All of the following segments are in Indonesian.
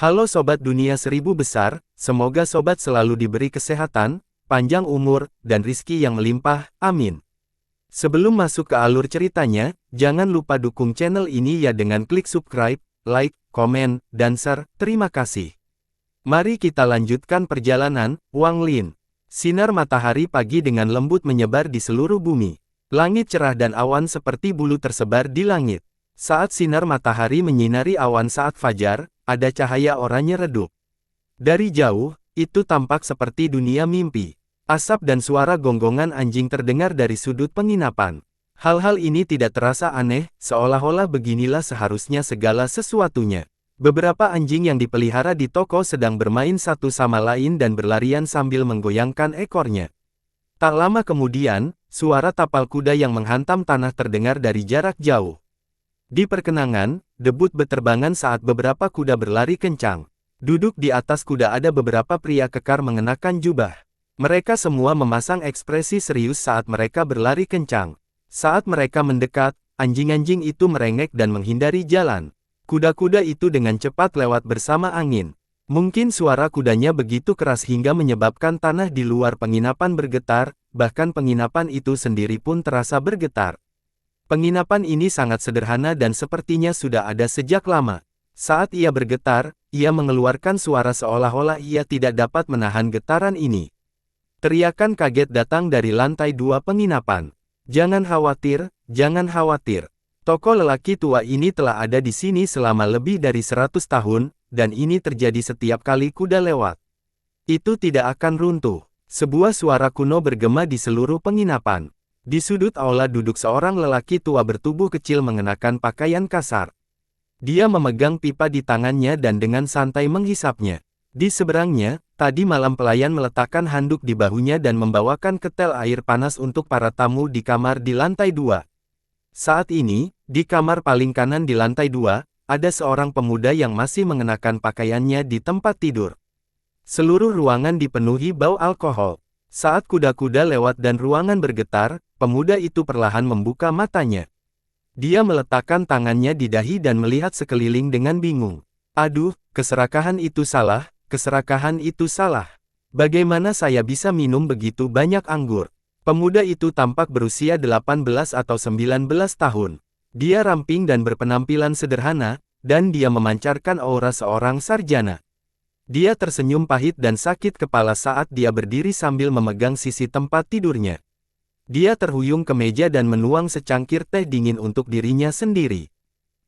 Halo Sobat Dunia Seribu Besar, semoga Sobat selalu diberi kesehatan, panjang umur, dan rizki yang melimpah, amin. Sebelum masuk ke alur ceritanya, jangan lupa dukung channel ini ya dengan klik subscribe, like, komen, dan share, terima kasih. Mari kita lanjutkan perjalanan, Wang Lin. Sinar matahari pagi dengan lembut menyebar di seluruh bumi. Langit cerah dan awan seperti bulu tersebar di langit. Saat sinar matahari menyinari awan saat fajar, ada cahaya oranye redup. Dari jauh, itu tampak seperti dunia mimpi. Asap dan suara gonggongan anjing terdengar dari sudut penginapan. Hal-hal ini tidak terasa aneh, seolah-olah beginilah seharusnya segala sesuatunya. Beberapa anjing yang dipelihara di toko sedang bermain satu sama lain dan berlarian sambil menggoyangkan ekornya. Tak lama kemudian, suara tapal kuda yang menghantam tanah terdengar dari jarak jauh. Di perkenangan, debut beterbangan saat beberapa kuda berlari kencang. Duduk di atas kuda ada beberapa pria kekar mengenakan jubah. Mereka semua memasang ekspresi serius saat mereka berlari kencang. Saat mereka mendekat, anjing-anjing itu merengek dan menghindari jalan. Kuda-kuda itu dengan cepat lewat bersama angin. Mungkin suara kudanya begitu keras hingga menyebabkan tanah di luar penginapan bergetar, bahkan penginapan itu sendiri pun terasa bergetar. Penginapan ini sangat sederhana dan sepertinya sudah ada sejak lama. Saat ia bergetar, ia mengeluarkan suara seolah-olah ia tidak dapat menahan getaran ini. Teriakan kaget datang dari lantai 2 penginapan. Jangan khawatir, jangan khawatir. Toko lelaki tua ini telah ada di sini selama lebih dari 100 tahun, dan ini terjadi setiap kali kuda lewat. Itu tidak akan runtuh. Sebuah suara kuno bergema di seluruh penginapan. Di sudut aula duduk seorang lelaki tua bertubuh kecil mengenakan pakaian kasar. Dia memegang pipa di tangannya dan dengan santai menghisapnya. Di seberangnya, tadi malam pelayan meletakkan handuk di bahunya dan membawakan ketel air panas untuk para tamu di kamar di lantai 2. Saat ini, di kamar paling kanan di lantai 2, ada seorang pemuda yang masih mengenakan pakaiannya di tempat tidur. Seluruh ruangan dipenuhi bau alkohol. Saat kuda-kuda lewat dan ruangan bergetar, pemuda itu perlahan membuka matanya. Dia meletakkan tangannya di dahi dan melihat sekeliling dengan bingung. Aduh, keserakahan itu salah, keserakahan itu salah. Bagaimana saya bisa minum begitu banyak anggur? Pemuda itu tampak berusia 18 atau 19 tahun. Dia ramping dan berpenampilan sederhana, dan dia memancarkan aura seorang sarjana. Dia tersenyum pahit dan sakit kepala saat dia berdiri sambil memegang sisi tempat tidurnya. Dia terhuyung ke meja dan menuang secangkir teh dingin untuk dirinya sendiri.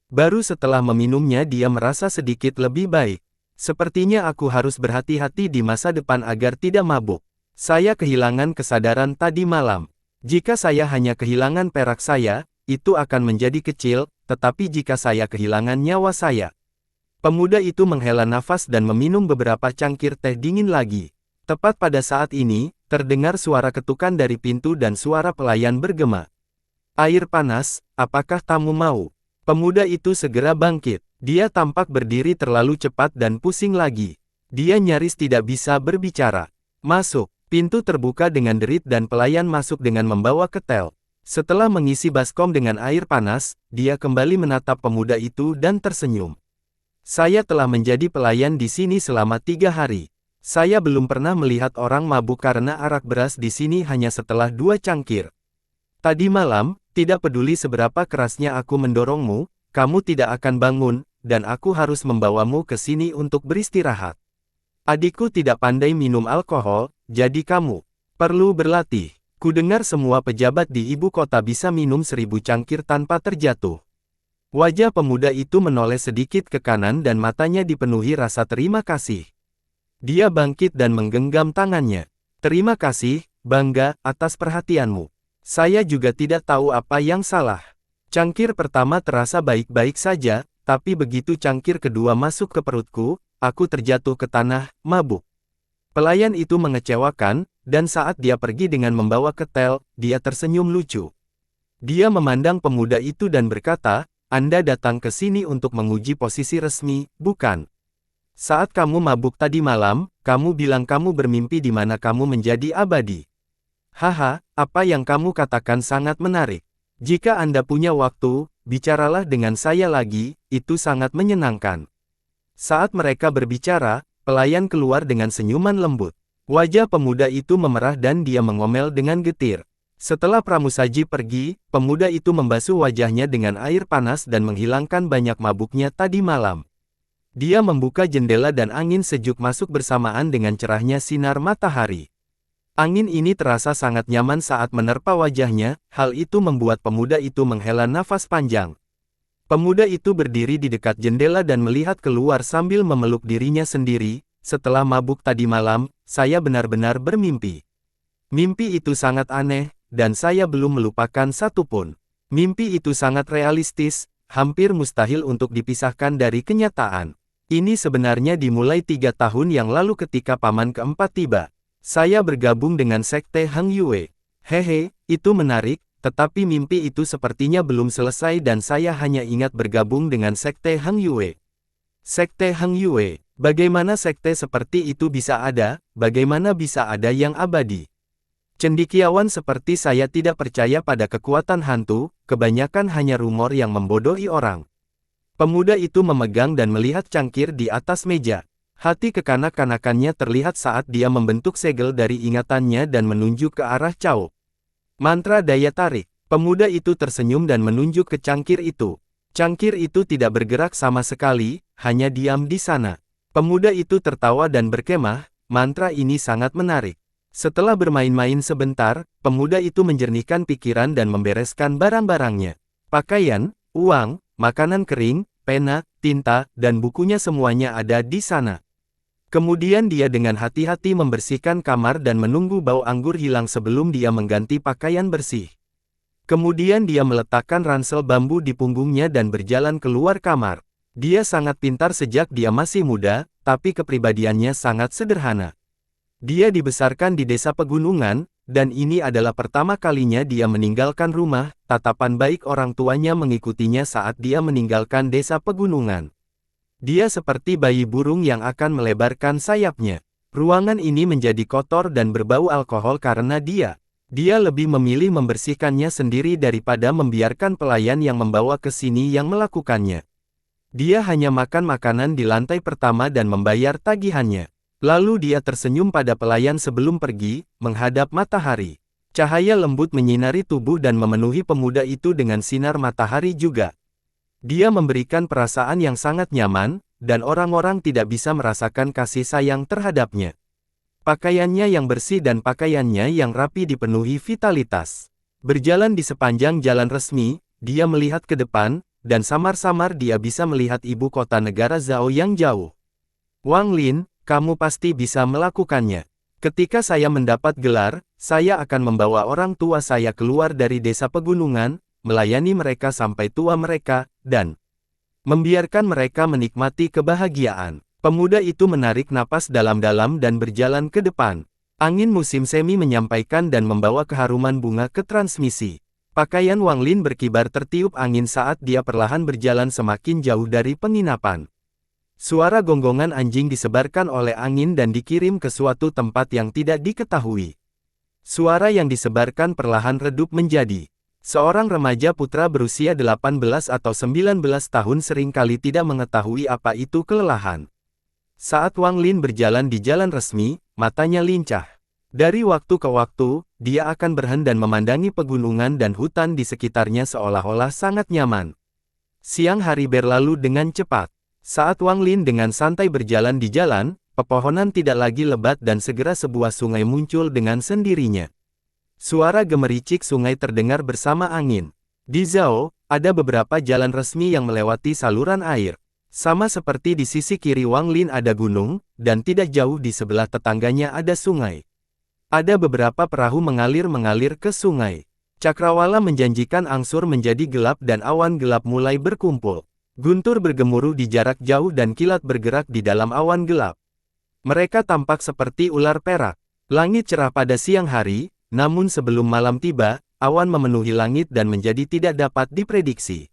Baru setelah meminumnya dia merasa sedikit lebih baik. Sepertinya aku harus berhati-hati di masa depan agar tidak mabuk. Saya kehilangan kesadaran tadi malam. Jika saya hanya kehilangan perak saya, itu akan menjadi kecil, tetapi jika saya kehilangan nyawa saya. Pemuda itu menghela nafas dan meminum beberapa cangkir teh dingin lagi. Tepat pada saat ini, terdengar suara ketukan dari pintu dan suara pelayan bergema. Air panas, apakah tamu mau? Pemuda itu segera bangkit. Dia tampak berdiri terlalu cepat dan pusing lagi. Dia nyaris tidak bisa berbicara. Masuk. Pintu terbuka dengan derit dan pelayan masuk dengan membawa ketel. Setelah mengisi baskom dengan air panas, dia kembali menatap pemuda itu dan tersenyum. Saya telah menjadi pelayan di sini selama 3 hari. Saya belum pernah melihat orang mabuk karena arak beras di sini hanya setelah 2 cangkir. Tadi malam, tidak peduli seberapa kerasnya aku mendorongmu, kamu tidak akan bangun, dan aku harus membawamu ke sini untuk beristirahat. Adikku tidak pandai minum alkohol, jadi kamu perlu berlatih. Kudengar semua pejabat di ibu kota bisa minum 1000 cangkir tanpa terjatuh. Wajah pemuda itu menoleh sedikit ke kanan dan matanya dipenuhi rasa terima kasih. Dia bangkit dan menggenggam tangannya. Terima kasih, bangga, atas perhatianmu. Saya juga tidak tahu apa yang salah. Cangkir pertama terasa baik-baik saja, tapi begitu cangkir kedua masuk ke perutku, aku terjatuh ke tanah, mabuk. Pelayan itu mengecewakan, dan saat dia pergi dengan membawa ketel, dia tersenyum lucu. Dia memandang pemuda itu dan berkata, Anda datang ke sini untuk menguji posisi resmi, bukan? Saat kamu mabuk tadi malam, kamu bilang kamu bermimpi di mana kamu menjadi abadi. Haha, apa yang kamu katakan sangat menarik. Jika Anda punya waktu, bicaralah dengan saya lagi, itu sangat menyenangkan. Saat mereka berbicara, pelayan keluar dengan senyuman lembut. Wajah pemuda itu memerah dan dia mengomel dengan getir. Setelah pramusaji pergi, pemuda itu membasuh wajahnya dengan air panas dan menghilangkan banyak mabuknya tadi malam. Dia membuka jendela dan angin sejuk masuk bersamaan dengan cerahnya sinar matahari. Angin ini terasa sangat nyaman saat menerpa wajahnya, hal itu membuat pemuda itu menghela nafas panjang. Pemuda itu berdiri di dekat jendela dan melihat keluar sambil memeluk dirinya sendiri. Setelah mabuk tadi malam, saya benar-benar bermimpi. Mimpi itu sangat aneh, dan saya belum melupakan satupun. Mimpi itu sangat realistis, hampir mustahil untuk dipisahkan dari kenyataan. Ini sebenarnya dimulai 3 tahun yang lalu ketika paman keempat tiba. Saya bergabung dengan Sekte Hang Yue. Hehe, itu menarik, tetapi mimpi itu sepertinya belum selesai dan saya hanya ingat bergabung dengan Sekte Hang Yue. Sekte Hang Yue, bagaimana sekte seperti itu bisa ada, bagaimana bisa ada yang abadi? Cendekiawan seperti saya tidak percaya pada kekuatan hantu, kebanyakan hanya rumor yang membodohi orang. Pemuda itu memegang dan melihat cangkir di atas meja. Hati kekanak-kanakannya terlihat saat dia membentuk segel dari ingatannya dan menunjuk ke arah Cao. Mantra daya tarik. Pemuda itu tersenyum dan menunjuk ke cangkir itu. Cangkir itu tidak bergerak sama sekali, hanya diam di sana. Pemuda itu tertawa dan berkemah, mantra ini sangat menarik. Setelah bermain-main sebentar, pemuda itu menjernihkan pikiran dan membereskan barang-barangnya. Pakaian, uang, makanan kering, pena, tinta, dan bukunya semuanya ada di sana. Kemudian dia dengan hati-hati membersihkan kamar dan menunggu bau anggur hilang sebelum dia mengganti pakaian bersih. Kemudian dia meletakkan ransel bambu di punggungnya dan berjalan keluar kamar. Dia sangat pintar sejak dia masih muda, tapi kepribadiannya sangat sederhana. Dia dibesarkan di desa pegunungan, dan ini adalah pertama kalinya dia meninggalkan rumah. Tatapan baik orang tuanya mengikutinya saat dia meninggalkan desa pegunungan. Dia seperti bayi burung yang akan melebarkan sayapnya. Ruangan ini menjadi kotor dan berbau alkohol karena dia lebih memilih membersihkannya sendiri daripada membiarkan pelayan yang membawa ke sini yang melakukannya. Dia hanya makan makanan di lantai pertama dan membayar tagihannya. Lalu dia tersenyum pada pelayan sebelum pergi, menghadap matahari. Cahaya lembut menyinari tubuh dan memenuhi pemuda itu dengan sinar matahari juga. Dia memberikan perasaan yang sangat nyaman, dan orang-orang tidak bisa merasakan kasih sayang terhadapnya. Pakaiannya yang bersih dan pakaiannya yang rapi dipenuhi vitalitas. Berjalan di sepanjang jalan resmi, dia melihat ke depan, dan samar-samar dia bisa melihat ibu kota negara Zhao yang jauh. Wang Lin, kamu pasti bisa melakukannya. Ketika saya mendapat gelar, saya akan membawa orang tua saya keluar dari desa pegunungan, melayani mereka sampai tua mereka, dan membiarkan mereka menikmati kebahagiaan. Pemuda itu menarik napas dalam-dalam dan berjalan ke depan. Angin musim semi menyampaikan dan membawa keharuman bunga ke transmisi. Pakaian Wang Lin berkibar tertiup angin saat dia perlahan berjalan semakin jauh dari penginapan. Suara gonggongan anjing disebarkan oleh angin dan dikirim ke suatu tempat yang tidak diketahui. Suara yang disebarkan perlahan redup menjadi seorang remaja putra berusia 18 atau 19 tahun seringkali tidak mengetahui apa itu kelelahan. Saat Wang Lin berjalan di jalan resmi, matanya lincah. Dari waktu ke waktu, dia akan berhenti dan memandangi pegunungan dan hutan di sekitarnya seolah-olah sangat nyaman. Siang hari berlalu dengan cepat. Saat Wang Lin dengan santai berjalan di jalan, pepohonan tidak lagi lebat dan segera sebuah sungai muncul dengan sendirinya. Suara gemericik sungai terdengar bersama angin. Di Zhao, ada beberapa jalan resmi yang melewati saluran air. Sama seperti di sisi kiri Wang Lin ada gunung, dan tidak jauh di sebelah tetangganya ada sungai. Ada beberapa perahu mengalir ke sungai. Cakrawala menjanjikan angsur menjadi gelap dan awan gelap mulai berkumpul. Guntur bergemuruh di jarak jauh dan kilat bergerak di dalam awan gelap. Mereka tampak seperti ular perak. Langit cerah pada siang hari, namun sebelum malam tiba, awan memenuhi langit dan menjadi tidak dapat diprediksi.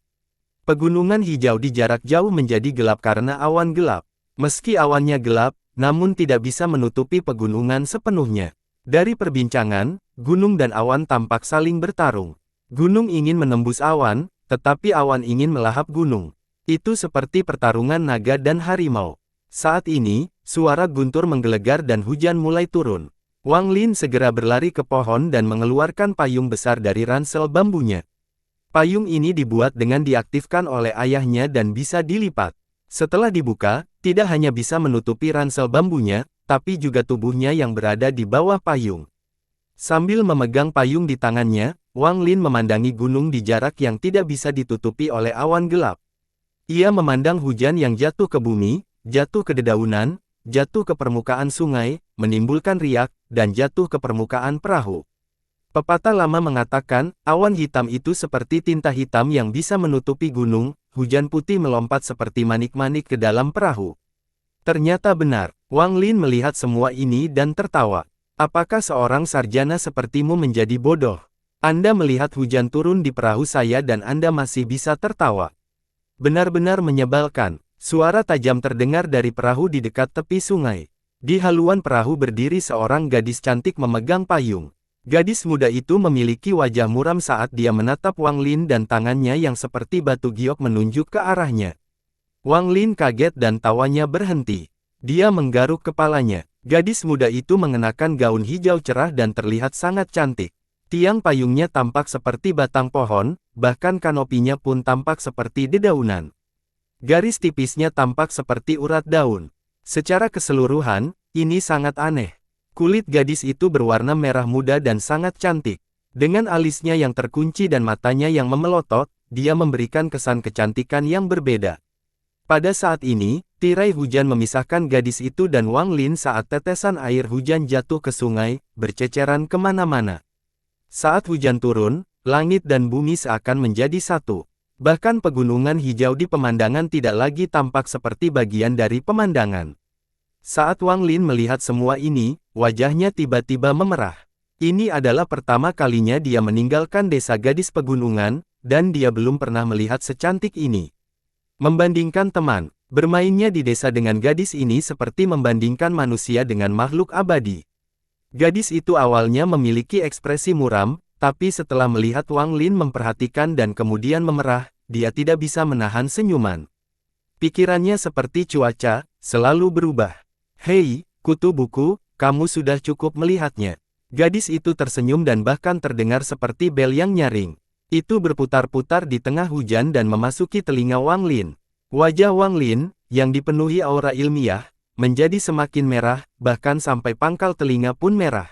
Pegunungan hijau di jarak jauh menjadi gelap karena awan gelap. Meski awannya gelap, namun tidak bisa menutupi pegunungan sepenuhnya. Dari perbincangan, gunung dan awan tampak saling bertarung. Gunung ingin menembus awan, tetapi awan ingin melahap gunung. Itu seperti pertarungan naga dan harimau. Saat ini, suara guntur menggelegar dan hujan mulai turun. Wang Lin segera berlari ke pohon dan mengeluarkan payung besar dari ransel bambunya. Payung ini dibuat dengan diaktifkan oleh ayahnya dan bisa dilipat. Setelah dibuka, tidak hanya bisa menutupi ransel bambunya, tapi juga tubuhnya yang berada di bawah payung. Sambil memegang payung di tangannya, Wang Lin memandangi gunung di jarak yang tidak bisa ditutupi oleh awan gelap. Ia memandang hujan yang jatuh ke bumi, jatuh ke dedaunan, jatuh ke permukaan sungai, menimbulkan riak, dan jatuh ke permukaan perahu. Pepatah lama mengatakan, awan hitam itu seperti tinta hitam yang bisa menutupi gunung, hujan putih melompat seperti manik-manik ke dalam perahu. Ternyata benar, Wang Lin melihat semua ini dan tertawa. Apakah seorang sarjana sepertimu menjadi bodoh? Anda melihat hujan turun di perahu saya dan Anda masih bisa tertawa. Benar-benar menyebalkan. Suara tajam terdengar dari perahu di dekat tepi sungai. Di haluan perahu berdiri seorang gadis cantik memegang payung. Gadis muda itu memiliki wajah muram saat dia menatap Wang Lin dan tangannya yang seperti batu giok menunjuk ke arahnya. Wang Lin kaget dan tawanya berhenti. Dia menggaruk kepalanya. Gadis muda itu mengenakan gaun hijau cerah dan terlihat sangat cantik. Tiang payungnya tampak seperti batang pohon, bahkan kanopinya pun tampak seperti dedaunan. Garis tipisnya tampak seperti urat daun. Secara keseluruhan, ini sangat aneh. Kulit gadis itu berwarna merah muda dan sangat cantik. Dengan alisnya yang terkunci dan matanya yang memelotot, dia memberikan kesan kecantikan yang berbeda. Pada saat ini, tirai hujan memisahkan gadis itu dan Wang Lin saat tetesan air hujan jatuh ke sungai, berceceran kemana-mana. Saat hujan turun, langit dan bumi seakan menjadi satu. Bahkan pegunungan hijau di pemandangan tidak lagi tampak seperti bagian dari pemandangan. Saat Wang Lin melihat semua ini, wajahnya tiba-tiba memerah. Ini adalah pertama kalinya dia meninggalkan desa gadis pegunungan, dan dia belum pernah melihat secantik ini. Membandingkan teman, bermainnya di desa dengan gadis ini seperti membandingkan manusia dengan makhluk abadi. Gadis itu awalnya memiliki ekspresi muram, tapi setelah melihat Wang Lin memperhatikan dan kemudian memerah, dia tidak bisa menahan senyuman. Pikirannya seperti cuaca, selalu berubah. Hei, kutu buku, kamu sudah cukup melihatnya. Gadis itu tersenyum dan bahkan terdengar seperti bel yang nyaring. Itu berputar-putar di tengah hujan dan memasuki telinga Wang Lin. Wajah Wang Lin, yang dipenuhi aura ilmiah, menjadi semakin merah, bahkan sampai pangkal telinga pun merah.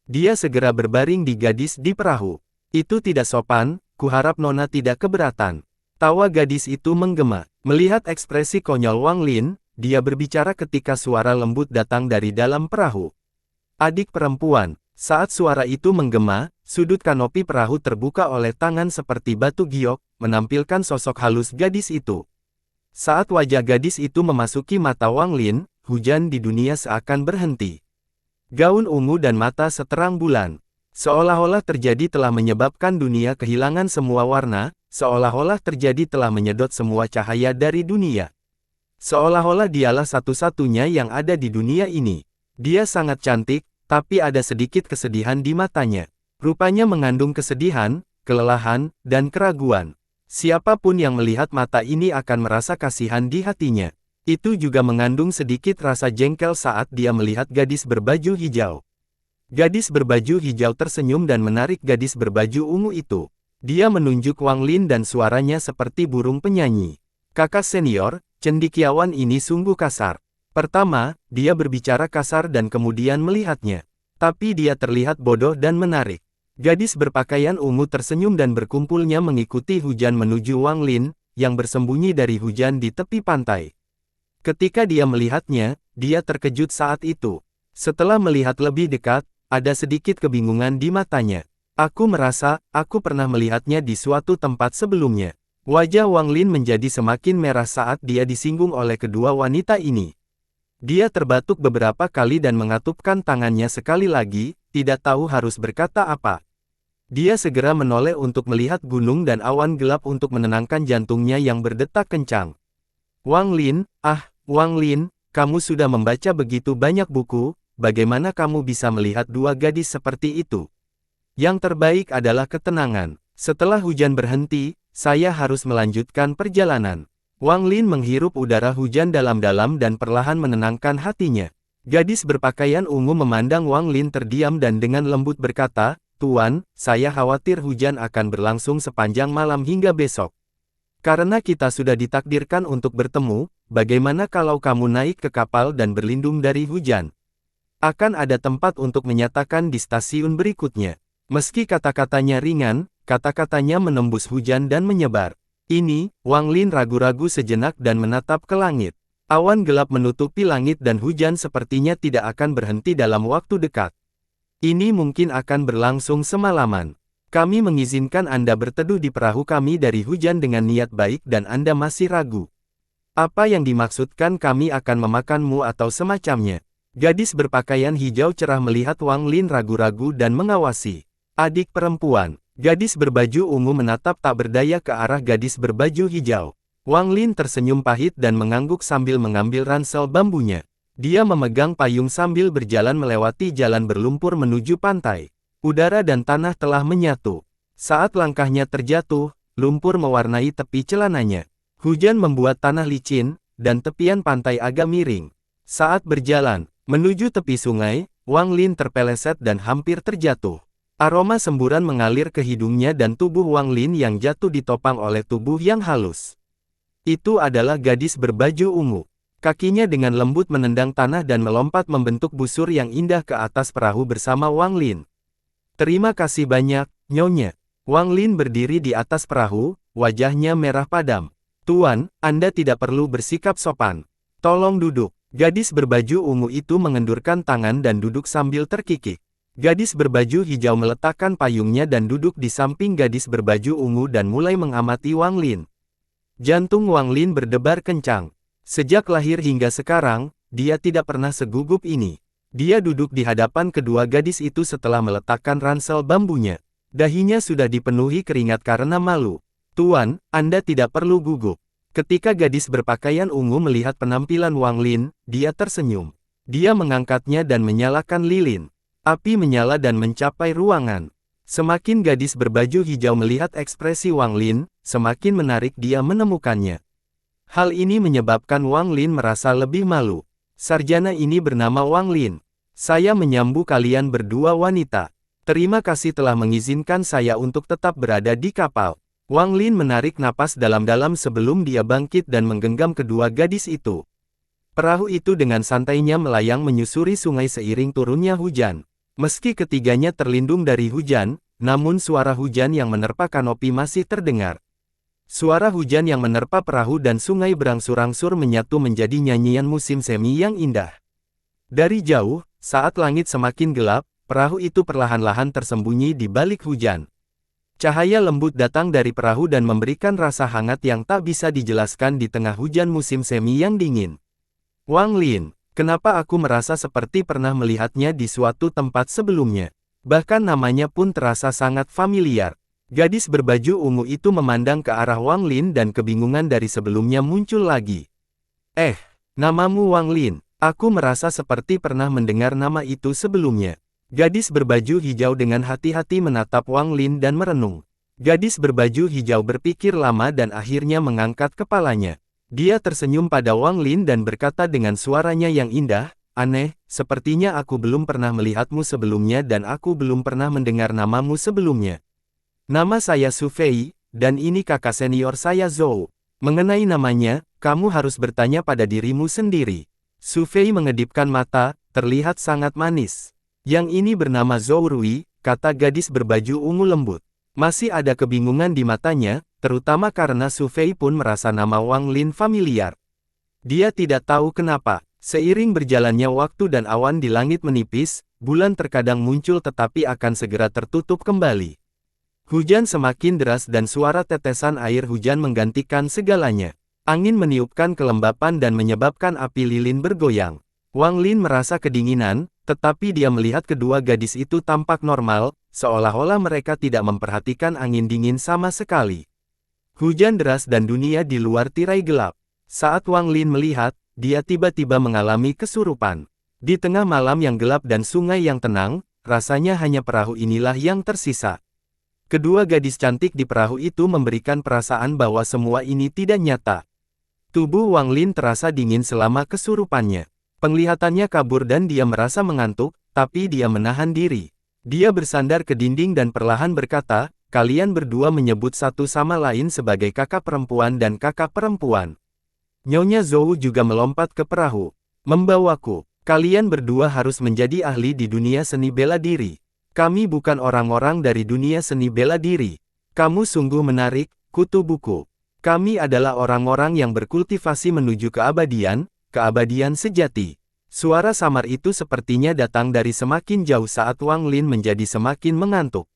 Dia segera berbaring di gadis di perahu. Itu tidak sopan, kuharap Nona tidak keberatan. Tawa gadis itu menggema. Melihat ekspresi konyol Wang Lin, dia berbicara ketika suara lembut datang dari dalam perahu. Adik perempuan, saat suara itu menggema, sudut kanopi perahu terbuka oleh tangan seperti batu giok, menampilkan sosok halus gadis itu. Saat wajah gadis itu memasuki mata Wang Lin, hujan di dunia seakan berhenti. Gaun ungu dan mata seterang bulan. Seolah-olah terjadi telah menyebabkan dunia kehilangan semua warna, seolah-olah terjadi telah menyedot semua cahaya dari dunia. Seolah-olah dialah satu-satunya yang ada di dunia ini. Dia sangat cantik, tapi ada sedikit kesedihan di matanya. Rupanya mengandung kesedihan, kelelahan, dan keraguan. Siapapun yang melihat mata ini akan merasa kasihan di hatinya. Itu juga mengandung sedikit rasa jengkel saat dia melihat gadis berbaju hijau. Gadis berbaju hijau tersenyum dan menarik gadis berbaju ungu itu. Dia menunjuk Wang Lin dan suaranya seperti burung penyanyi. Kakak senior, cendekiawan ini sungguh kasar. Pertama, dia berbicara kasar dan kemudian melihatnya. Tapi dia terlihat bodoh dan menarik. Gadis berpakaian ungu tersenyum dan berkumpulnya mengikuti hujan menuju Wang Lin, yang bersembunyi dari hujan di tepi pantai. Ketika dia melihatnya, dia terkejut saat itu. Setelah melihat lebih dekat, ada sedikit kebingungan di matanya. Aku merasa, aku pernah melihatnya di suatu tempat sebelumnya. Wajah Wang Lin menjadi semakin merah saat dia disinggung oleh kedua wanita ini. Dia terbatuk beberapa kali dan mengatupkan tangannya sekali lagi, tidak tahu harus berkata apa. Dia segera menoleh untuk melihat gunung dan awan gelap untuk menenangkan jantungnya yang berdetak kencang. Wang Lin, Wang Lin, kamu sudah membaca begitu banyak buku, bagaimana kamu bisa melihat dua gadis seperti itu? Yang terbaik adalah ketenangan. Setelah hujan berhenti, saya harus melanjutkan perjalanan. Wang Lin menghirup udara hujan dalam-dalam dan perlahan menenangkan hatinya. Gadis berpakaian ungu memandang Wang Lin terdiam dan dengan lembut berkata, "Tuan, saya khawatir hujan akan berlangsung sepanjang malam hingga besok. Karena kita sudah ditakdirkan untuk bertemu, bagaimana kalau kamu naik ke kapal dan berlindung dari hujan? Akan ada tempat untuk menyatakan di stasiun berikutnya." Meski kata-katanya ringan, kata-katanya menembus hujan dan menyebar. Ini, Wang Lin ragu-ragu sejenak dan menatap ke langit. Awan gelap menutupi langit dan hujan sepertinya tidak akan berhenti dalam waktu dekat. Ini mungkin akan berlangsung semalaman. Kami mengizinkan Anda berteduh di perahu kami dari hujan dengan niat baik dan Anda masih ragu. Apa yang dimaksudkan kami akan memakanmu atau semacamnya? Gadis berpakaian hijau cerah melihat Wang Lin ragu-ragu dan mengawasi. Adik perempuan. Gadis berbaju ungu menatap tak berdaya ke arah gadis berbaju hijau. Wang Lin tersenyum pahit dan mengangguk sambil mengambil ransel bambunya. Dia memegang payung sambil berjalan melewati jalan berlumpur menuju pantai. Udara dan tanah telah menyatu. Saat langkahnya terjatuh, lumpur mewarnai tepi celananya. Hujan membuat tanah licin, dan tepian pantai agak miring. Saat berjalan menuju tepi sungai, Wang Lin terpeleset dan hampir terjatuh. Aroma semburan mengalir ke hidungnya dan tubuh Wang Lin yang jatuh ditopang oleh tubuh yang halus. Itu adalah gadis berbaju ungu. Kakinya dengan lembut menendang tanah dan melompat membentuk busur yang indah ke atas perahu bersama Wang Lin. "Terima kasih banyak, Nyonya." Wang Lin berdiri di atas perahu, wajahnya merah padam. "Tuan, Anda tidak perlu bersikap sopan. Tolong duduk." Gadis berbaju ungu itu mengendurkan tangan dan duduk sambil terkikik. Gadis berbaju hijau meletakkan payungnya dan duduk di samping gadis berbaju ungu dan mulai mengamati Wang Lin. Jantung Wang Lin berdebar kencang. Sejak lahir hingga sekarang, dia tidak pernah segugup ini. Dia duduk di hadapan kedua gadis itu setelah meletakkan ransel bambunya. Dahinya sudah dipenuhi keringat karena malu. "Tuan, Anda tidak perlu gugup." Ketika gadis berpakaian ungu melihat penampilan Wang Lin, dia tersenyum. Dia mengangkatnya dan menyalakan lilin. Api menyala dan mencapai ruangan. Semakin gadis berbaju hijau melihat ekspresi Wang Lin, semakin menarik dia menemukannya. Hal ini menyebabkan Wang Lin merasa lebih malu. "Sarjana ini bernama Wang Lin. Saya menyambu kalian berdua wanita. Terima kasih telah mengizinkan saya untuk tetap berada di kapal." Wang Lin menarik napas dalam-dalam sebelum dia bangkit dan menggenggam kedua gadis itu. Perahu itu dengan santainya melayang menyusuri sungai seiring turunnya hujan. Meski ketiganya terlindung dari hujan, namun suara hujan yang menerpa kanopi masih terdengar. Suara hujan yang menerpa perahu dan sungai berangsur-angsur menyatu menjadi nyanyian musim semi yang indah. Dari jauh, saat langit semakin gelap, perahu itu perlahan-lahan tersembunyi di balik hujan. Cahaya lembut datang dari perahu dan memberikan rasa hangat yang tak bisa dijelaskan di tengah hujan musim semi yang dingin. "Wang Lin, kenapa aku merasa seperti pernah melihatnya di suatu tempat sebelumnya? Bahkan namanya pun terasa sangat familiar." Gadis berbaju ungu itu memandang ke arah Wang Lin dan kebingungan dari sebelumnya muncul lagi. Namamu Wang Lin. Aku merasa seperti pernah mendengar nama itu sebelumnya." Gadis berbaju hijau dengan hati-hati menatap Wang Lin dan merenung. Gadis berbaju hijau berpikir lama dan akhirnya mengangkat kepalanya. Dia tersenyum pada Wang Lin dan berkata dengan suaranya yang indah, "Aneh, sepertinya aku belum pernah melihatmu sebelumnya dan aku belum pernah mendengar namamu sebelumnya. Nama saya Su Fei, dan ini kakak senior saya Zhou. Mengenai namanya, kamu harus bertanya pada dirimu sendiri." Su Fei mengedipkan mata, terlihat sangat manis. "Yang ini bernama Zhou Rui," kata gadis berbaju ungu lembut. Masih ada kebingungan di matanya, terutama karena Su Fei pun merasa nama Wang Lin familiar. Dia tidak tahu kenapa. Seiring berjalannya waktu dan awan di langit menipis, bulan terkadang muncul tetapi akan segera tertutup kembali. Hujan semakin deras dan suara tetesan air hujan menggantikan segalanya. Angin meniupkan kelembapan dan menyebabkan api lilin bergoyang. Wang Lin merasa kedinginan, tetapi dia melihat kedua gadis itu tampak normal, seolah-olah mereka tidak memperhatikan angin dingin sama sekali. Hujan deras dan dunia di luar tirai gelap. Saat Wang Lin melihat, dia tiba-tiba mengalami kesurupan. Di tengah malam yang gelap dan sungai yang tenang, rasanya hanya perahu inilah yang tersisa. Kedua gadis cantik di perahu itu memberikan perasaan bahwa semua ini tidak nyata. Tubuh Wang Lin terasa dingin selama kesurupannya. Penglihatannya kabur dan dia merasa mengantuk, tapi dia menahan diri. Dia bersandar ke dinding dan perlahan berkata, kalian berdua menyebut satu sama lain sebagai kakak perempuan dan kakak perempuan. Nyonya Zhou juga melompat ke perahu. Membawaku. Kalian berdua harus menjadi ahli di dunia seni bela diri. Kami bukan orang-orang dari dunia seni bela diri. Kamu sungguh menarik, kutu buku. Kami adalah orang-orang yang berkultivasi menuju keabadian sejati. Suara samar itu sepertinya datang dari semakin jauh saat Wang Lin menjadi semakin mengantuk.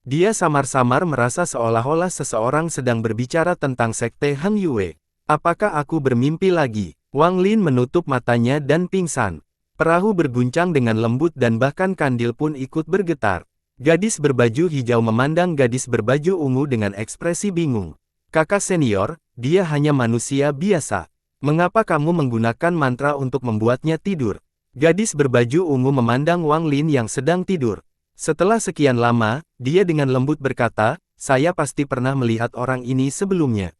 Dia samar-samar merasa seolah-olah seseorang sedang berbicara tentang sekte Heng Yue. Apakah aku bermimpi lagi? Wang Lin menutup matanya dan pingsan. Perahu berguncang dengan lembut dan bahkan kandil pun ikut bergetar. Gadis berbaju hijau memandang gadis berbaju ungu dengan ekspresi bingung. Kakak senior, dia hanya manusia biasa. Mengapa kamu menggunakan mantra untuk membuatnya tidur? Gadis berbaju ungu memandang Wang Lin yang sedang tidur. Setelah sekian lama, dia dengan lembut berkata, saya pasti pernah melihat orang ini sebelumnya.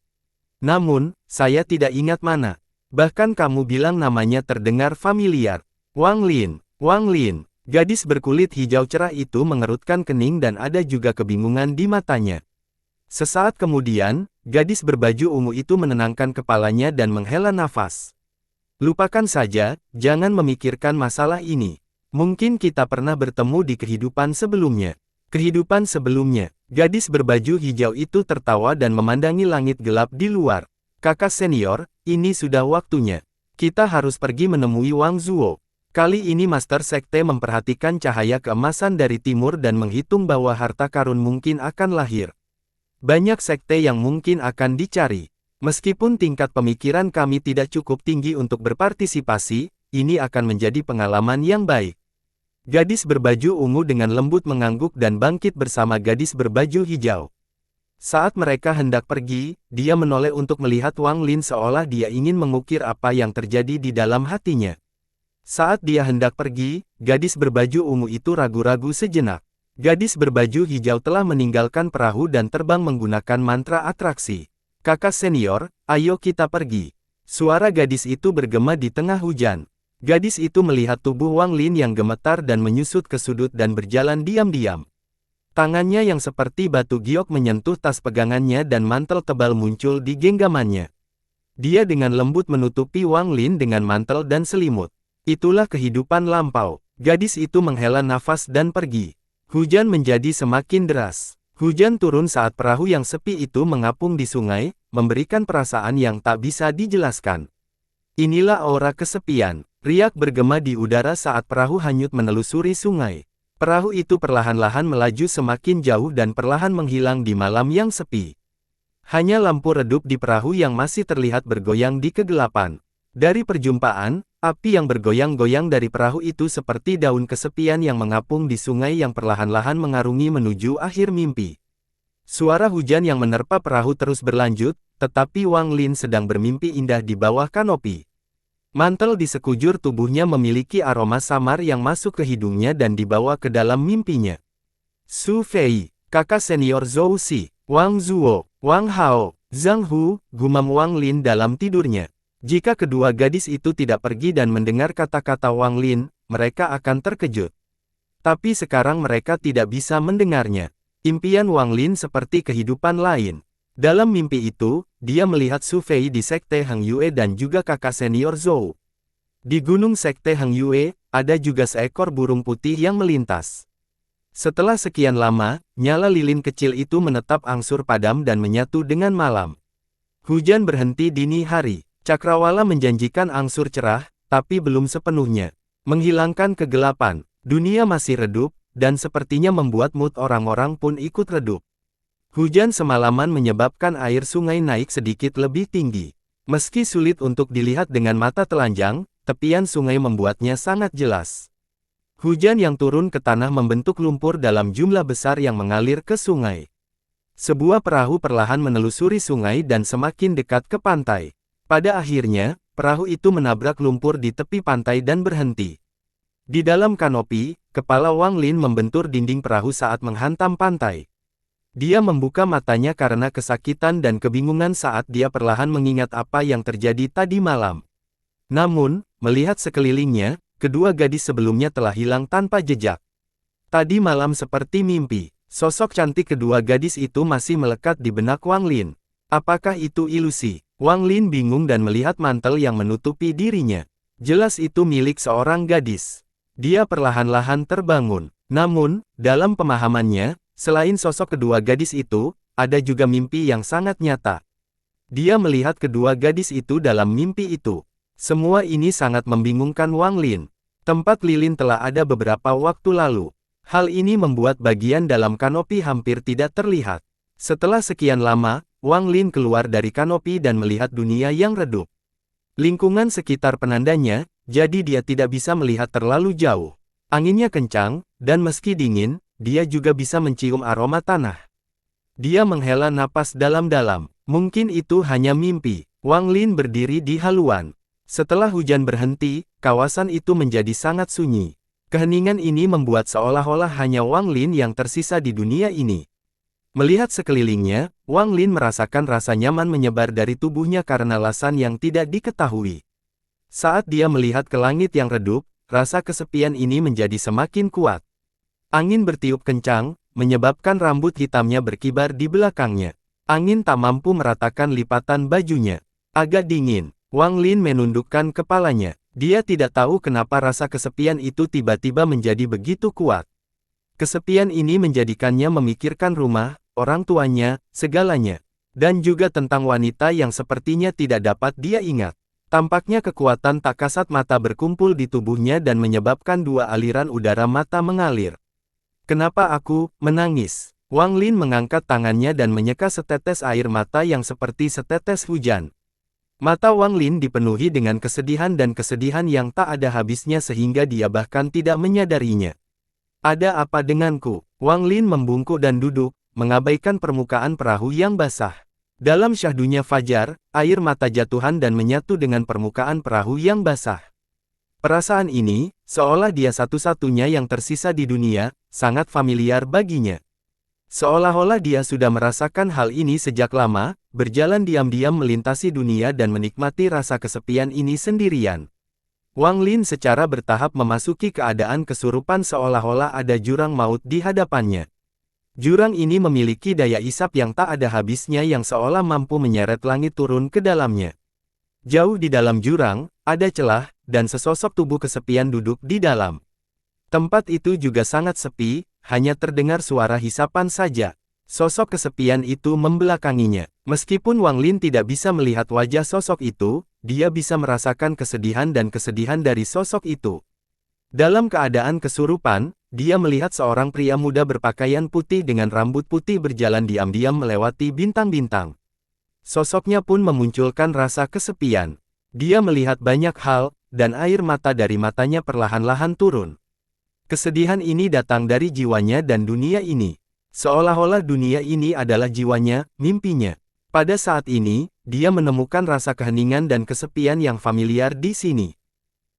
Namun, saya tidak ingat mana. Bahkan kamu bilang namanya terdengar familiar. Wang Lin, Wang Lin. Gadis berkulit hijau cerah itu mengerutkan kening dan ada juga kebingungan di matanya. Sesaat kemudian, gadis berbaju ungu itu menenangkan kepalanya dan menghela nafas. Lupakan saja, jangan memikirkan masalah ini. Mungkin kita pernah bertemu di kehidupan sebelumnya. Kehidupan sebelumnya, gadis berbaju hijau itu tertawa dan memandangi langit gelap di luar. Kakak senior, ini sudah waktunya. Kita harus pergi menemui Wang Zuo. Kali ini Master Sekte memperhatikan cahaya keemasan dari timur dan menghitung bahwa harta karun mungkin akan lahir. Banyak sekte yang mungkin akan dicari. Meskipun tingkat pemikiran kami tidak cukup tinggi untuk berpartisipasi, ini akan menjadi pengalaman yang baik. Gadis berbaju ungu dengan lembut mengangguk dan bangkit bersama gadis berbaju hijau. Saat mereka hendak pergi, dia menoleh untuk melihat Wang Lin seolah dia ingin mengukir apa yang terjadi di dalam hatinya. Saat dia hendak pergi, gadis berbaju ungu itu ragu-ragu sejenak. Gadis berbaju hijau telah meninggalkan perahu dan terbang menggunakan mantra atraksi. Kakak senior, ayo kita pergi. Suara gadis itu bergema di tengah hujan. Gadis itu melihat tubuh Wang Lin yang gemetar dan menyusut ke sudut dan berjalan diam-diam. Tangannya yang seperti batu giok menyentuh tas pegangannya dan mantel tebal muncul di genggamannya. Dia dengan lembut menutupi Wang Lin dengan mantel dan selimut. Itulah kehidupan lampau. Gadis itu menghela nafas dan pergi. Hujan menjadi semakin deras. Hujan turun saat perahu yang sepi itu mengapung di sungai, memberikan perasaan yang tak bisa dijelaskan. Inilah aura kesepian. Riak bergema di udara saat perahu hanyut menelusuri sungai. Perahu itu perlahan-lahan melaju semakin jauh dan perlahan menghilang di malam yang sepi. Hanya lampu redup di perahu yang masih terlihat bergoyang di kegelapan. Dari perjumpaan, api yang bergoyang-goyang dari perahu itu seperti daun kesepian yang mengapung di sungai yang perlahan-lahan mengarungi menuju akhir mimpi. Suara hujan yang menerpa perahu terus berlanjut, tetapi Wang Lin sedang bermimpi indah di bawah kanopi. Mantel di sekujur tubuhnya memiliki aroma samar yang masuk ke hidungnya dan dibawa ke dalam mimpinya. Su Fei, kakak senior Zhou Xi, Wang Zuo, Wang Hao, Zhang Hu, gumam Wang Lin dalam tidurnya. Jika kedua gadis itu tidak pergi dan mendengar kata-kata Wang Lin, mereka akan terkejut. Tapi sekarang mereka tidak bisa mendengarnya. Impian Wang Lin seperti kehidupan lain. Dalam mimpi itu, dia melihat Su Fei di Sekte Heng Yue dan juga kakak senior Zhou. Di gunung Sekte Heng Yue, ada juga seekor burung putih yang melintas. Setelah sekian lama, nyala lilin kecil itu menetap angsur padam dan menyatu dengan malam. Hujan berhenti dini hari. Cakrawala menjanjikan angsur cerah, tapi belum sepenuhnya. Menghilangkan kegelapan, dunia masih redup, dan sepertinya membuat mood orang-orang pun ikut redup. Hujan semalaman menyebabkan air sungai naik sedikit lebih tinggi. Meski sulit untuk dilihat dengan mata telanjang, tepian sungai membuatnya sangat jelas. Hujan yang turun ke tanah membentuk lumpur dalam jumlah besar yang mengalir ke sungai. Sebuah perahu perlahan menelusuri sungai dan semakin dekat ke pantai. Pada akhirnya, perahu itu menabrak lumpur di tepi pantai dan berhenti. Di dalam kanopi, kepala Wang Lin membentur dinding perahu saat menghantam pantai. Dia membuka matanya karena kesakitan dan kebingungan saat dia perlahan mengingat apa yang terjadi tadi malam. Namun, melihat sekelilingnya, kedua gadis sebelumnya telah hilang tanpa jejak. Tadi malam seperti mimpi, sosok cantik kedua gadis itu masih melekat di benak Wang Lin. Apakah itu ilusi? Wang Lin bingung dan melihat mantel yang menutupi dirinya. Jelas itu milik seorang gadis. Dia perlahan-lahan terbangun. Namun, dalam pemahamannya, selain sosok kedua gadis itu, ada juga mimpi yang sangat nyata. Dia melihat kedua gadis itu dalam mimpi itu. Semua ini sangat membingungkan Wang Lin. Tempat lilin telah ada beberapa waktu lalu. Hal ini membuat bagian dalam kanopi hampir tidak terlihat. Setelah sekian lama, Wang Lin keluar dari kanopi dan melihat dunia yang redup. Lingkungan sekitar penandanya, jadi dia tidak bisa melihat terlalu jauh. Anginnya kencang, dan meski dingin, dia juga bisa mencium aroma tanah. Dia menghela napas dalam-dalam. Mungkin itu hanya mimpi. Wang Lin berdiri di haluan. Setelah hujan berhenti, kawasan itu menjadi sangat sunyi. Keheningan ini membuat seolah-olah hanya Wang Lin yang tersisa di dunia ini. Melihat sekelilingnya, Wang Lin merasakan rasa nyaman menyebar dari tubuhnya karena alasan yang tidak diketahui. Saat dia melihat ke langit yang redup, rasa kesepian ini menjadi semakin kuat. Angin bertiup kencang, menyebabkan rambut hitamnya berkibar di belakangnya. Angin tak mampu meratakan lipatan bajunya. Agak dingin, Wang Lin menundukkan kepalanya. Dia tidak tahu kenapa rasa kesepian itu tiba-tiba menjadi begitu kuat. Kesepian ini menjadikannya memikirkan rumah, orang tuanya, segalanya. Dan juga tentang wanita yang sepertinya tidak dapat dia ingat. Tampaknya kekuatan tak kasat mata berkumpul di tubuhnya dan menyebabkan dua aliran udara mata mengalir. Kenapa aku menangis? Wang Lin mengangkat tangannya dan menyeka setetes air mata yang seperti setetes hujan. Mata Wang Lin dipenuhi dengan kesedihan dan kesedihan yang tak ada habisnya sehingga dia bahkan tidak menyadarinya. Ada apa denganku? Wang Lin membungkuk dan duduk, mengabaikan permukaan perahu yang basah. Dalam syahdunya fajar, air mata jatuhan dan menyatu dengan permukaan perahu yang basah. Perasaan ini, seolah dia satu-satunya yang tersisa di dunia, sangat familiar baginya. Seolah-olah dia sudah merasakan hal ini sejak lama, berjalan diam-diam melintasi dunia dan menikmati rasa kesepian ini sendirian. Wang Lin secara bertahap memasuki keadaan kesurupan seolah-olah ada jurang maut di hadapannya. Jurang ini memiliki daya isap yang tak ada habisnya yang seolah mampu menyeret langit turun ke dalamnya. Jauh di dalam jurang, ada celah, dan sesosok tubuh kesepian duduk di dalam. Tempat itu juga sangat sepi, hanya terdengar suara hisapan saja. Sosok kesepian itu membelakanginya. Meskipun Wang Lin tidak bisa melihat wajah sosok itu, dia bisa merasakan kesedihan dan kesedihan dari sosok itu. Dalam keadaan kesurupan, dia melihat seorang pria muda berpakaian putih dengan rambut putih berjalan diam-diam melewati bintang-bintang. Sosoknya pun memunculkan rasa kesepian. Dia melihat banyak hal, dan air mata dari matanya perlahan-lahan turun. Kesedihan ini datang dari jiwanya dan dunia ini. Seolah-olah dunia ini adalah jiwanya, mimpinya. Pada saat ini, dia menemukan rasa keheningan dan kesepian yang familiar di sini.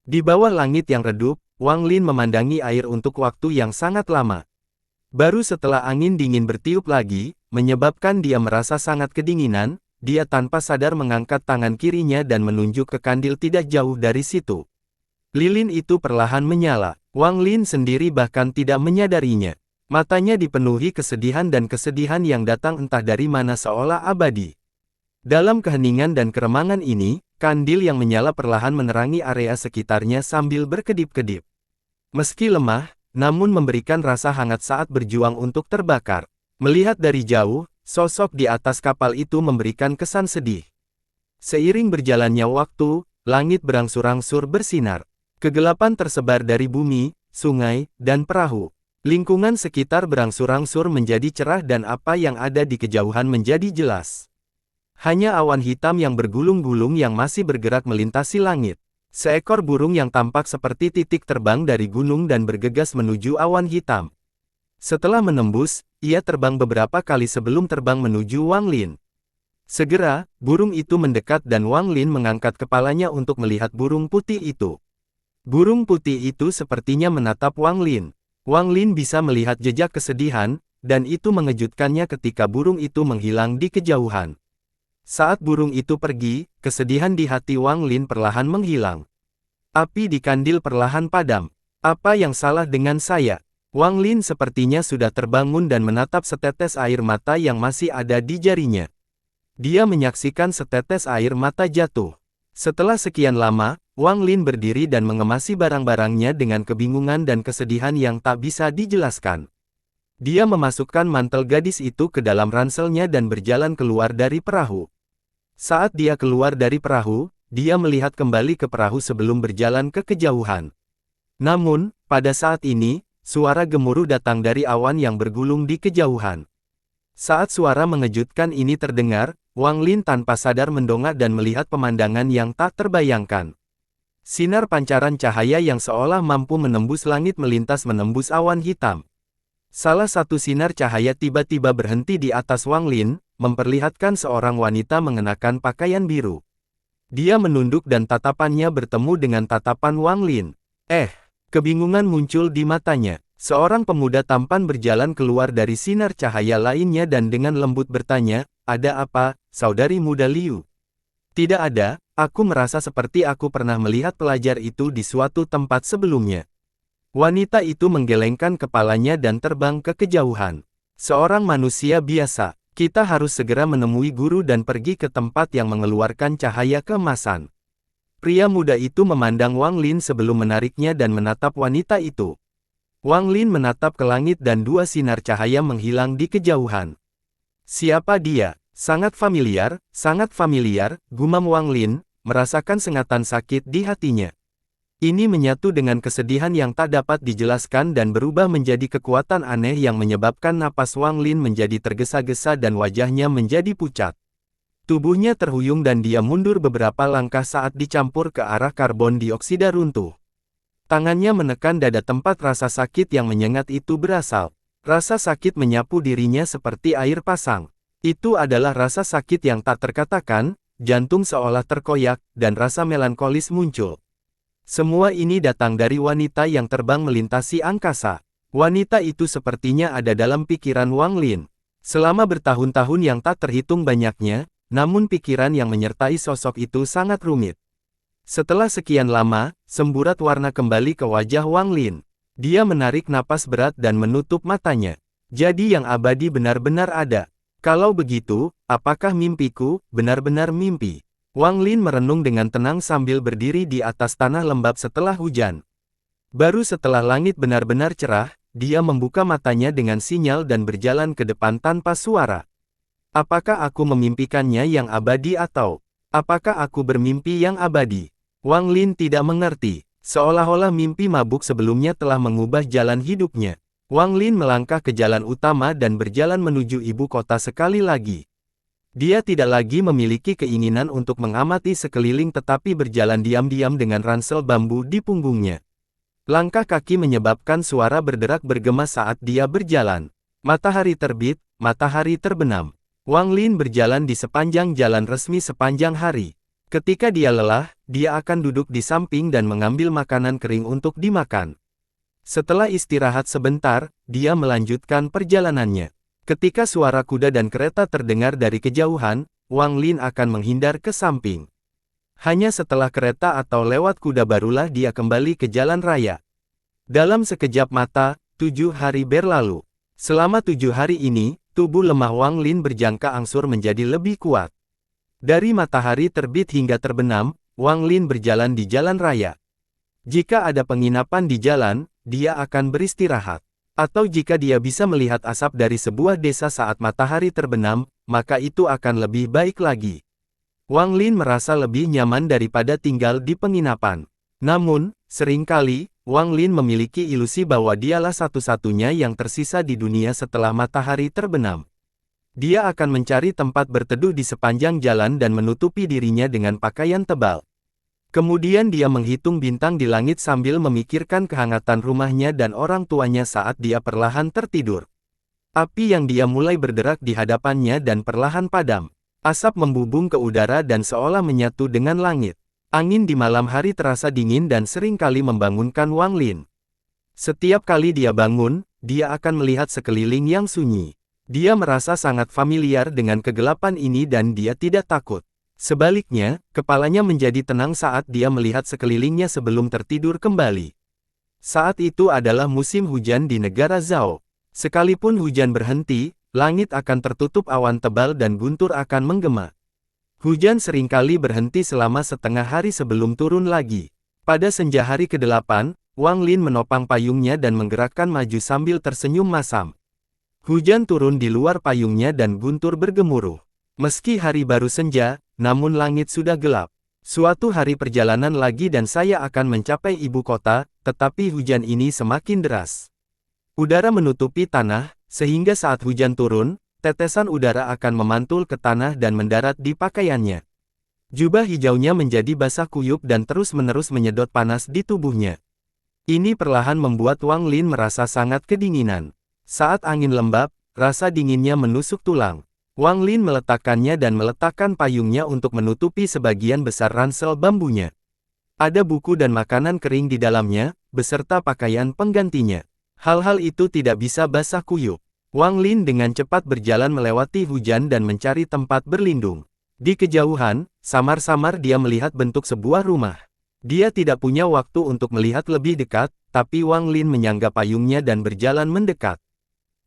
Di bawah langit yang redup, Wang Lin memandangi air untuk waktu yang sangat lama. Baru setelah angin dingin bertiup lagi, menyebabkan dia merasa sangat kedinginan, dia tanpa sadar mengangkat tangan kirinya dan menunjuk ke kandil tidak jauh dari situ. Lilin itu perlahan menyala. Wang Lin sendiri bahkan tidak menyadarinya. Matanya dipenuhi kesedihan dan kesedihan yang datang entah dari mana seolah abadi. Dalam keheningan dan keremangan ini, kandil yang menyala perlahan menerangi area sekitarnya sambil berkedip-kedip. Meski lemah, namun memberikan rasa hangat saat berjuang untuk terbakar. Melihat dari jauh, sosok di atas kapal itu memberikan kesan sedih. Seiring berjalannya waktu, langit berangsur-angsur bersinar. Kegelapan tersebar dari bumi, sungai, dan perahu. Lingkungan sekitar berangsur-angsur menjadi cerah dan apa yang ada di kejauhan menjadi jelas. Hanya awan hitam yang bergulung-gulung yang masih bergerak melintasi langit. Seekor burung yang tampak seperti titik terbang dari gunung dan bergegas menuju awan hitam. Setelah menembus, ia terbang beberapa kali sebelum terbang menuju Wang Lin. Segera, burung itu mendekat dan Wang Lin mengangkat kepalanya untuk melihat burung putih itu. Burung putih itu sepertinya menatap Wang Lin. Wang Lin bisa melihat jejak kesedihan, dan itu mengejutkannya ketika burung itu menghilang di kejauhan. Saat burung itu pergi, kesedihan di hati Wang Lin perlahan menghilang. Api di kandil perlahan padam. Apa yang salah dengan saya? Wang Lin sepertinya sudah terbangun dan menatap setetes air mata yang masih ada di jarinya. Dia menyaksikan setetes air mata jatuh. Setelah sekian lama, Wang Lin berdiri dan mengemasi barang-barangnya dengan kebingungan dan kesedihan yang tak bisa dijelaskan. Dia memasukkan mantel gadis itu ke dalam ranselnya dan berjalan keluar dari perahu. Saat dia keluar dari perahu, dia melihat kembali ke perahu sebelum berjalan ke kejauhan. Namun, pada saat ini, suara gemuruh datang dari awan yang bergulung di kejauhan. Saat suara mengejutkan ini terdengar, Wang Lin tanpa sadar mendongak dan melihat pemandangan yang tak terbayangkan. Sinar pancaran cahaya yang seolah mampu menembus langit melintas menembus awan hitam. Salah satu sinar cahaya tiba-tiba berhenti di atas Wang Lin, memperlihatkan seorang wanita mengenakan pakaian biru. Dia menunduk dan tatapannya bertemu dengan tatapan Wang Lin. Kebingungan muncul di matanya. Seorang pemuda tampan berjalan keluar dari sinar cahaya lainnya dan dengan lembut bertanya, "Ada apa, saudari muda Liu?" "Tidak ada, aku merasa seperti aku pernah melihat pelajar itu di suatu tempat sebelumnya." Wanita itu menggelengkan kepalanya dan terbang ke kejauhan. "Seorang manusia biasa, kita harus segera menemui guru dan pergi ke tempat yang mengeluarkan cahaya keemasan." Pria muda itu memandang Wang Lin sebelum menariknya dan menatap wanita itu. Wang Lin menatap ke langit dan dua sinar cahaya menghilang di kejauhan. "Siapa dia? Sangat familiar, gumam Wang Lin, merasakan sengatan sakit di hatinya. Ini menyatu dengan kesedihan yang tak dapat dijelaskan dan berubah menjadi kekuatan aneh yang menyebabkan napas Wang Lin menjadi tergesa-gesa dan wajahnya menjadi pucat. Tubuhnya terhuyung dan dia mundur beberapa langkah saat dicampur ke arah karbon dioksida runtuh. Tangannya menekan dada tempat rasa sakit yang menyengat itu berasal. Rasa sakit menyapu dirinya seperti air pasang. Itu adalah rasa sakit yang tak terkatakan, jantung seolah terkoyak, dan rasa melankolis muncul. Semua ini datang dari wanita yang terbang melintasi angkasa. Wanita itu sepertinya ada dalam pikiran Wang Lin. Selama bertahun-tahun yang tak terhitung banyaknya, namun pikiran yang menyertai sosok itu sangat rumit. Setelah sekian lama, semburat warna kembali ke wajah Wang Lin. Dia menarik napas berat dan menutup matanya. Jadi yang abadi benar-benar ada. Kalau begitu, apakah mimpiku benar-benar mimpi? Wang Lin merenung dengan tenang sambil berdiri di atas tanah lembab setelah hujan. Baru setelah langit benar-benar cerah, dia membuka matanya dengan sinyal dan berjalan ke depan tanpa suara. Apakah aku memimpikannya yang abadi atau apakah aku bermimpi yang abadi? Wang Lin tidak mengerti. Seolah-olah mimpi mabuk sebelumnya telah mengubah jalan hidupnya. Wang Lin melangkah ke jalan utama dan berjalan menuju ibu kota sekali lagi. Dia tidak lagi memiliki keinginan untuk mengamati sekeliling tetapi berjalan diam-diam dengan ransel bambu di punggungnya. Langkah kaki menyebabkan suara berderak bergema saat dia berjalan. Matahari terbit, matahari terbenam. Wang Lin berjalan di sepanjang jalan resmi sepanjang hari. Ketika dia lelah, dia akan duduk di samping dan mengambil makanan kering untuk dimakan. Setelah istirahat sebentar, dia melanjutkan perjalanannya. Ketika suara kuda dan kereta terdengar dari kejauhan, Wang Lin akan menghindar ke samping. Hanya setelah kereta atau lewat kuda barulah dia kembali ke jalan raya. Dalam sekejap mata, 7 hari berlalu. Selama 7 hari ini, tubuh lemah Wang Lin berjangka angsur menjadi lebih kuat. Dari matahari terbit hingga terbenam, Wang Lin berjalan di jalan raya. Jika ada penginapan di jalan, dia akan beristirahat. Atau jika dia bisa melihat asap dari sebuah desa saat matahari terbenam, maka itu akan lebih baik lagi. Wang Lin merasa lebih nyaman daripada tinggal di penginapan. Namun, seringkali, Wang Lin memiliki ilusi bahwa dialah satu-satunya yang tersisa di dunia setelah matahari terbenam. Dia akan mencari tempat berteduh di sepanjang jalan dan menutupi dirinya dengan pakaian tebal. Kemudian dia menghitung bintang di langit sambil memikirkan kehangatan rumahnya dan orang tuanya saat dia perlahan tertidur. Api yang dia mulai berderak di hadapannya dan perlahan padam. Asap membubung ke udara dan seolah menyatu dengan langit. Angin di malam hari terasa dingin dan seringkali membangunkan Wang Lin. Setiap kali dia bangun, dia akan melihat sekeliling yang sunyi. Dia merasa sangat familiar dengan kegelapan ini dan dia tidak takut. Sebaliknya, kepalanya menjadi tenang saat dia melihat sekelilingnya sebelum tertidur kembali. Saat itu adalah musim hujan di negara Zhao. Sekalipun hujan berhenti, langit akan tertutup awan tebal dan guntur akan menggema. Hujan seringkali berhenti selama setengah hari sebelum turun lagi. Pada senja hari ke-8, Wang Lin menopang payungnya dan menggerakkan maju sambil tersenyum masam. Hujan turun di luar payungnya dan guntur bergemuruh. Meski hari baru senja, namun langit sudah gelap. Suatu hari perjalanan lagi dan saya akan mencapai ibu kota, tetapi hujan ini semakin deras. Udara menutupi tanah, sehingga saat hujan turun, tetesan udara akan memantul ke tanah dan mendarat di pakaiannya. Jubah hijaunya menjadi basah kuyup dan terus-menerus menyedot panas di tubuhnya. Ini perlahan membuat Wang Lin merasa sangat kedinginan. Saat angin lembab, rasa dinginnya menusuk tulang. Wang Lin meletakkannya dan meletakkan payungnya untuk menutupi sebagian besar ransel bambunya. Ada buku dan makanan kering di dalamnya, beserta pakaian penggantinya. Hal-hal itu tidak bisa basah kuyup. Wang Lin dengan cepat berjalan melewati hujan dan mencari tempat berlindung. Di kejauhan, samar-samar dia melihat bentuk sebuah rumah. Dia tidak punya waktu untuk melihat lebih dekat, tapi Wang Lin menyangga payungnya dan berjalan mendekat.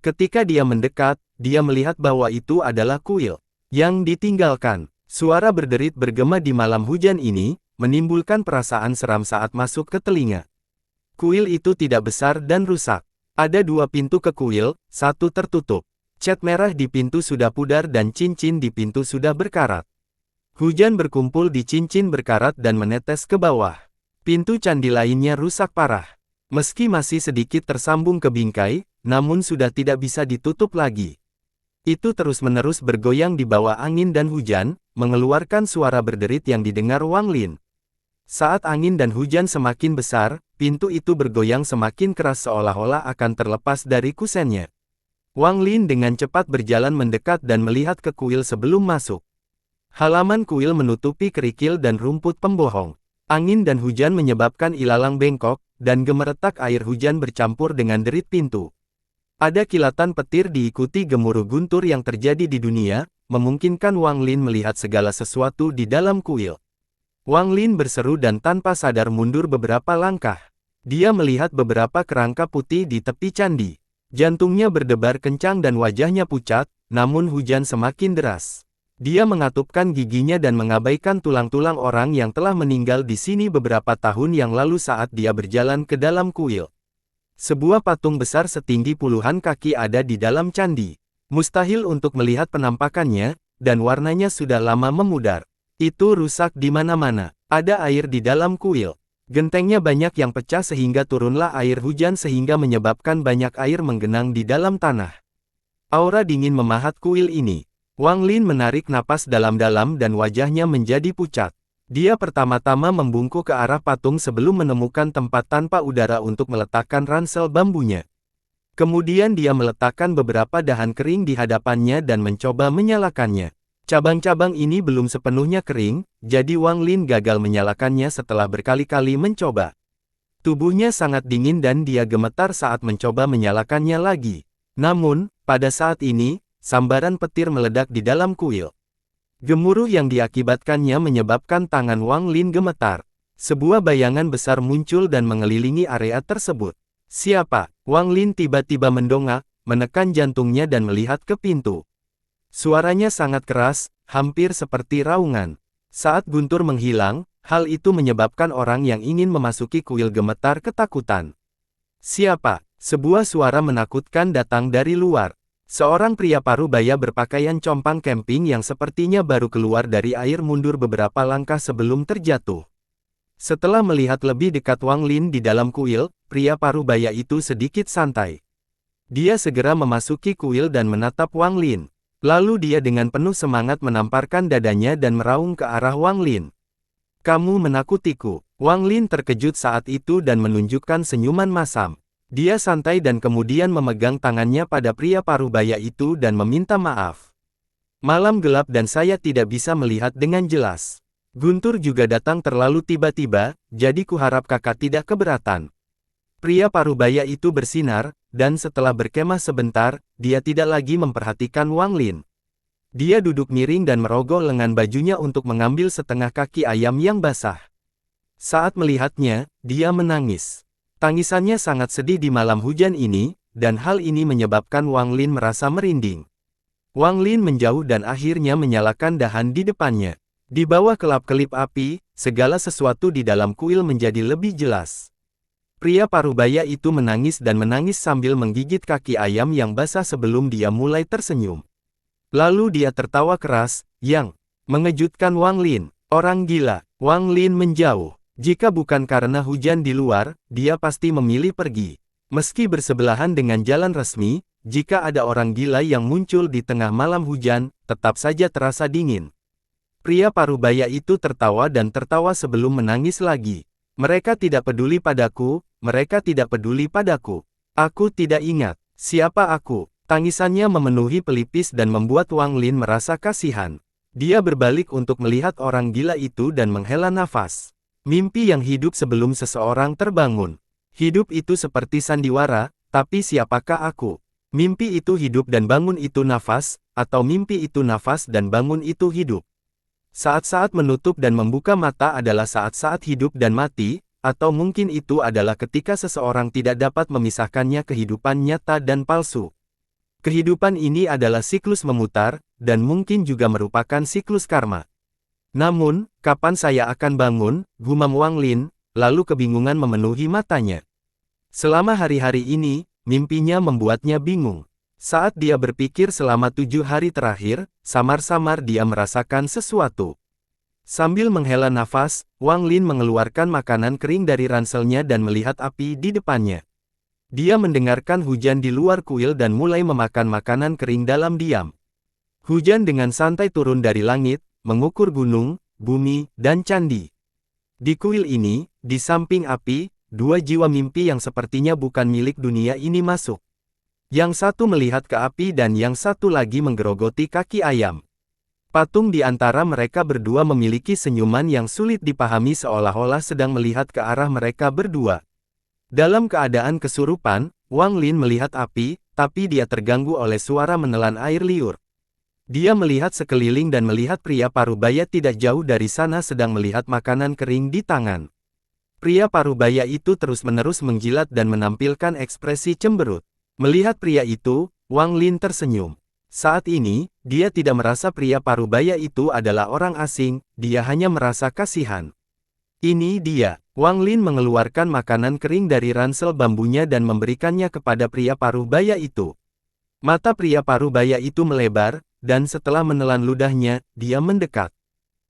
Ketika dia mendekat, dia melihat bahwa itu adalah kuil yang ditinggalkan. Suara berderit bergema di malam hujan ini, menimbulkan perasaan seram saat masuk ke telinga. Kuil itu tidak besar dan rusak. Ada 2 pintu ke kuil, 1 tertutup. Cat merah di pintu sudah pudar dan cincin di pintu sudah berkarat. Hujan berkumpul di cincin berkarat dan menetes ke bawah. Pintu candi lainnya rusak parah. Meski masih sedikit tersambung ke bingkai, namun sudah tidak bisa ditutup lagi. Itu terus-menerus bergoyang di bawah angin dan hujan, mengeluarkan suara berderit yang didengar Wang Lin. Saat angin dan hujan semakin besar, pintu itu bergoyang semakin keras seolah-olah akan terlepas dari kusennya. Wang Lin dengan cepat berjalan mendekat dan melihat ke kuil sebelum masuk. Halaman kuil menutupi kerikil dan rumput pembohong. Angin dan hujan menyebabkan ilalang bengkok, dan gemeretak air hujan bercampur dengan derit pintu. Ada kilatan petir diikuti gemuruh guntur yang terjadi di dunia, memungkinkan Wang Lin melihat segala sesuatu di dalam kuil. Wang Lin berseru dan tanpa sadar mundur beberapa langkah. Dia melihat beberapa kerangka putih di tepi candi. Jantungnya berdebar kencang dan wajahnya pucat, namun hujan semakin deras. Dia mengatupkan giginya dan mengabaikan tulang-tulang orang yang telah meninggal di sini beberapa tahun yang lalu saat dia berjalan ke dalam kuil. Sebuah patung besar setinggi puluhan kaki ada di dalam candi. Mustahil untuk melihat penampakannya, dan warnanya sudah lama memudar. Itu rusak di mana-mana. Ada air di dalam kuil. Gentengnya banyak yang pecah sehingga turunlah air hujan sehingga menyebabkan banyak air menggenang di dalam tanah. Aura dingin memahat kuil ini. Wang Lin menarik napas dalam-dalam dan wajahnya menjadi pucat. Dia pertama-tama membungkuk ke arah patung sebelum menemukan tempat tanpa udara untuk meletakkan ransel bambunya. Kemudian dia meletakkan beberapa dahan kering di hadapannya dan mencoba menyalakannya. Cabang-cabang ini belum sepenuhnya kering, jadi Wang Lin gagal menyalakannya setelah berkali-kali mencoba. Tubuhnya sangat dingin dan dia gemetar saat mencoba menyalakannya lagi. Namun, pada saat ini, sambaran petir meledak di dalam kuil. Gemuruh yang diakibatkannya menyebabkan tangan Wang Lin gemetar. Sebuah bayangan besar muncul dan mengelilingi area tersebut. Siapa? Wang Lin tiba-tiba mendongak, menekan jantungnya dan melihat ke pintu. Suaranya sangat keras, hampir seperti raungan. Saat guntur menghilang, hal itu menyebabkan orang yang ingin memasuki kuil gemetar ketakutan. Siapa? Sebuah suara menakutkan datang dari luar. Seorang pria parubaya berpakaian compang camping yang sepertinya baru keluar dari air mundur beberapa langkah sebelum terjatuh. Setelah melihat lebih dekat Wang Lin di dalam kuil, pria parubaya itu sedikit santai. Dia segera memasuki kuil dan menatap Wang Lin. Lalu dia dengan penuh semangat menamparkan dadanya dan meraung ke arah Wang Lin. Kamu menakutiku. Wang Lin terkejut saat itu dan menunjukkan senyuman masam. Dia santai dan kemudian memegang tangannya pada pria parubaya itu dan meminta maaf. Malam gelap dan saya tidak bisa melihat dengan jelas. Guntur juga datang terlalu tiba-tiba, jadi kuharap kakak tidak keberatan. Pria parubaya itu bersinar, dan setelah berkemah sebentar, dia tidak lagi memperhatikan Wang Lin. Dia duduk miring dan merogoh lengan bajunya untuk mengambil setengah kaki ayam yang basah. Saat melihatnya, dia menangis. Tangisannya sangat sedih di malam hujan ini, dan hal ini menyebabkan Wang Lin merasa merinding. Wang Lin menjauh dan akhirnya menyalakan dahan di depannya. Di bawah kelap-kelip api, segala sesuatu di dalam kuil menjadi lebih jelas. Pria parubaya itu menangis dan menangis sambil menggigit kaki ayam yang basah sebelum dia mulai tersenyum. Lalu dia tertawa keras, yang mengejutkan Wang Lin. Orang gila. Wang Lin menjauh. Jika bukan karena hujan di luar, dia pasti memilih pergi. Meski bersebelahan dengan jalan resmi, jika ada orang gila yang muncul di tengah malam hujan, tetap saja terasa dingin. Pria parubaya itu tertawa dan tertawa sebelum menangis lagi. Mereka tidak peduli padaku, mereka tidak peduli padaku. Aku tidak ingat, siapa aku. Tangisannya memenuhi pelipis dan membuat Wang Lin merasa kasihan. Dia berbalik untuk melihat orang gila itu dan menghela nafas. Mimpi yang hidup sebelum seseorang terbangun. Hidup itu seperti sandiwara, tapi siapakah aku? Mimpi itu hidup dan bangun itu nafas, atau mimpi itu nafas dan bangun itu hidup? Saat-saat menutup dan membuka mata adalah saat-saat hidup dan mati, atau mungkin itu adalah ketika seseorang tidak dapat memisahkannya kehidupan nyata dan palsu. Kehidupan ini adalah siklus memutar, dan mungkin juga merupakan siklus karma. Namun, kapan saya akan bangun, gumam Wang Lin, lalu kebingungan memenuhi matanya. Selama hari-hari ini, mimpinya membuatnya bingung. Saat dia berpikir selama 7 hari terakhir, samar-samar dia merasakan sesuatu. Sambil menghela nafas, Wang Lin mengeluarkan makanan kering dari ranselnya dan melihat api di depannya. Dia mendengarkan hujan di luar kuil dan mulai memakan makanan kering dalam diam. Hujan dengan santai turun dari langit, mengukur gunung, bumi, dan candi. Di kuil ini, di samping api, 2 jiwa mimpi yang sepertinya bukan milik dunia ini masuk. Yang satu melihat ke api dan yang satu lagi menggerogoti kaki ayam. Patung di antara mereka berdua memiliki senyuman yang sulit dipahami seolah-olah sedang melihat ke arah mereka berdua. Dalam keadaan kesurupan, Wang Lin melihat api, tapi dia terganggu oleh suara menelan air liur. Dia melihat sekeliling dan melihat pria parubaya tidak jauh dari sana sedang melihat makanan kering di tangan. Pria parubaya itu terus-menerus menjilat dan menampilkan ekspresi cemberut. Melihat pria itu, Wang Lin tersenyum. Saat ini, dia tidak merasa pria parubaya itu adalah orang asing, dia hanya merasa kasihan. Ini dia. Wang Lin mengeluarkan makanan kering dari ransel bambunya dan memberikannya kepada pria parubaya itu. Mata pria parubaya itu melebar, dan setelah menelan ludahnya, dia mendekat.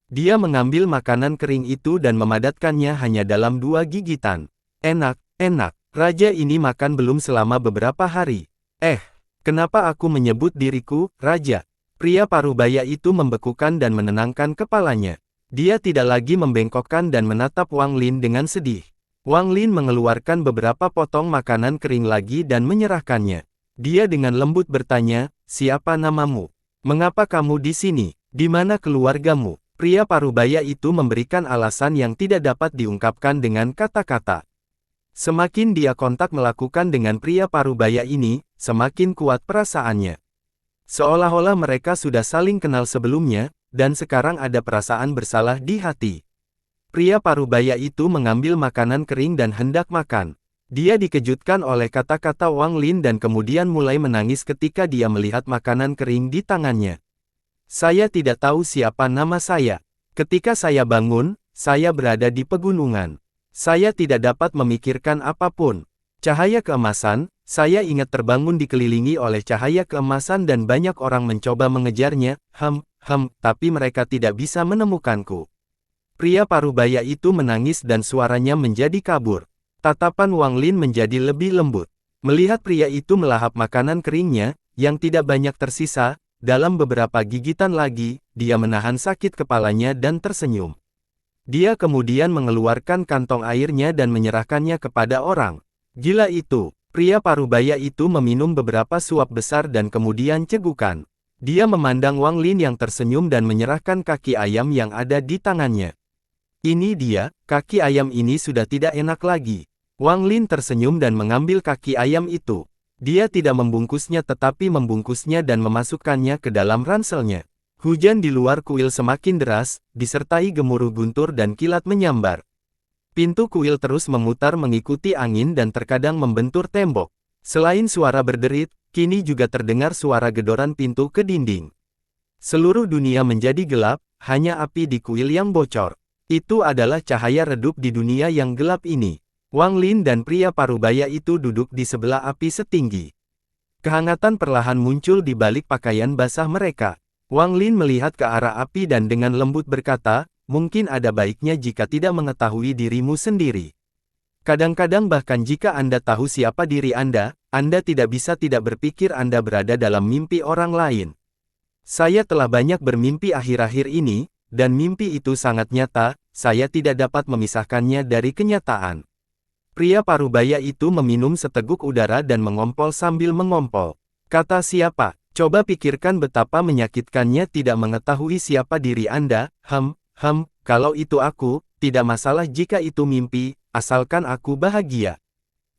Dia mengambil makanan kering itu dan memadatkannya hanya dalam 2 gigitan. Enak, enak. Raja ini makan belum selama beberapa hari. Kenapa aku menyebut diriku Raja? Pria parubaya itu membekukan dan menenangkan kepalanya. Dia tidak lagi membengkokkan dan menatap Wang Lin dengan sedih. Wang Lin mengeluarkan beberapa potong makanan kering lagi dan menyerahkannya. Dia dengan lembut bertanya, "Siapa namamu? Mengapa kamu di sini? Di mana keluargamu?" Pria parubaya itu memberikan alasan yang tidak dapat diungkapkan dengan kata-kata. Semakin dia kontak melakukan dengan pria parubaya ini, semakin kuat perasaannya. Seolah-olah mereka sudah saling kenal sebelumnya, dan sekarang ada perasaan bersalah di hati. Pria parubaya itu mengambil makanan kering dan hendak makan. Dia dikejutkan oleh kata-kata Wang Lin dan kemudian mulai menangis ketika dia melihat makanan kering di tangannya. "Saya tidak tahu siapa nama saya. Ketika saya bangun, saya berada di pegunungan. Saya tidak dapat memikirkan apapun. Cahaya keemasan, saya ingat terbangun dikelilingi oleh cahaya keemasan dan banyak orang mencoba mengejarnya, tapi mereka tidak bisa menemukanku." Pria parubaya itu menangis dan suaranya menjadi kabur. Tatapan Wang Lin menjadi lebih lembut. Melihat pria itu melahap makanan keringnya, yang tidak banyak tersisa, dalam beberapa gigitan lagi, dia menahan sakit kepalanya dan tersenyum. Dia kemudian mengeluarkan kantong airnya dan menyerahkannya kepada orang gila itu. Pria parubaya itu meminum beberapa suap besar dan kemudian cegukan. Dia memandang Wang Lin yang tersenyum dan menyerahkan kaki ayam yang ada di tangannya. "Ini dia, kaki ayam ini sudah tidak enak lagi." Wang Lin tersenyum dan mengambil kaki ayam itu. Dia tidak membungkusnya tetapi membungkusnya dan memasukkannya ke dalam ranselnya. Hujan di luar kuil semakin deras, disertai gemuruh guntur dan kilat menyambar. Pintu kuil terus memutar mengikuti angin dan terkadang membentur tembok. Selain suara berderit, kini juga terdengar suara gedoran pintu ke dinding. Seluruh dunia menjadi gelap, hanya api di kuil yang bocor. Itu adalah cahaya redup di dunia yang gelap ini. Wang Lin dan pria parubaya itu duduk di sebelah api setinggi. Kehangatan perlahan muncul di balik pakaian basah mereka. Wang Lin melihat ke arah api dan dengan lembut berkata, mungkin ada baiknya jika tidak mengetahui dirimu sendiri. Kadang-kadang bahkan jika Anda tahu siapa diri Anda tidak bisa tidak berpikir Anda berada dalam mimpi orang lain. Saya telah banyak bermimpi akhir-akhir ini, dan mimpi itu sangat nyata, saya tidak dapat memisahkannya dari kenyataan. Pria parubaya itu meminum seteguk udara dan mengompol sambil mengompol. Kata siapa? Coba pikirkan betapa menyakitkannya tidak mengetahui siapa diri Anda. Kalau itu aku, tidak masalah jika itu mimpi, asalkan aku bahagia.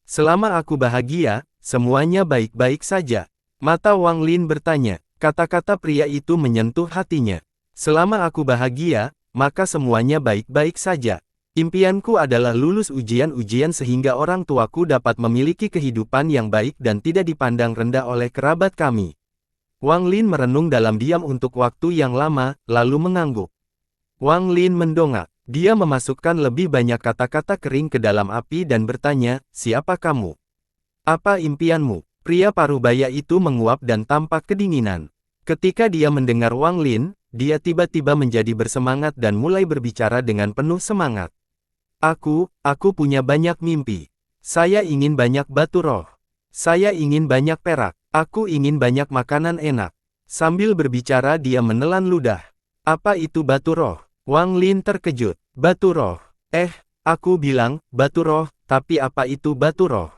Selama aku bahagia, semuanya baik-baik saja. Mata Wang Lin bertanya. Kata-kata pria itu menyentuh hatinya. Selama aku bahagia, maka semuanya baik-baik saja. Impianku adalah lulus ujian-ujian sehingga orang tuaku dapat memiliki kehidupan yang baik dan tidak dipandang rendah oleh kerabat kami. Wang Lin merenung dalam diam untuk waktu yang lama, lalu mengangguk. Wang Lin mendongak. Dia memasukkan lebih banyak kata-kata kering ke dalam api dan bertanya, siapa kamu? Apa impianmu? Pria parubaya itu menguap dan tampak kedinginan. Ketika dia mendengar Wang Lin, dia tiba-tiba menjadi bersemangat dan mulai berbicara dengan penuh semangat. Aku punya banyak mimpi. Saya ingin banyak batu roh. Saya ingin banyak perak. Aku ingin banyak makanan enak. Sambil berbicara dia menelan ludah. Apa itu batu roh? Wang Lin terkejut. Batu roh. Aku bilang, batu roh, tapi apa itu batu roh?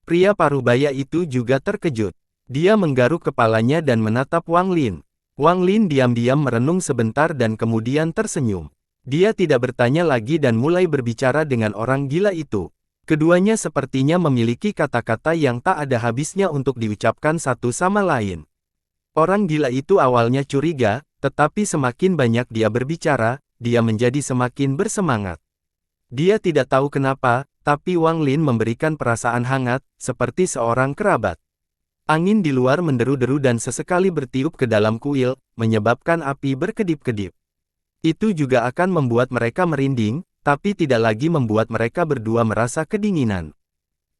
Pria parubaya itu juga terkejut. Dia menggaruk kepalanya dan menatap Wang Lin. Wang Lin diam-diam merenung sebentar dan kemudian tersenyum. Dia tidak bertanya lagi dan mulai berbicara dengan orang gila itu. Keduanya sepertinya memiliki kata-kata yang tak ada habisnya untuk diucapkan satu sama lain. Orang gila itu awalnya curiga, tetapi semakin banyak dia berbicara, dia menjadi semakin bersemangat. Dia tidak tahu kenapa, tapi Wang Lin memberikan perasaan hangat, seperti seorang kerabat. Angin di luar menderu-deru dan sesekali bertiup ke dalam kuil, menyebabkan api berkedip-kedip. Itu juga akan membuat mereka merinding, tapi tidak lagi membuat mereka berdua merasa kedinginan.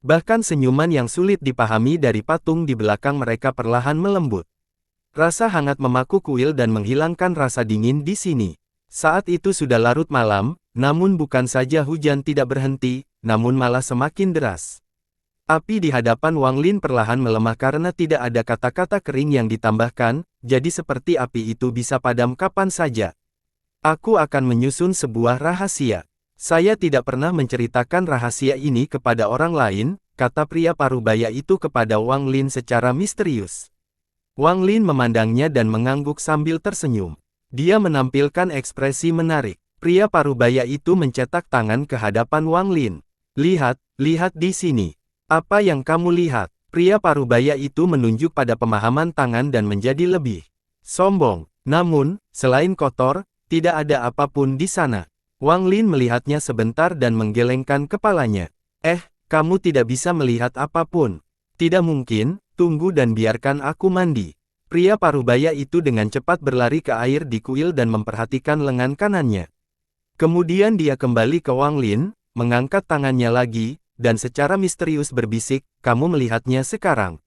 Bahkan senyuman yang sulit dipahami dari patung di belakang mereka perlahan melembut. Rasa hangat memaku kuil dan menghilangkan rasa dingin di sini. Saat itu sudah larut malam, namun bukan saja hujan tidak berhenti, namun malah semakin deras. Api di hadapan Wang Lin perlahan melemah karena tidak ada kata-kata kering yang ditambahkan, jadi seperti api itu bisa padam kapan saja. Aku akan menyusun sebuah rahasia. Saya tidak pernah menceritakan rahasia ini kepada orang lain, kata pria parubaya itu kepada Wang Lin secara misterius. Wang Lin memandangnya dan mengangguk sambil tersenyum. Dia menampilkan ekspresi menarik. Pria parubaya itu mencetak tangan ke hadapan Wang Lin. Lihat di sini. Apa yang kamu lihat? Pria parubaya itu menunjuk pada pemahaman tangan dan menjadi lebih sombong. Namun, selain kotor, tidak ada apapun di sana. Wang Lin melihatnya sebentar dan menggelengkan kepalanya. Kamu tidak bisa melihat apapun. Tidak mungkin, tunggu dan biarkan aku mandi. Pria parubaya itu dengan cepat berlari ke air di kuil dan memperhatikan lengan kanannya. Kemudian dia kembali ke Wang Lin, mengangkat tangannya lagi, dan secara misterius berbisik, kamu melihatnya sekarang.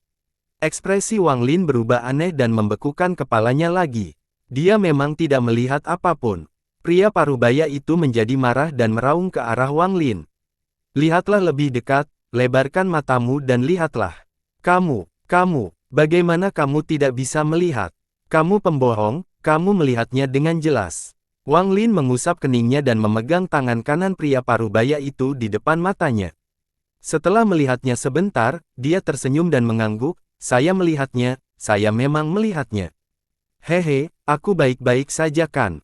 Ekspresi Wang Lin berubah aneh dan membekukan kepalanya lagi. Dia memang tidak melihat apapun. Pria parubaya itu menjadi marah dan meraung ke arah Wang Lin. Lihatlah lebih dekat, lebarkan matamu dan lihatlah. Kamu, bagaimana kamu tidak bisa melihat? Kamu pembohong, kamu melihatnya dengan jelas. Wang Lin mengusap keningnya dan memegang tangan kanan pria parubaya itu di depan matanya. Setelah melihatnya sebentar, dia tersenyum dan mengangguk, saya melihatnya, saya memang melihatnya. Hehe, aku baik-baik saja kan?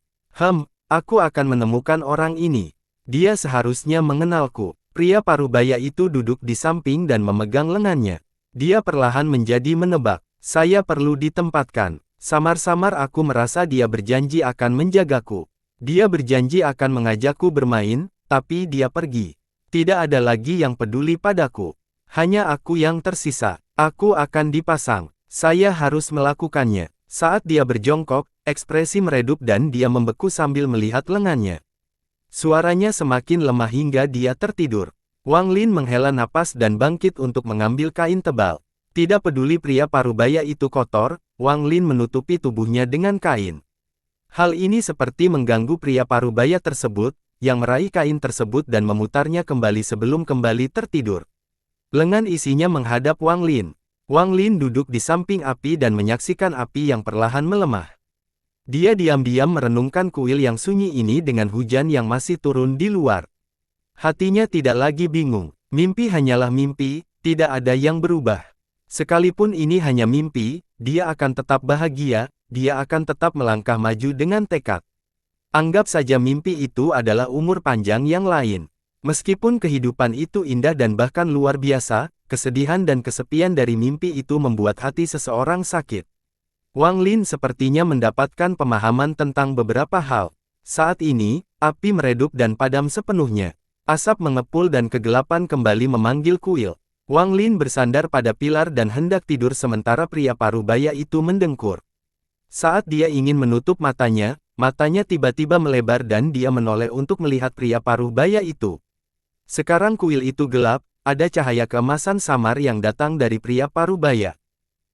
Aku akan menemukan orang ini. Dia seharusnya mengenalku. Pria parubaya itu duduk di samping dan memegang lengannya. Dia perlahan menjadi menebak. Saya perlu ditempatkan. Samar-samar aku merasa dia berjanji akan menjagaku. Dia berjanji akan mengajakku bermain, tapi dia pergi. Tidak ada lagi yang peduli padaku. Hanya aku yang tersisa. Aku akan dipasang. Saya harus melakukannya. Saat dia berjongkok, ekspresi meredup dan dia membeku sambil melihat lengannya. Suaranya semakin lemah hingga dia tertidur. Wang Lin menghela napas dan bangkit untuk mengambil kain tebal. Tidak peduli pria parubaya itu kotor, Wang Lin menutupi tubuhnya dengan kain. Hal ini seperti mengganggu pria parubaya tersebut, yang meraih kain tersebut dan memutarnya kembali sebelum kembali tertidur. Lengan isinya menghadap Wang Lin. Wang Lin duduk di samping api dan menyaksikan api yang perlahan melemah. Dia diam-diam merenungkan kuil yang sunyi ini dengan hujan yang masih turun di luar. Hatinya tidak lagi bingung. Mimpi hanyalah mimpi, tidak ada yang berubah. Sekalipun ini hanya mimpi, dia akan tetap bahagia, dia akan tetap melangkah maju dengan tekad. Anggap saja mimpi itu adalah umur panjang yang lain. Meskipun kehidupan itu indah dan bahkan luar biasa, kesedihan dan kesepian dari mimpi itu membuat hati seseorang sakit. Wang Lin sepertinya mendapatkan pemahaman tentang beberapa hal. Saat ini, api meredup dan padam sepenuhnya. Asap mengepul dan kegelapan kembali memanggil kuil. Wang Lin bersandar pada pilar dan hendak tidur sementara pria parubaya itu mendengkur. Saat dia ingin menutup matanya tiba-tiba melebar dan dia menoleh untuk melihat pria parubaya itu. Sekarang kuil itu gelap, ada cahaya keemasan samar yang datang dari pria parubaya.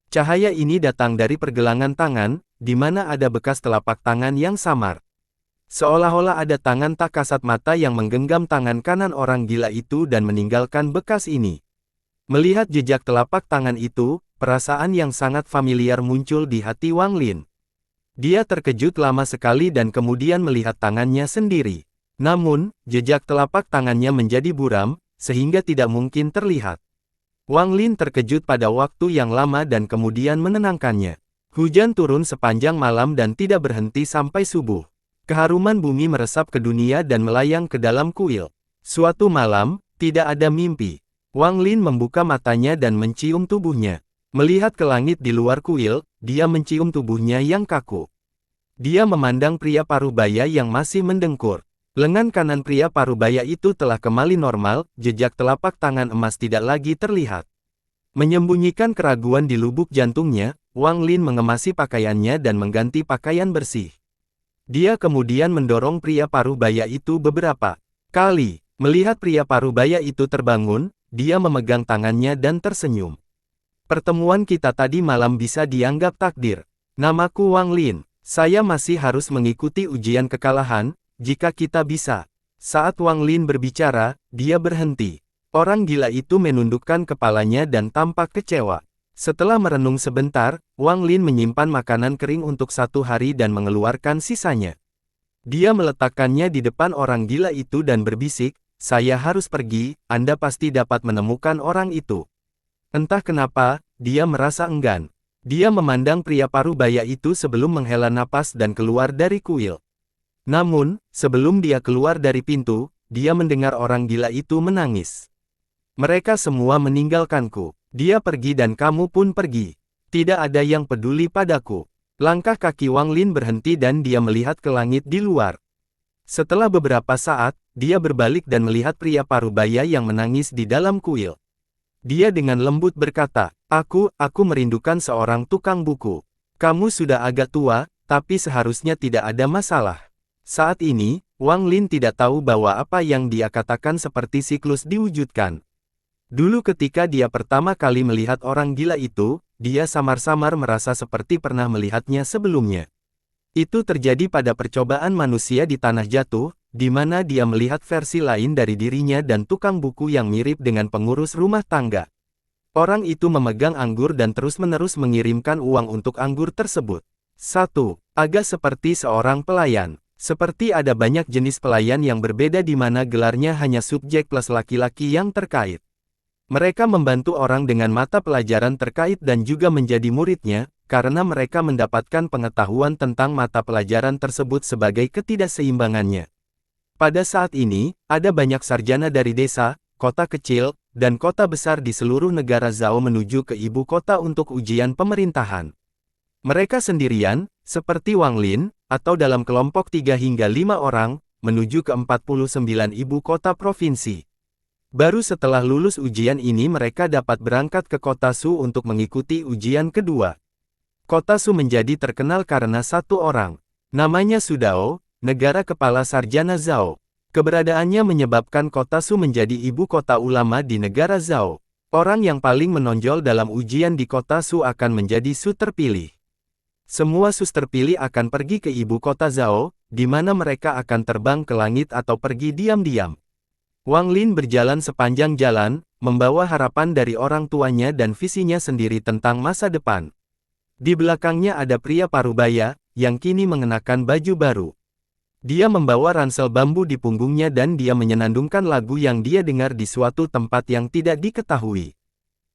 Cahaya ini datang dari pergelangan tangan, di mana ada bekas telapak tangan yang samar. Seolah-olah ada tangan tak kasat mata yang menggenggam tangan kanan orang gila itu dan meninggalkan bekas ini. Melihat jejak telapak tangan itu, perasaan yang sangat familiar muncul di hati Wang Lin. Dia terkejut lama sekali dan kemudian melihat tangannya sendiri. Namun, jejak telapak tangannya menjadi buram, sehingga tidak mungkin terlihat. Wang Lin terkejut pada waktu yang lama dan kemudian menenangkannya. Hujan turun sepanjang malam dan tidak berhenti sampai subuh. Keharuman bumi meresap ke dunia dan melayang ke dalam kuil. Suatu malam, tidak ada mimpi. Wang Lin membuka matanya dan mencium tubuhnya. Melihat ke langit di luar kuil, dia mencium tubuhnya yang kaku. Dia memandang pria parubaya yang masih mendengkur. Lengan kanan pria parubaya itu telah kembali normal, jejak telapak tangan emas tidak lagi terlihat. Menyembunyikan keraguan di lubuk jantungnya, Wang Lin mengemasi pakaiannya dan mengganti pakaian bersih. Dia kemudian mendorong pria parubaya itu beberapa kali. Melihat pria parubaya itu terbangun, dia memegang tangannya dan tersenyum. Pertemuan kita tadi malam bisa dianggap takdir. Namaku Wang Lin. Saya masih harus mengikuti ujian kekalahan, jika kita bisa. Saat Wang Lin berbicara, dia berhenti. Orang gila itu menundukkan kepalanya dan tampak kecewa. Setelah merenung sebentar, Wang Lin menyimpan makanan kering untuk 1 hari dan mengeluarkan sisanya. Dia meletakkannya di depan orang gila itu dan berbisik, "Saya harus pergi, Anda pasti dapat menemukan orang itu." Entah kenapa, dia merasa enggan. Dia memandang pria parubaya itu sebelum menghela napas dan keluar dari kuil. Namun, sebelum dia keluar dari pintu, dia mendengar orang gila itu menangis. "Mereka semua meninggalkanku. Dia pergi dan kamu pun pergi. Tidak ada yang peduli padaku." Langkah kaki Wang Lin berhenti dan dia melihat ke langit di luar. Setelah beberapa saat, dia berbalik dan melihat pria parubaya yang menangis di dalam kuil. Dia dengan lembut berkata, Aku merindukan seorang tukang buku. Kamu sudah agak tua, tapi seharusnya tidak ada masalah." Saat ini, Wang Lin tidak tahu bahwa apa yang dia katakan seperti siklus diwujudkan. Dulu ketika dia pertama kali melihat orang gila itu, dia samar-samar merasa seperti pernah melihatnya sebelumnya. Itu terjadi pada percobaan manusia di Tanah Jatuh, di mana dia melihat versi lain dari dirinya dan tukang buku yang mirip dengan pengurus rumah tangga. Orang itu memegang anggur dan terus-menerus mengirimkan uang untuk anggur tersebut. 1. Agak seperti seorang pelayan. Seperti ada banyak jenis pelayan yang berbeda di mana gelarnya hanya subjek plus laki-laki yang terkait. Mereka membantu orang dengan mata pelajaran terkait dan juga menjadi muridnya, karena mereka mendapatkan pengetahuan tentang mata pelajaran tersebut sebagai ketidakseimbangannya. Pada saat ini, ada banyak sarjana dari desa, kota kecil, dan kota besar di seluruh negara Zhao menuju ke ibu kota untuk ujian pemerintahan. Mereka sendirian, seperti Wang Lin, atau dalam kelompok 3 hingga 5 orang, menuju ke 49 ibu kota provinsi. Baru setelah lulus ujian ini mereka dapat berangkat ke kota Shu untuk mengikuti ujian kedua. Kota Shu menjadi terkenal karena satu orang. Namanya Su Dao, negara kepala sarjana Zhao. Keberadaannya menyebabkan kota Shu menjadi ibu kota ulama di negara Zhao. Orang yang paling menonjol dalam ujian di kota Shu akan menjadi Shu terpilih. Semua Shu terpilih akan pergi ke ibu kota Zhao, di mana mereka akan terbang ke langit atau pergi diam-diam. Wang Lin berjalan sepanjang jalan, membawa harapan dari orang tuanya dan visinya sendiri tentang masa depan. Di belakangnya ada pria parubaya, yang kini mengenakan baju baru. Dia membawa ransel bambu di punggungnya dan dia menyenandungkan lagu yang dia dengar di suatu tempat yang tidak diketahui.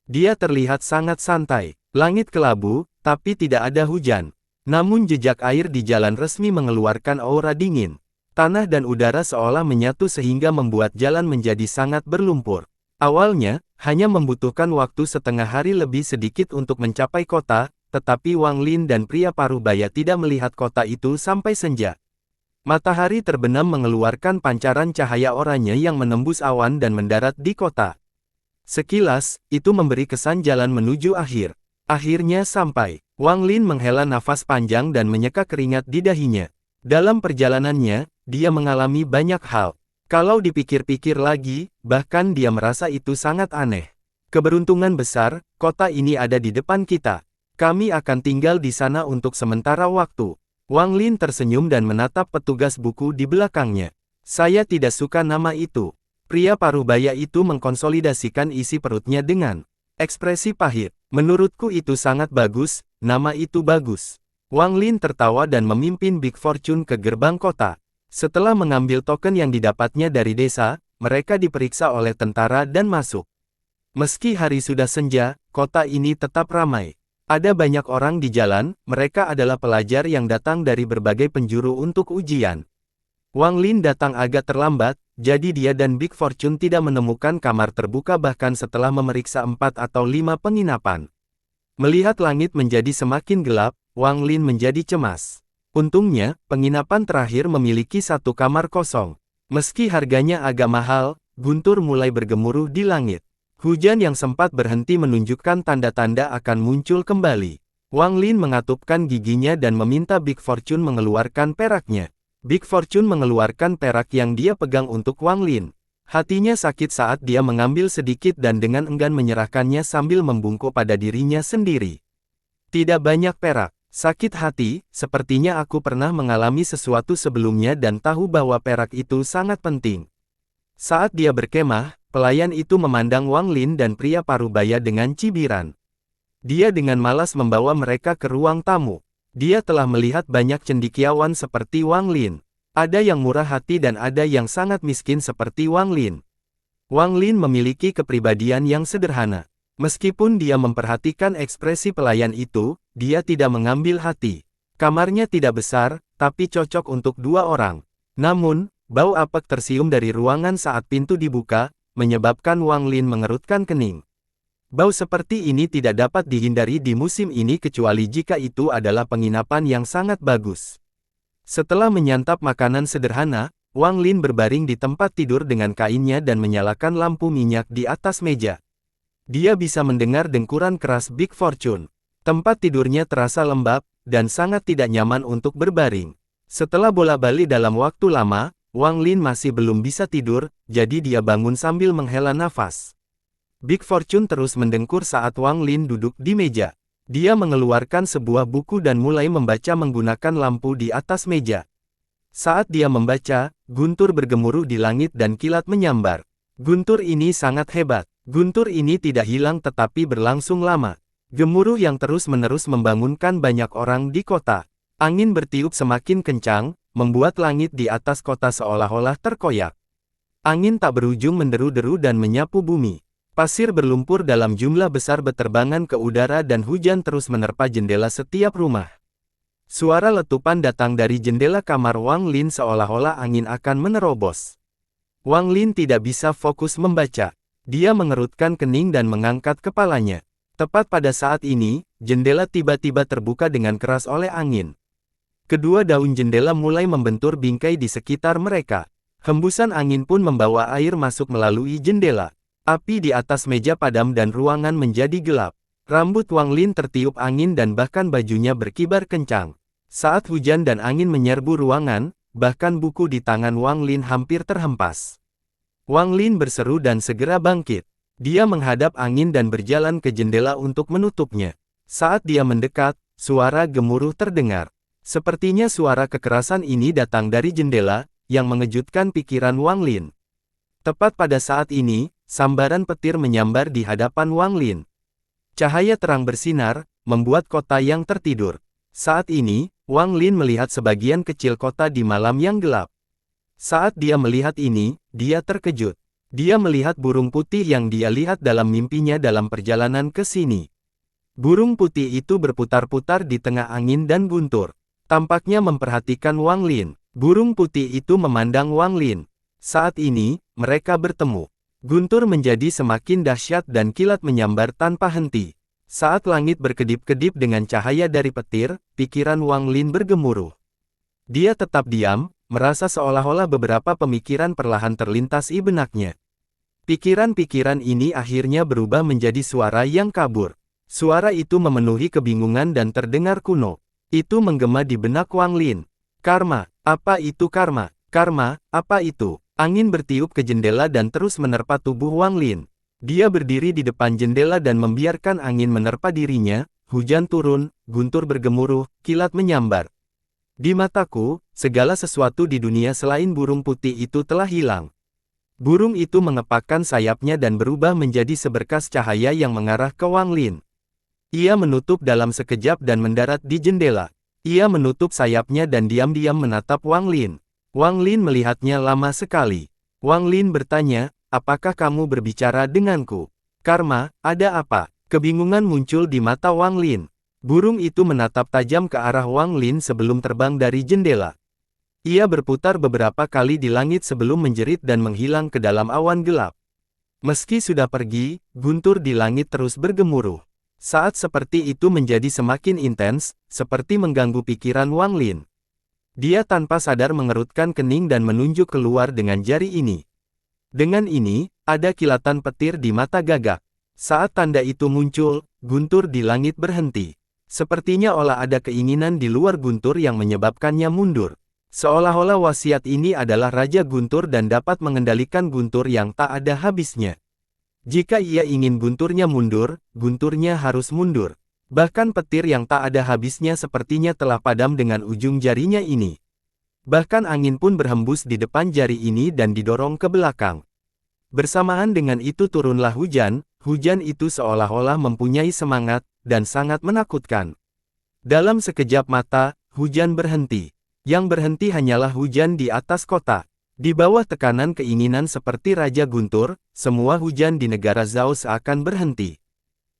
Dia terlihat sangat santai. Langit kelabu, tapi tidak ada hujan. Namun jejak air di jalan resmi mengeluarkan aura dingin. Tanah dan udara seolah menyatu sehingga membuat jalan menjadi sangat berlumpur. Awalnya, hanya membutuhkan waktu setengah hari lebih sedikit untuk mencapai kota, tetapi Wang Lin dan pria parubaya tidak melihat kota itu sampai senja. Matahari terbenam mengeluarkan pancaran cahaya oranye yang menembus awan dan mendarat di kota. Sekilas, itu memberi kesan jalan menuju akhir. Akhirnya sampai. Wang Lin menghela nafas panjang dan menyeka keringat di dahinya. Dalam perjalanannya, dia mengalami banyak hal. Kalau dipikir-pikir lagi, bahkan dia merasa itu sangat aneh. Keberuntungan besar, kota ini ada di depan kita. Kami akan tinggal di sana untuk sementara waktu. Wang Lin tersenyum dan menatap petugas buku di belakangnya. Saya tidak suka nama itu. Pria parubaya itu mengkonsolidasikan isi perutnya dengan ekspresi pahit. Menurutku itu sangat bagus, nama itu bagus. Wang Lin tertawa dan memimpin Big Fortune ke gerbang kota. Setelah mengambil token yang didapatnya dari desa, mereka diperiksa oleh tentara dan masuk. Meski hari sudah senja, kota ini tetap ramai. Ada banyak orang di jalan, mereka adalah pelajar yang datang dari berbagai penjuru untuk ujian. Wang Lin datang agak terlambat, jadi dia dan Big Fortune tidak menemukan kamar terbuka bahkan setelah memeriksa 4 atau 5 penginapan. Melihat langit menjadi semakin gelap, Wang Lin menjadi cemas. Untungnya, penginapan terakhir memiliki satu kamar kosong. Meski harganya agak mahal, guntur mulai bergemuruh di langit. Hujan yang sempat berhenti menunjukkan tanda-tanda akan muncul kembali. Wang Lin mengatupkan giginya dan meminta Big Fortune mengeluarkan peraknya. Big Fortune mengeluarkan perak yang dia pegang untuk Wang Lin. Hatinya sakit saat dia mengambil sedikit dan dengan enggan menyerahkannya sambil membungkuk pada dirinya sendiri. Tidak banyak perak. Sakit hati, sepertinya aku pernah mengalami sesuatu sebelumnya dan tahu bahwa perak itu sangat penting. Saat dia berkemah, pelayan itu memandang Wang Lin dan pria parubaya dengan cibiran. Dia dengan malas membawa mereka ke ruang tamu. Dia telah melihat banyak cendekiawan seperti Wang Lin. Ada yang murah hati dan ada yang sangat miskin seperti Wang Lin. Wang Lin memiliki kepribadian yang sederhana. Meskipun dia memperhatikan ekspresi pelayan itu, dia tidak mengambil hati. Kamarnya tidak besar, tapi cocok untuk 2 orang. Namun, bau apek tersium dari ruangan saat pintu dibuka, menyebabkan Wang Lin mengerutkan kening. Bau seperti ini tidak dapat dihindari di musim ini kecuali jika itu adalah penginapan yang sangat bagus. Setelah menyantap makanan sederhana, Wang Lin berbaring di tempat tidur dengan kainnya dan menyalakan lampu minyak di atas meja. Dia bisa mendengar dengkuran keras Big Fortune. Tempat tidurnya terasa lembab, dan sangat tidak nyaman untuk berbaring. Setelah bola-balik dalam waktu lama, Wang Lin masih belum bisa tidur, jadi dia bangun sambil menghela nafas. Big Fortune terus mendengkur saat Wang Lin duduk di meja. Dia mengeluarkan sebuah buku dan mulai membaca menggunakan lampu di atas meja. Saat dia membaca, guntur bergemuruh di langit dan kilat menyambar. Guntur ini sangat hebat. Guntur ini tidak hilang tetapi berlangsung lama. Gemuruh yang terus-menerus membangunkan banyak orang di kota. Angin bertiup semakin kencang, membuat langit di atas kota seolah-olah terkoyak. Angin tak berujung menderu-deru dan menyapu bumi. Pasir berlumpur dalam jumlah besar berterbangan ke udara dan hujan terus menerpa jendela setiap rumah. Suara letupan datang dari jendela kamar Wang Lin seolah-olah angin akan menerobos. Wang Lin tidak bisa fokus membaca. Dia mengerutkan kening dan mengangkat kepalanya. Tepat pada saat ini, jendela tiba-tiba terbuka dengan keras oleh angin. Kedua daun jendela mulai membentur bingkai di sekitar mereka. Hembusan angin pun membawa air masuk melalui jendela. Api di atas meja padam dan ruangan menjadi gelap. Rambut Wang Lin tertiup angin dan bahkan bajunya berkibar kencang. Saat hujan dan angin menyerbu ruangan, bahkan buku di tangan Wang Lin hampir terhempas. Wang Lin berseru dan segera bangkit. Dia menghadap angin dan berjalan ke jendela untuk menutupnya. Saat dia mendekat, suara gemuruh terdengar. Sepertinya suara kekerasan ini datang dari jendela, yang mengejutkan pikiran Wang Lin. Tepat pada saat ini, sambaran petir menyambar di hadapan Wang Lin. Cahaya terang bersinar, membuat kota yang tertidur. Saat ini, Wang Lin melihat sebagian kecil kota di malam yang gelap. Saat dia melihat ini, dia terkejut. Dia melihat burung putih yang dia lihat dalam mimpinya dalam perjalanan ke sini. Burung putih itu berputar-putar di tengah angin dan guntur. Tampaknya memperhatikan Wang Lin. Burung putih itu memandang Wang Lin. Saat ini, mereka bertemu. Guntur menjadi semakin dahsyat dan kilat menyambar tanpa henti. Saat langit berkedip-kedip dengan cahaya dari petir, pikiran Wang Lin bergemuruh. Dia tetap diam, merasa seolah-olah beberapa pemikiran perlahan terlintas di benaknya. Pikiran-pikiran ini akhirnya berubah menjadi suara yang kabur. Suara itu memenuhi kebingungan dan terdengar kuno. Itu menggema di benak Wang Lin. Karma, apa itu karma? Karma, apa itu? Angin bertiup ke jendela dan terus menerpa tubuh Wang Lin. Dia berdiri di depan jendela dan membiarkan angin menerpa dirinya, hujan turun, guntur bergemuruh, kilat menyambar. Di mataku, segala sesuatu di dunia selain burung putih itu telah hilang. Burung itu mengepakkan sayapnya dan berubah menjadi seberkas cahaya yang mengarah ke Wang Lin. Ia menutup dalam sekejap dan mendarat di jendela. Ia menutup sayapnya dan diam-diam menatap Wang Lin. Wang Lin melihatnya lama sekali. Wang Lin bertanya, apakah kamu berbicara denganku? Karma, ada apa? Kebingungan muncul di mata Wang Lin. Burung itu menatap tajam ke arah Wang Lin sebelum terbang dari jendela. Ia berputar beberapa kali di langit sebelum menjerit dan menghilang ke dalam awan gelap. Meski sudah pergi, guntur di langit terus bergemuruh. Saat seperti itu menjadi semakin intens, seperti mengganggu pikiran Wang Lin. Dia tanpa sadar mengerutkan kening dan menunjuk keluar dengan jari ini. Dengan ini, ada kilatan petir di mata Gagak. Saat tanda itu muncul, guntur di langit berhenti. Sepertinya olah ada keinginan di luar guntur yang menyebabkannya mundur. Seolah-olah wasiat ini adalah Raja Guntur dan dapat mengendalikan guntur yang tak ada habisnya. Jika ia ingin gunturnya mundur, gunturnya harus mundur. Bahkan petir yang tak ada habisnya sepertinya telah padam dengan ujung jarinya ini. Bahkan angin pun berhembus di depan jari ini dan didorong ke belakang. Bersamaan dengan itu turunlah hujan, hujan itu seolah-olah mempunyai semangat, dan sangat menakutkan. Dalam sekejap mata, hujan berhenti. Yang berhenti hanyalah hujan di atas kota. Di bawah tekanan keinginan seperti Raja Guntur, semua hujan di negara Zhao seakan berhenti.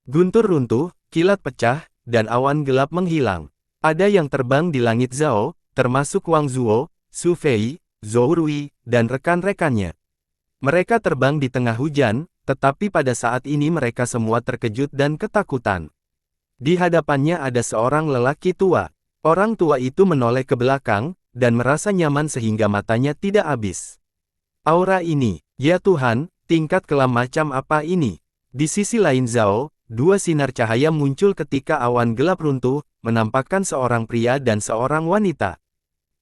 Guntur runtuh, kilat pecah, dan awan gelap menghilang. Ada yang terbang di langit Zhao, termasuk Wang Zuo, Su Fei, Zhou Rui, dan rekan-rekannya. Mereka terbang di tengah hujan, tetapi pada saat ini mereka semua terkejut dan ketakutan. Di hadapannya ada seorang lelaki tua. Orang tua itu menoleh ke belakang, dan merasa nyaman sehingga matanya tidak habis. Aura ini, ya Tuhan, tingkat kelam macam apa ini? Di sisi lain Zhao, dua sinar cahaya muncul ketika awan gelap runtuh, menampakkan seorang pria dan seorang wanita.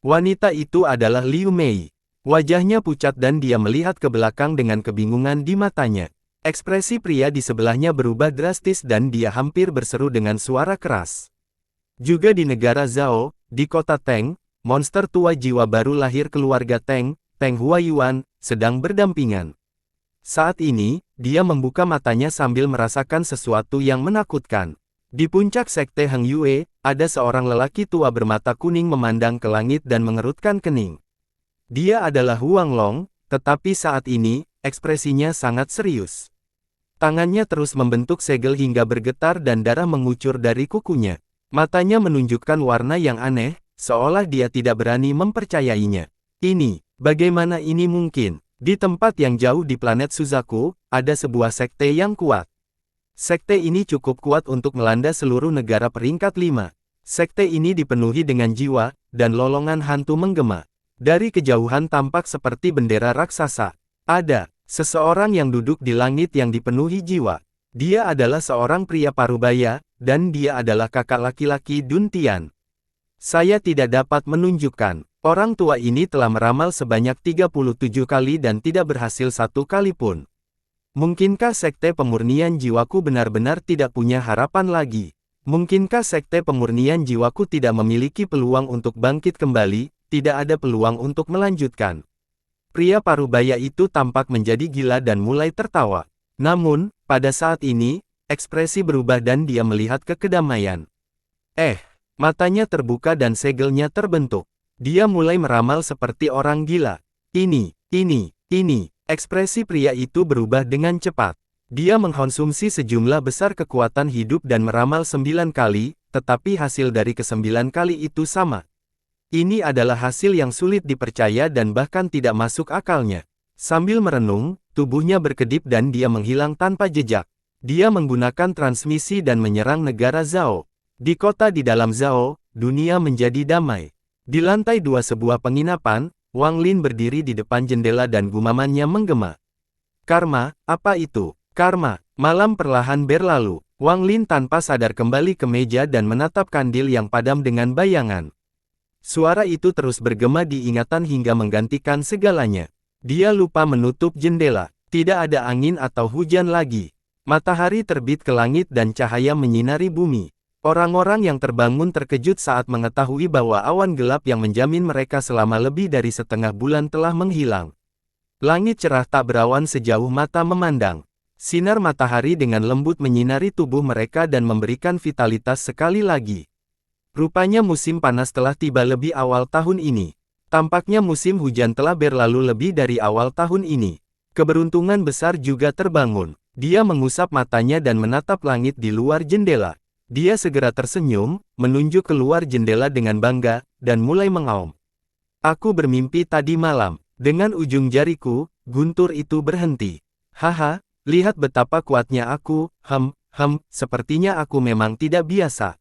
Wanita itu adalah Liu Mei. Wajahnya pucat dan dia melihat ke belakang dengan kebingungan di matanya. Ekspresi pria di sebelahnya berubah drastis dan dia hampir berseru dengan suara keras. Juga di negara Zhao, di kota Teng, monster tua jiwa baru lahir keluarga Teng, Teng Huayuan, sedang berdampingan. Saat ini, dia membuka matanya sambil merasakan sesuatu yang menakutkan. Di puncak sekte Heng Yue, ada seorang lelaki tua bermata kuning memandang ke langit dan mengerutkan kening. Dia adalah Huang Long, tetapi saat ini, ekspresinya sangat serius. Tangannya terus membentuk segel hingga bergetar dan darah mengucur dari kukunya. Matanya menunjukkan warna yang aneh, seolah dia tidak berani mempercayainya. Ini, bagaimana ini mungkin? Di tempat yang jauh di planet Suzaku, ada sebuah sekte yang kuat. Sekte ini cukup kuat untuk melanda seluruh negara peringkat 5. Sekte ini dipenuhi dengan jiwa, dan lolongan hantu menggema. Dari kejauhan tampak seperti bendera raksasa. Ada seseorang yang duduk di langit yang dipenuhi jiwa. Dia adalah seorang pria parubaya, dan dia adalah kakak laki-laki Dun Tian. Saya tidak dapat menunjukkan. Orang tua ini telah meramal sebanyak 37 kali dan tidak berhasil satu kali pun. Mungkinkah sekte pemurnian jiwaku benar-benar tidak punya harapan lagi? Mungkinkah sekte pemurnian jiwaku tidak memiliki peluang untuk bangkit kembali, tidak ada peluang untuk melanjutkan? Pria parubaya itu tampak menjadi gila dan mulai tertawa. Namun, pada saat ini, ekspresi berubah dan dia melihat ke kedamaian. Matanya terbuka dan segelnya terbentuk. Dia mulai meramal seperti orang gila. Ini. Ekspresi pria itu berubah dengan cepat. Dia mengkonsumsi sejumlah besar kekuatan hidup dan meramal 9 kali, tetapi hasil dari ke-9 kali itu sama. Ini adalah hasil yang sulit dipercaya dan bahkan tidak masuk akalnya. Sambil merenung, tubuhnya berkedip dan dia menghilang tanpa jejak. Dia menggunakan transmisi dan menyerang negara Zhao. Di kota di dalam Zhao, dunia menjadi damai. Di lantai 2 sebuah penginapan, Wang Lin berdiri di depan jendela dan gumamannya menggema. Karma, apa itu? Karma. Malam perlahan berlalu. Wang Lin tanpa sadar kembali ke meja dan menatap kandil yang padam dengan bayangan. Suara itu terus bergema di ingatan hingga menggantikan segalanya. Dia lupa menutup jendela. Tidak ada angin atau hujan lagi. Matahari terbit ke langit dan cahaya menyinari bumi. Orang-orang yang terbangun terkejut saat mengetahui bahwa awan gelap yang menjamin mereka selama lebih dari setengah bulan telah menghilang. Langit cerah tak berawan sejauh mata memandang. Sinar matahari dengan lembut menyinari tubuh mereka dan memberikan vitalitas sekali lagi. Rupanya musim panas telah tiba lebih awal tahun ini. Tampaknya musim hujan telah berlalu lebih dari awal tahun ini. Keberuntungan besar juga terbangun. Dia mengusap matanya dan menatap langit di luar jendela. Dia segera tersenyum, menunjuk keluar jendela dengan bangga, dan mulai mengaum. Aku bermimpi tadi malam. Dengan ujung jariku, guntur itu berhenti. Haha, lihat betapa kuatnya aku, sepertinya aku memang tidak biasa.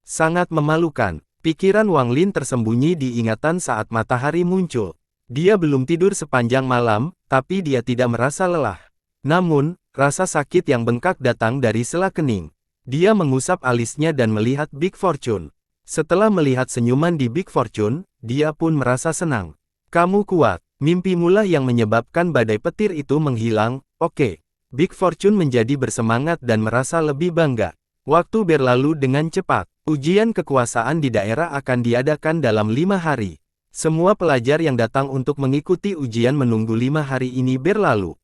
Sangat memalukan. Pikiran Wang Lin tersembunyi di ingatan saat matahari muncul. Dia belum tidur sepanjang malam, tapi dia tidak merasa lelah. Namun, rasa sakit yang bengkak datang dari sela kening. Dia mengusap alisnya dan melihat Big Fortune. Setelah melihat senyuman di Big Fortune, dia pun merasa senang. Kamu kuat. Mimpimulah yang menyebabkan badai petir itu menghilang. Oke. Big Fortune menjadi bersemangat dan merasa lebih bangga. Waktu berlalu dengan cepat. Ujian kekuasaan di daerah akan diadakan dalam 5 hari. Semua pelajar yang datang untuk mengikuti ujian menunggu 5 hari ini berlalu.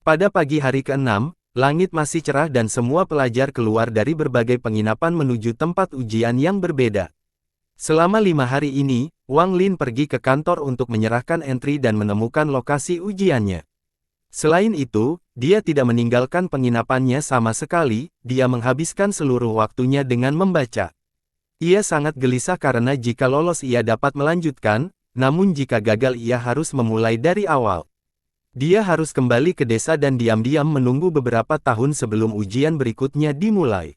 Pada pagi hari ke-6, langit masih cerah dan semua pelajar keluar dari berbagai penginapan menuju tempat ujian yang berbeda. Selama 5 hari ini, Wang Lin pergi ke kantor untuk menyerahkan entry dan menemukan lokasi ujiannya. Selain itu, dia tidak meninggalkan penginapannya sama sekali, dia menghabiskan seluruh waktunya dengan membaca. Ia sangat gelisah karena jika lolos ia dapat melanjutkan, namun jika gagal ia harus memulai dari awal. Dia harus kembali ke desa dan diam-diam menunggu beberapa tahun sebelum ujian berikutnya dimulai.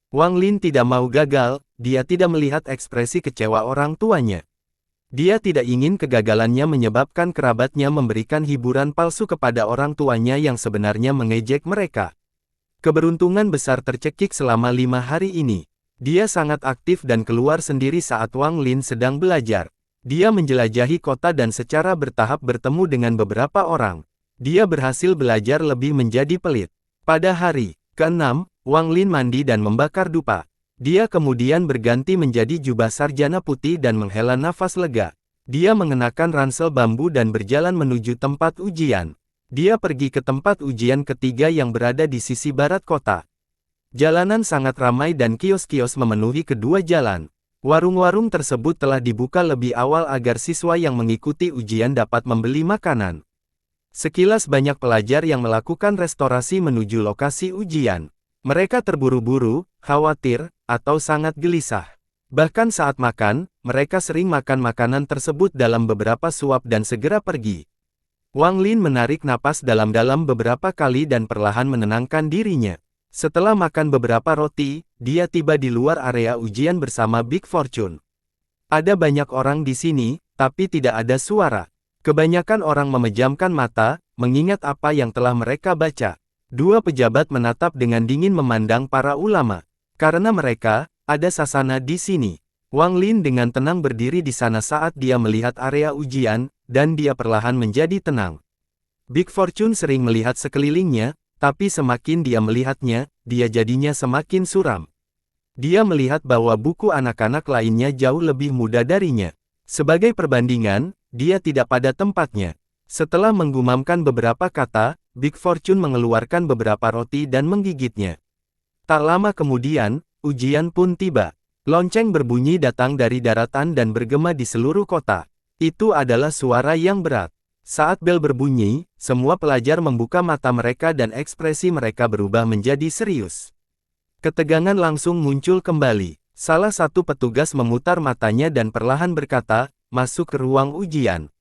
Wang Lin tidak mau gagal, dia tidak melihat ekspresi kecewa orang tuanya. Dia tidak ingin kegagalannya menyebabkan kerabatnya memberikan hiburan palsu kepada orang tuanya yang sebenarnya mengejek mereka. Keberuntungan besar tercekik selama 5 hari ini. Dia sangat aktif dan keluar sendiri saat Wang Lin sedang belajar. Dia menjelajahi kota dan secara bertahap bertemu dengan beberapa orang. Dia berhasil belajar lebih menjadi pelit. Pada hari ke-6, Wang Lin mandi dan membakar dupa. Dia kemudian berganti menjadi jubah sarjana putih dan menghela nafas lega. Dia mengenakan ransel bambu dan berjalan menuju tempat ujian. Dia pergi ke tempat ujian ketiga yang berada di sisi barat kota. Jalanan sangat ramai dan kios-kios memenuhi kedua jalan. Warung-warung tersebut telah dibuka lebih awal agar siswa yang mengikuti ujian dapat membeli makanan. Sekilas banyak pelajar yang melakukan restorasi menuju lokasi ujian. Mereka terburu-buru, khawatir, atau sangat gelisah. Bahkan saat makan, mereka sering makan makanan tersebut dalam beberapa suap dan segera pergi. Wang Lin menarik napas dalam-dalam beberapa kali dan perlahan menenangkan dirinya. Setelah makan beberapa roti, dia tiba di luar area ujian bersama Big Fortune. Ada banyak orang di sini, tapi tidak ada suara. Kebanyakan orang memejamkan mata, mengingat apa yang telah mereka baca. Dua pejabat menatap dengan dingin memandang para ulama. Karena mereka, ada sasana di sini. Wang Lin dengan tenang berdiri di sana saat dia melihat area ujian, dan dia perlahan menjadi tenang. Big Fortune sering melihat sekelilingnya, tapi semakin dia melihatnya, dia jadinya semakin suram. Dia melihat bahwa buku anak-anak lainnya jauh lebih muda darinya. Sebagai perbandingan, dia tidak pada tempatnya. Setelah menggumamkan beberapa kata, Big Fortune mengeluarkan beberapa roti dan menggigitnya. Tak lama kemudian, ujian pun tiba. Lonceng berbunyi datang dari daratan dan bergema di seluruh kota. Itu adalah suara yang berat. Saat bel berbunyi, semua pelajar membuka mata mereka dan ekspresi mereka berubah menjadi serius. Ketegangan langsung muncul kembali. Salah satu petugas memutar matanya dan perlahan berkata, "Masuk ke ruang ujian.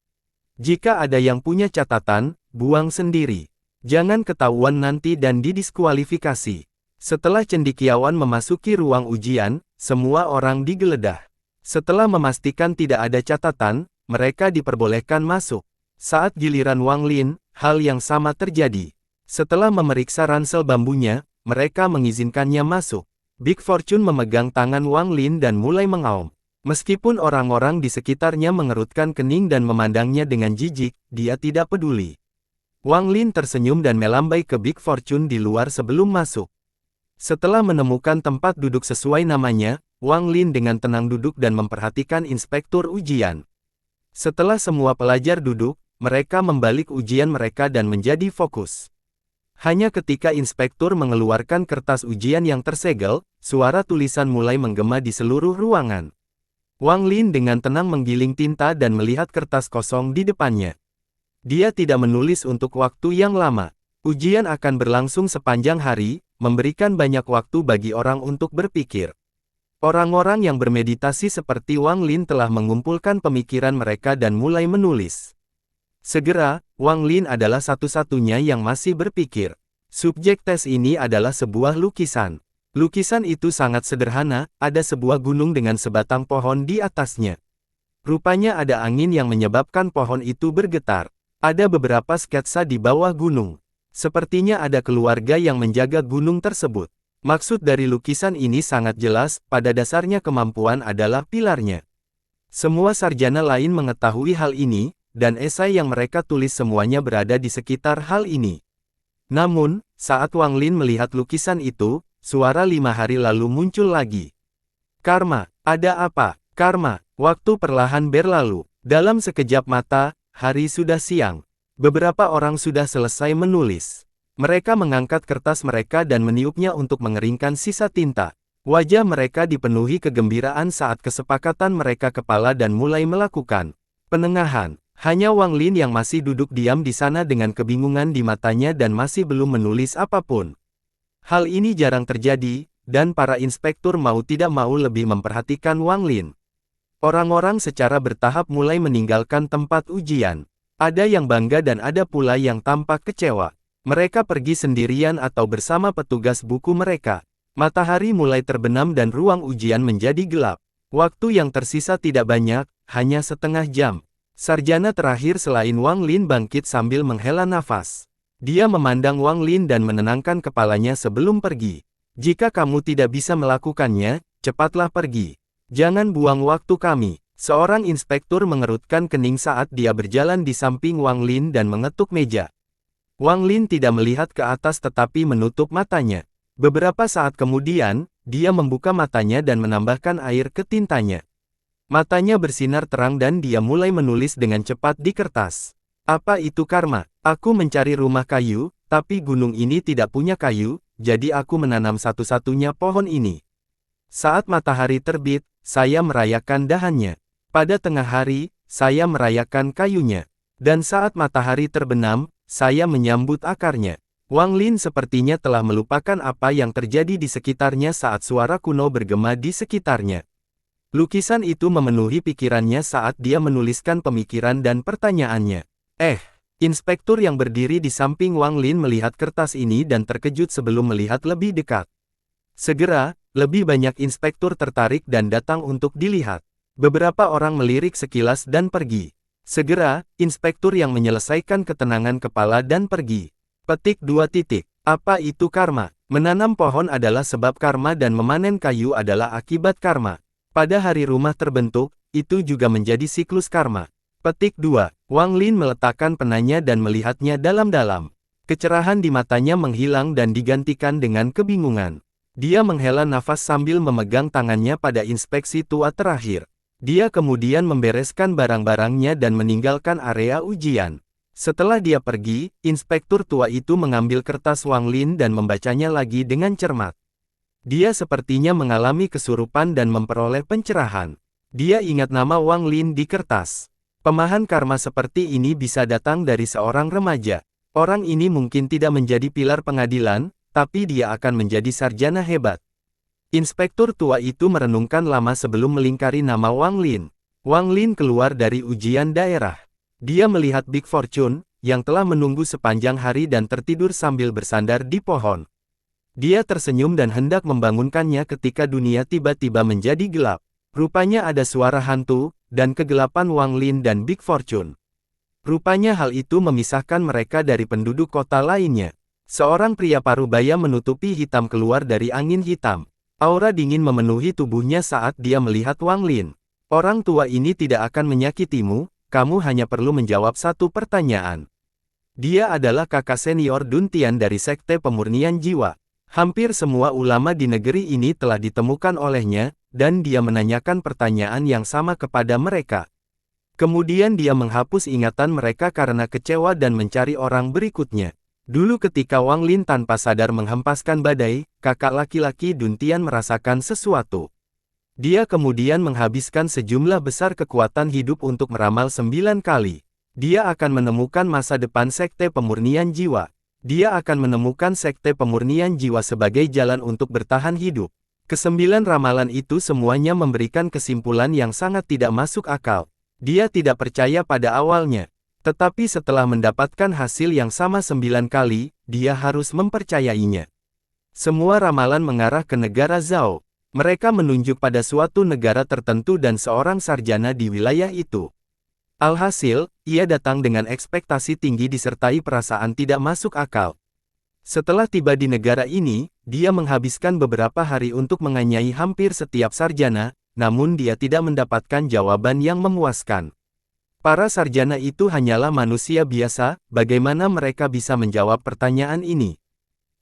Jika ada yang punya catatan, buang sendiri. Jangan ketahuan nanti dan didiskualifikasi." Setelah cendekiawan memasuki ruang ujian, semua orang digeledah. Setelah memastikan tidak ada catatan, mereka diperbolehkan masuk. Saat giliran Wang Lin, hal yang sama terjadi. Setelah memeriksa ransel bambunya, mereka mengizinkannya masuk. Big Fortune memegang tangan Wang Lin dan mulai mengaum. Meskipun orang-orang di sekitarnya mengerutkan kening dan memandangnya dengan jijik, dia tidak peduli. Wang Lin tersenyum dan melambai ke Big Fortune di luar sebelum masuk. Setelah menemukan tempat duduk sesuai namanya, Wang Lin dengan tenang duduk dan memperhatikan inspektur ujian. Setelah semua pelajar duduk, mereka membalik ujian mereka dan menjadi fokus. Hanya ketika inspektur mengeluarkan kertas ujian yang tersegel, suara tulisan mulai menggema di seluruh ruangan. Wang Lin dengan tenang menggiling tinta dan melihat kertas kosong di depannya. Dia tidak menulis untuk waktu yang lama. Ujian akan berlangsung sepanjang hari, memberikan banyak waktu bagi orang untuk berpikir. Orang-orang yang bermeditasi seperti Wang Lin telah mengumpulkan pemikiran mereka dan mulai menulis. Segera, Wang Lin adalah satu-satunya yang masih berpikir. Subjek tes ini adalah sebuah lukisan. Lukisan itu sangat sederhana, ada sebuah gunung dengan sebatang pohon di atasnya. Rupanya ada angin yang menyebabkan pohon itu bergetar. Ada beberapa sketsa di bawah gunung. Sepertinya ada keluarga yang menjaga gunung tersebut. Maksud dari lukisan ini sangat jelas, pada dasarnya kemampuan adalah pilarnya. Semua sarjana lain mengetahui hal ini, dan esai yang mereka tulis semuanya berada di sekitar hal ini. Namun, saat Wang Lin melihat lukisan itu, suara 5 hari lalu muncul lagi. Karma, ada apa? Karma, waktu perlahan berlalu. Dalam sekejap mata, hari sudah siang. Beberapa orang sudah selesai menulis. Mereka mengangkat kertas mereka dan meniupnya untuk mengeringkan sisa tinta. Wajah mereka dipenuhi kegembiraan saat kesepakatan mereka kepala dan mulai melakukan penengahan. Hanya Wang Lin yang masih duduk diam di sana dengan kebingungan di matanya dan masih belum menulis apapun. Hal ini jarang terjadi, dan para inspektur mau tidak mau lebih memperhatikan Wang Lin. Orang-orang secara bertahap mulai meninggalkan tempat ujian. Ada yang bangga dan ada pula yang tampak kecewa. Mereka pergi sendirian atau bersama petugas buku mereka. Matahari mulai terbenam dan ruang ujian menjadi gelap. Waktu yang tersisa tidak banyak, hanya setengah jam. Sarjana terakhir selain Wang Lin bangkit sambil menghela nafas. Dia memandang Wang Lin dan menenangkan kepalanya sebelum pergi. Jika kamu tidak bisa melakukannya, cepatlah pergi. Jangan buang waktu kami. Seorang inspektur mengerutkan kening saat dia berjalan di samping Wang Lin dan mengetuk meja. Wang Lin tidak melihat ke atas tetapi menutup matanya. Beberapa saat kemudian, dia membuka matanya dan menambahkan air ke tintanya. Matanya bersinar terang dan dia mulai menulis dengan cepat di kertas. Apa itu karma? Aku mencari rumah kayu, tapi gunung ini tidak punya kayu, jadi aku menanam satu-satunya pohon ini. Saat matahari terbit, saya merayakan dahannya. Pada tengah hari, saya merayakan kayunya. Dan saat matahari terbenam, saya menyambut akarnya. Wang Lin sepertinya telah melupakan apa yang terjadi di sekitarnya saat suara kuno bergema di sekitarnya. Lukisan itu memenuhi pikirannya saat dia menuliskan pemikiran dan pertanyaannya. Inspektur yang berdiri di samping Wang Lin melihat kertas ini dan terkejut sebelum melihat lebih dekat. Segera, lebih banyak inspektur tertarik dan datang untuk dilihat. Beberapa orang melirik sekilas dan pergi. Segera, inspektur yang menyelesaikan ketenangan kepala dan pergi. Petik 2 titik. Apa itu karma? Menanam pohon adalah sebab karma dan memanen kayu adalah akibat karma. Pada hari rumah terbentuk, itu juga menjadi siklus karma. Petik 2. Wang Lin meletakkan penanya dan melihatnya dalam-dalam. Kecerahan di matanya menghilang dan digantikan dengan kebingungan. Dia menghela nafas sambil memegang tangannya pada inspeksi tua terakhir. Dia kemudian membereskan barang-barangnya dan meninggalkan area ujian. Setelah dia pergi, inspektur tua itu mengambil kertas Wang Lin dan membacanya lagi dengan cermat. Dia sepertinya mengalami kesurupan dan memperoleh pencerahan. Dia ingat nama Wang Lin di kertas. Pemahaman karma seperti ini bisa datang dari seorang remaja. Orang ini mungkin tidak menjadi pilar pengadilan, tapi dia akan menjadi sarjana hebat. Inspektur tua itu merenungkan lama sebelum melingkari nama Wang Lin. Wang Lin keluar dari ujian daerah. Dia melihat Big Fortune, yang telah menunggu sepanjang hari dan tertidur sambil bersandar di pohon. Dia tersenyum dan hendak membangunkannya ketika dunia tiba-tiba menjadi gelap. Rupanya ada suara hantu, dan kegelapan Wang Lin dan Big Fortune. Rupanya hal itu memisahkan mereka dari penduduk kota lainnya. Seorang pria parubaya menutupi hitam keluar dari angin hitam. Aura dingin memenuhi tubuhnya saat dia melihat Wang Lin. Orang tua ini tidak akan menyakitimu, kamu hanya perlu menjawab satu pertanyaan. Dia adalah kakak senior Dun Tian dari Sekte Pemurnian Jiwa. Hampir semua ulama di negeri ini telah ditemukan olehnya, dan dia menanyakan pertanyaan yang sama kepada mereka. Kemudian dia menghapus ingatan mereka karena kecewa dan mencari orang berikutnya. Dulu ketika Wang Lin tanpa sadar menghempaskan badai, kakak laki-laki Dun Tian merasakan sesuatu. Dia kemudian menghabiskan sejumlah besar kekuatan hidup untuk meramal 9 kali. Dia akan menemukan masa depan Sekte Pemurnian Jiwa. Dia akan menemukan Sekte Pemurnian Jiwa sebagai jalan untuk bertahan hidup. Kesembilan ramalan itu semuanya memberikan kesimpulan yang sangat tidak masuk akal. Dia tidak percaya pada awalnya. Tetapi setelah mendapatkan hasil yang sama 9 kali, dia harus mempercayainya. Semua ramalan mengarah ke negara Zhao. Mereka menunjuk pada suatu negara tertentu dan seorang sarjana di wilayah itu. Alhasil, ia datang dengan ekspektasi tinggi disertai perasaan tidak masuk akal. Setelah tiba di negara ini, dia menghabiskan beberapa hari untuk menganiaya hampir setiap sarjana, namun dia tidak mendapatkan jawaban yang memuaskan. Para sarjana itu hanyalah manusia biasa, bagaimana mereka bisa menjawab pertanyaan ini?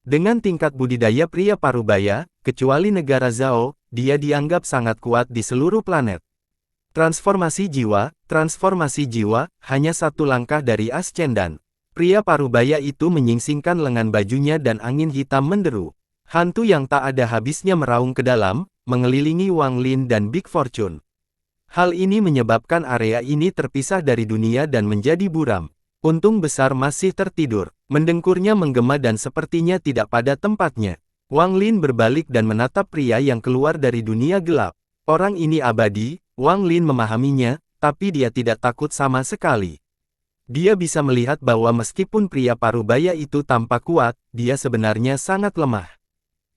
Dengan tingkat budidaya pria parubaya, kecuali negara Zhao, dia dianggap sangat kuat di seluruh planet. Transformasi jiwa, hanya satu langkah dari Ascendan. Pria parubaya itu menyingsingkan lengan bajunya dan angin hitam menderu. Hantu yang tak ada habisnya meraung ke dalam, mengelilingi Wang Lin dan Big Fortune. Hal ini menyebabkan area ini terpisah dari dunia dan menjadi buram. Untung besar masih tertidur. Mendengkurnya menggema dan sepertinya tidak pada tempatnya. Wang Lin berbalik dan menatap pria yang keluar dari dunia gelap. Orang ini abadi. Wang Lin memahaminya, tapi dia tidak takut sama sekali. Dia bisa melihat bahwa meskipun pria parubaya itu tampak kuat, dia sebenarnya sangat lemah.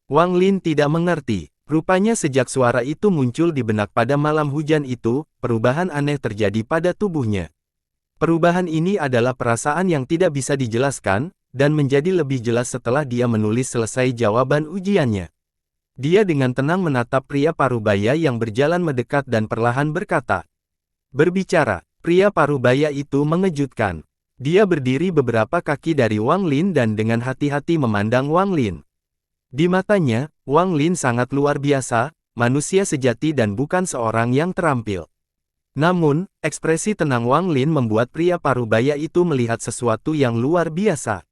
Wang Lin tidak mengerti. Rupanya sejak suara itu muncul di benak pada malam hujan itu, perubahan aneh terjadi pada tubuhnya. Perubahan ini adalah perasaan yang tidak bisa dijelaskan, dan menjadi lebih jelas setelah dia menulis selesai jawaban ujiannya. Dia dengan tenang menatap pria parubaya yang berjalan mendekat dan perlahan berkata. Berbicara, pria parubaya itu mengejutkan. Dia berdiri beberapa kaki dari Wang Lin dan dengan hati-hati memandang Wang Lin. Di matanya, Wang Lin sangat luar biasa, manusia sejati dan bukan seorang yang terampil. Namun, ekspresi tenang Wang Lin membuat pria parubaya itu melihat sesuatu yang luar biasa.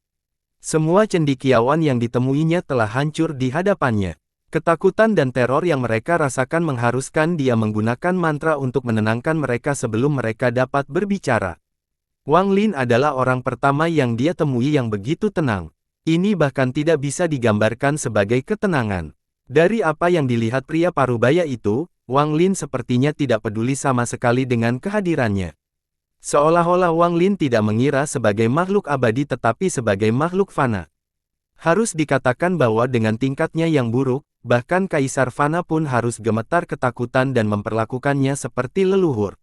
Semua cendekiawan yang ditemuinya telah hancur di hadapannya. Ketakutan dan teror yang mereka rasakan mengharuskan dia menggunakan mantra untuk menenangkan mereka sebelum mereka dapat berbicara. Wang Lin adalah orang pertama yang dia temui yang begitu tenang. Ini bahkan tidak bisa digambarkan sebagai ketenangan. Dari apa yang dilihat pria parubaya itu, Wang Lin sepertinya tidak peduli sama sekali dengan kehadirannya. Seolah-olah Wang Lin tidak mengira sebagai makhluk abadi tetapi sebagai makhluk fana. Harus dikatakan bahwa dengan tingkatnya yang buruk, bahkan Kaisar Fana pun harus gemetar ketakutan dan memperlakukannya seperti leluhur.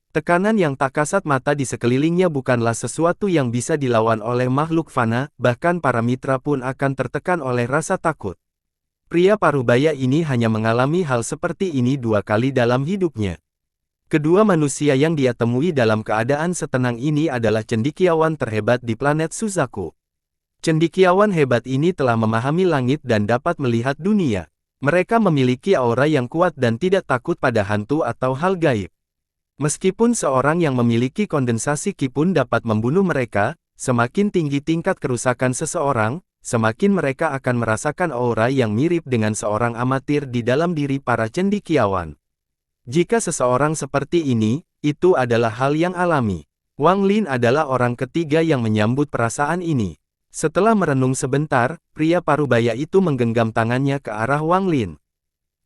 Tekanan yang tak kasat mata di sekelilingnya bukanlah sesuatu yang bisa dilawan oleh makhluk fana, bahkan para mitra pun akan tertekan oleh rasa takut. Pria parubaya ini hanya mengalami hal seperti ini 2 kali dalam hidupnya. Kedua manusia yang dia temui dalam keadaan setenang ini adalah cendekiawan terhebat di planet Suzaku. Cendekiawan hebat ini telah memahami langit dan dapat melihat dunia. Mereka memiliki aura yang kuat dan tidak takut pada hantu atau hal gaib. Meskipun seorang yang memiliki kondensasi Qi pun dapat membunuh mereka, semakin tinggi tingkat kerusakan seseorang, semakin mereka akan merasakan aura yang mirip dengan seorang amatir di dalam diri para cendekiawan. Jika seseorang seperti ini, itu adalah hal yang alami. Wang Lin adalah orang ketiga yang menyambut perasaan ini. Setelah merenung sebentar, pria parubaya itu menggenggam tangannya ke arah Wang Lin.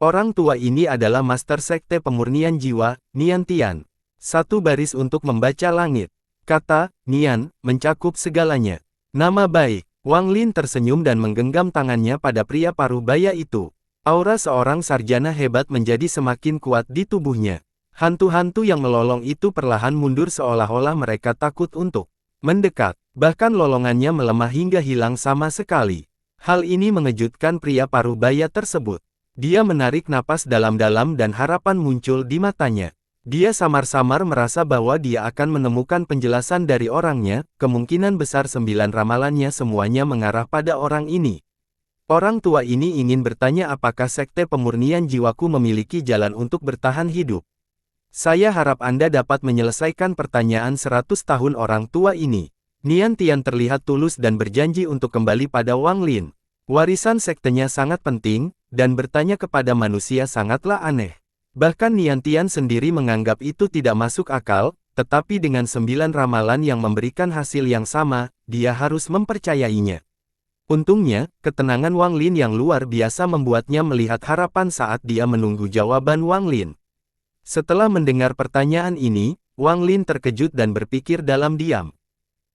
Orang tua ini adalah Master Sekte Pemurnian Jiwa, Nian Tian. Satu baris untuk membaca langit. Kata, Nian, mencakup segalanya. Nama baik. Wang Lin tersenyum dan menggenggam tangannya pada pria parubaya itu. Aura seorang sarjana hebat menjadi semakin kuat di tubuhnya. Hantu-hantu yang melolong itu perlahan mundur seolah-olah mereka takut untuk mendekat. Bahkan lolongannya melemah hingga hilang sama sekali. Hal ini mengejutkan pria parubaya tersebut. Dia menarik napas dalam-dalam dan harapan muncul di matanya. Dia samar-samar merasa bahwa dia akan menemukan penjelasan dari orangnya, kemungkinan besar 9 ramalannya semuanya mengarah pada orang ini. Orang tua ini ingin bertanya apakah Sekte Pemurnian Jiwaku memiliki jalan untuk bertahan hidup. Saya harap Anda dapat menyelesaikan pertanyaan 100 tahun orang tua ini. Nian Tian terlihat tulus dan berjanji untuk kembali pada Wang Lin. Warisan sektenya sangat penting, dan bertanya kepada manusia sangatlah aneh. Bahkan Nian Tian sendiri menganggap itu tidak masuk akal, tetapi dengan 9 ramalan yang memberikan hasil yang sama, dia harus mempercayainya. Untungnya, ketenangan Wang Lin yang luar biasa membuatnya melihat harapan saat dia menunggu jawaban Wang Lin. Setelah mendengar pertanyaan ini, Wang Lin terkejut dan berpikir dalam diam.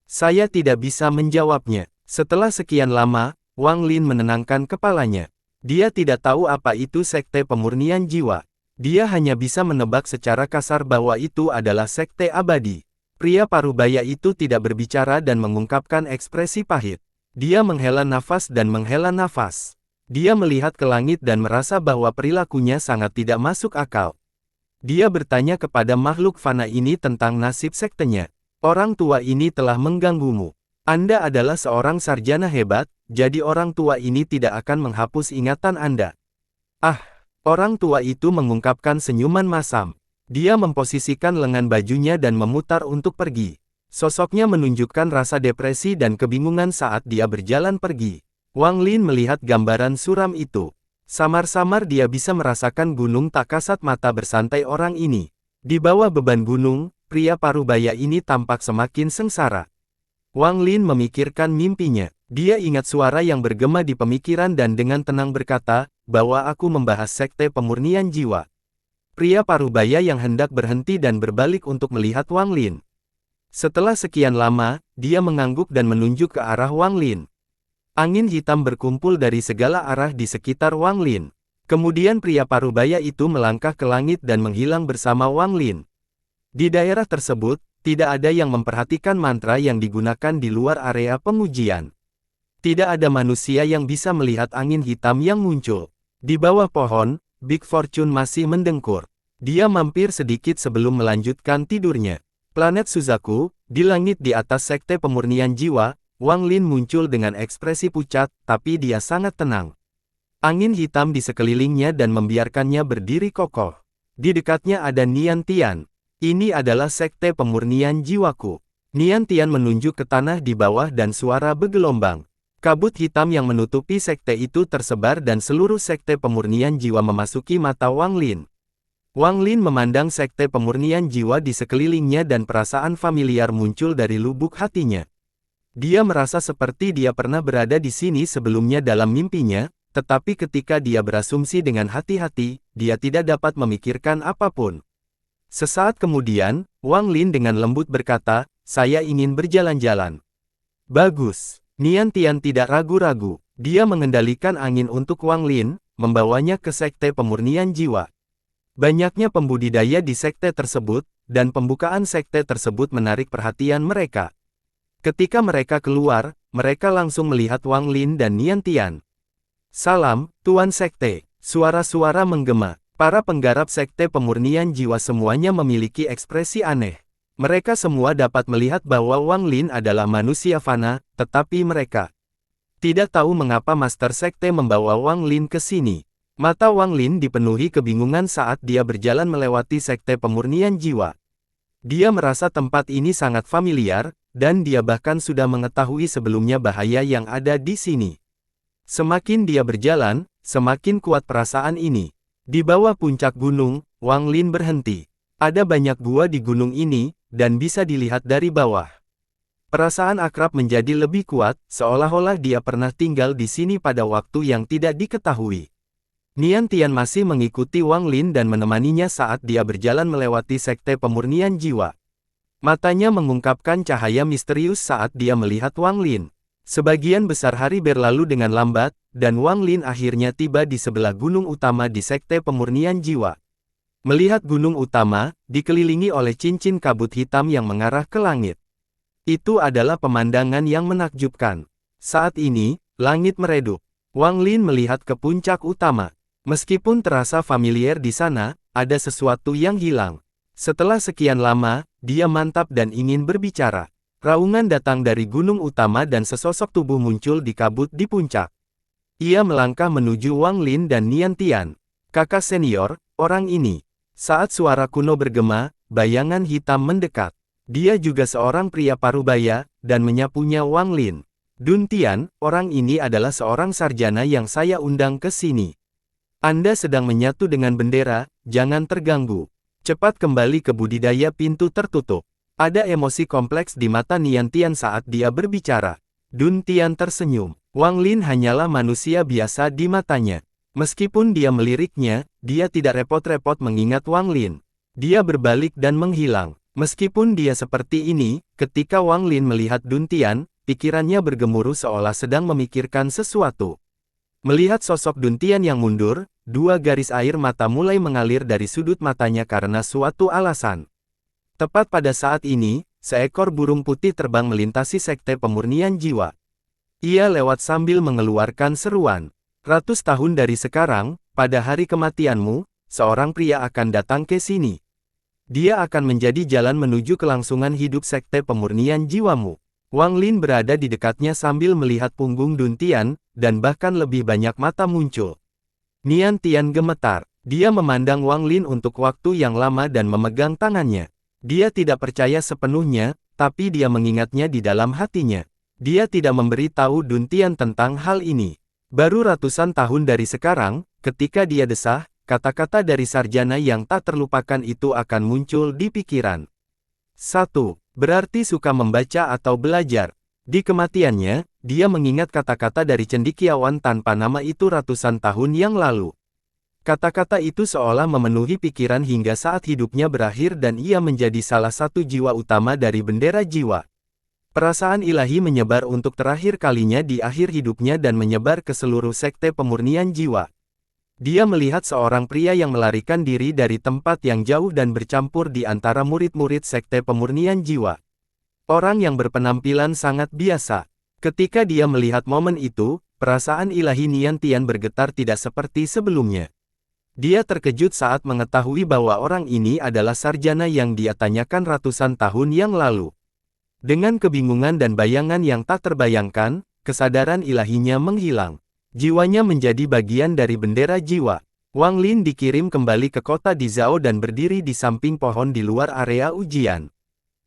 Saya tidak bisa menjawabnya. Setelah sekian lama, Wang Lin menenangkan kepalanya. Dia tidak tahu apa itu Sekte Pemurnian Jiwa. Dia hanya bisa menebak secara kasar bahwa itu adalah sekte abadi. Pria parubaya itu tidak berbicara dan mengungkapkan ekspresi pahit. Dia menghela nafas dan menghela nafas. Dia melihat ke langit dan merasa bahwa perilakunya sangat tidak masuk akal. Dia bertanya kepada makhluk fana ini tentang nasib sektenya. Orang tua ini telah mengganggumu. Anda adalah seorang sarjana hebat, jadi orang tua ini tidak akan menghapus ingatan Anda. Ah, orang tua itu mengungkapkan senyuman masam. Dia memposisikan lengan bajunya dan memutar untuk pergi. Sosoknya menunjukkan rasa depresi dan kebingungan saat dia berjalan pergi. Wang Lin melihat gambaran suram itu. Samar-samar dia bisa merasakan gunung tak kasat mata bersantai orang ini. Di bawah beban gunung, pria parubaya ini tampak semakin sengsara. Wang Lin memikirkan mimpinya. Dia ingat suara yang bergema di pemikiran dan dengan tenang berkata, bahwa aku membahas sekte pemurnian jiwa. Pria parubaya yang hendak berhenti dan berbalik untuk melihat Wang Lin. Setelah sekian lama, dia mengangguk dan menunjuk ke arah Wang Lin. Angin hitam berkumpul dari segala arah di sekitar Wang Lin. Kemudian pria parubaya itu melangkah ke langit dan menghilang bersama Wang Lin. Di daerah tersebut, tidak ada yang memperhatikan mantra yang digunakan di luar area pengujian. Tidak ada manusia yang bisa melihat angin hitam yang muncul. Di bawah pohon, Big Fortune masih mendengkur. Dia mampir sedikit sebelum melanjutkan tidurnya. Planet Suzaku, di langit di atas sekte pemurnian jiwa, Wang Lin muncul dengan ekspresi pucat, tapi dia sangat tenang. Angin hitam di sekelilingnya dan membiarkannya berdiri kokoh. Di dekatnya ada Nian Tian. Ini adalah sekte pemurnian jiwaku. Nian Tian menunjuk ke tanah di bawah dan suara bergelombang. Kabut hitam yang menutupi sekte itu tersebar dan seluruh sekte pemurnian jiwa memasuki mata Wang Lin. Wang Lin memandang sekte pemurnian jiwa di sekelilingnya dan perasaan familiar muncul dari lubuk hatinya. Dia merasa seperti dia pernah berada di sini sebelumnya dalam mimpinya, tetapi ketika dia berasumsi dengan hati-hati, dia tidak dapat memikirkan apapun. Sesaat kemudian, Wang Lin dengan lembut berkata, saya ingin berjalan-jalan. Bagus. Nian Tian tidak ragu-ragu. Dia mengendalikan angin untuk Wang Lin, membawanya ke sekte pemurnian jiwa. Banyaknya pembudidaya di sekte tersebut, dan pembukaan sekte tersebut menarik perhatian mereka. Ketika mereka keluar, mereka langsung melihat Wang Lin dan Nian Tian. Salam, Tuan Sekte. Suara-suara menggema. Para penggarap sekte pemurnian jiwa semuanya memiliki ekspresi aneh. Mereka semua dapat melihat bahwa Wang Lin adalah manusia fana, tetapi mereka tidak tahu mengapa Master Sekte membawa Wang Lin ke sini. Mata Wang Lin dipenuhi kebingungan saat dia berjalan melewati sekte pemurnian jiwa. Dia merasa tempat ini sangat familiar, dan dia bahkan sudah mengetahui sebelumnya bahaya yang ada di sini. Semakin dia berjalan, semakin kuat perasaan ini. Di bawah puncak gunung, Wang Lin berhenti. Ada banyak gua di gunung ini, dan bisa dilihat dari bawah. Perasaan akrab menjadi lebih kuat, seolah-olah dia pernah tinggal di sini pada waktu yang tidak diketahui. Nian Tian masih mengikuti Wang Lin dan menemaninya saat dia berjalan melewati sekte pemurnian jiwa. Matanya mengungkapkan cahaya misterius saat dia melihat Wang Lin. Sebagian besar hari berlalu dengan lambat, dan Wang Lin akhirnya tiba di sebelah gunung utama di sekte pemurnian jiwa. Melihat gunung utama, dikelilingi oleh cincin kabut hitam yang mengarah ke langit. Itu adalah pemandangan yang menakjubkan. Saat ini, langit meredup. Wang Lin melihat ke puncak utama. Meskipun terasa familiar di sana, ada sesuatu yang hilang. Setelah sekian lama, dia mantap dan ingin berbicara. Raungan datang dari gunung utama dan sesosok tubuh muncul di kabut di puncak. Ia melangkah menuju Wang Lin dan Nian Tian. Kakak senior, orang ini. Saat suara kuno bergema, bayangan hitam mendekat. Dia juga seorang pria parubaya, dan menyapunya Wang Lin. Dun Tian, orang ini adalah seorang sarjana yang saya undang ke sini. Anda sedang menyatu dengan bendera, jangan terganggu. Cepat kembali ke budidaya pintu tertutup. Ada emosi kompleks di mata Nian Tian saat dia berbicara. Dun Tian tersenyum. Wang Lin hanyalah manusia biasa di matanya. Meskipun dia meliriknya, dia tidak repot-repot mengingat Wang Lin. Dia berbalik dan menghilang. Meskipun dia seperti ini, ketika Wang Lin melihat Dun Tian, pikirannya bergemuruh seolah sedang memikirkan sesuatu. Melihat sosok Dun Tian yang mundur, dua garis air mata mulai mengalir dari sudut matanya karena suatu alasan. Tepat pada saat ini, seekor burung putih terbang melintasi sekte pemurnian jiwa. Ia lewat sambil mengeluarkan seruan. Ratus tahun dari sekarang, pada hari kematianmu, seorang pria akan datang ke sini. Dia akan menjadi jalan menuju kelangsungan hidup sekte pemurnian jiwamu. Wang Lin berada di dekatnya sambil melihat punggung Dun Tian, dan bahkan lebih banyak mata muncul. Nian Tian gemetar. Dia memandang Wang Lin untuk waktu yang lama dan memegang tangannya. Dia tidak percaya sepenuhnya, tapi dia mengingatnya di dalam hatinya. Dia tidak memberi tahu Dun Tian tentang hal ini. Baru ratusan tahun dari sekarang, ketika dia desah, kata-kata dari sarjana yang tak terlupakan itu akan muncul di pikiran. 1. Berarti suka membaca atau belajar. Di kematiannya, dia mengingat kata-kata dari cendekiawan tanpa nama itu ratusan tahun yang lalu. Kata-kata itu seolah memenuhi pikiran hingga saat hidupnya berakhir dan ia menjadi salah satu jiwa utama dari bendera jiwa. Perasaan ilahi menyebar untuk terakhir kalinya di akhir hidupnya dan menyebar ke seluruh sekte pemurnian jiwa. Dia melihat seorang pria yang melarikan diri dari tempat yang jauh dan bercampur di antara murid-murid sekte pemurnian jiwa. Orang yang berpenampilan sangat biasa. Ketika dia melihat momen itu, perasaan ilahi Nian Tian bergetar tidak seperti sebelumnya. Dia terkejut saat mengetahui bahwa orang ini adalah sarjana yang dia tanyakan ratusan tahun yang lalu. Dengan kebingungan dan bayangan yang tak terbayangkan, kesadaran ilahinya menghilang. Jiwanya menjadi bagian dari bendera jiwa. Wang Lin dikirim kembali ke kota di Zhao dan berdiri di samping pohon di luar area ujian.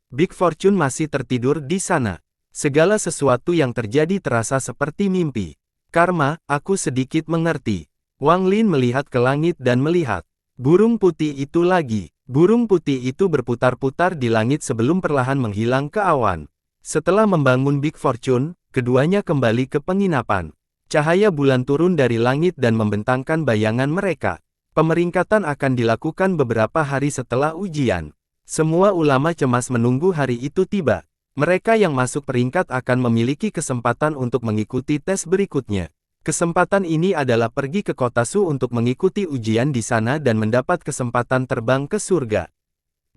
Big Fortune masih tertidur di sana. Segala sesuatu yang terjadi terasa seperti mimpi. Karma, aku sedikit mengerti. Wang Lin melihat ke langit dan melihat burung putih itu lagi. Burung putih itu berputar-putar di langit sebelum perlahan menghilang ke awan. Setelah membangun Big Fortune, keduanya kembali ke penginapan. Cahaya bulan turun dari langit dan membentangkan bayangan mereka. Pemeringkatan akan dilakukan beberapa hari setelah ujian. Semua ulama cemas menunggu hari itu tiba. Mereka yang masuk peringkat akan memiliki kesempatan untuk mengikuti tes berikutnya. Kesempatan ini adalah pergi ke kota Su untuk mengikuti ujian di sana dan mendapat kesempatan terbang ke surga.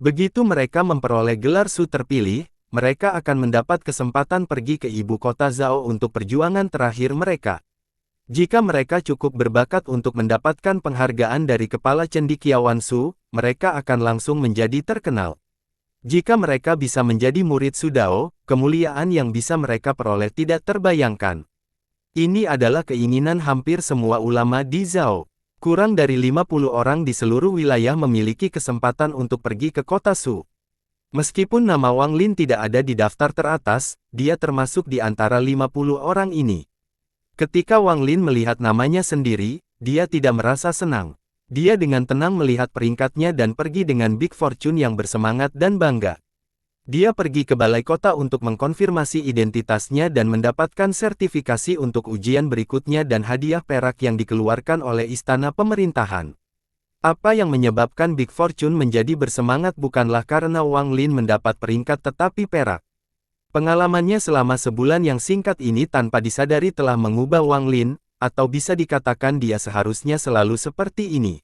Begitu mereka memperoleh gelar Su terpilih, mereka akan mendapat kesempatan pergi ke ibu kota Zhao untuk perjuangan terakhir mereka. Jika mereka cukup berbakat untuk mendapatkan penghargaan dari kepala cendekiawan Su, mereka akan langsung menjadi terkenal. Jika mereka bisa menjadi murid Su Dao, kemuliaan yang bisa mereka peroleh tidak terbayangkan. Ini adalah keinginan hampir semua ulama di Zhao. Kurang dari 50 orang di seluruh wilayah memiliki kesempatan untuk pergi ke kota Su. Meskipun nama Wang Lin tidak ada di daftar teratas, dia termasuk di antara 50 orang ini. Ketika Wang Lin melihat namanya sendiri, dia tidak merasa senang. Dia dengan tenang melihat peringkatnya dan pergi dengan Big Fortune yang bersemangat dan bangga. Dia pergi ke balai kota untuk mengkonfirmasi identitasnya dan mendapatkan sertifikasi untuk ujian berikutnya dan hadiah perak yang dikeluarkan oleh istana pemerintahan. Apa yang menyebabkan Big Fortune menjadi bersemangat bukanlah karena Wang Lin mendapat peringkat tetapi perak. Pengalamannya selama sebulan yang singkat ini tanpa disadari telah mengubah Wang Lin, atau bisa dikatakan dia seharusnya selalu seperti ini.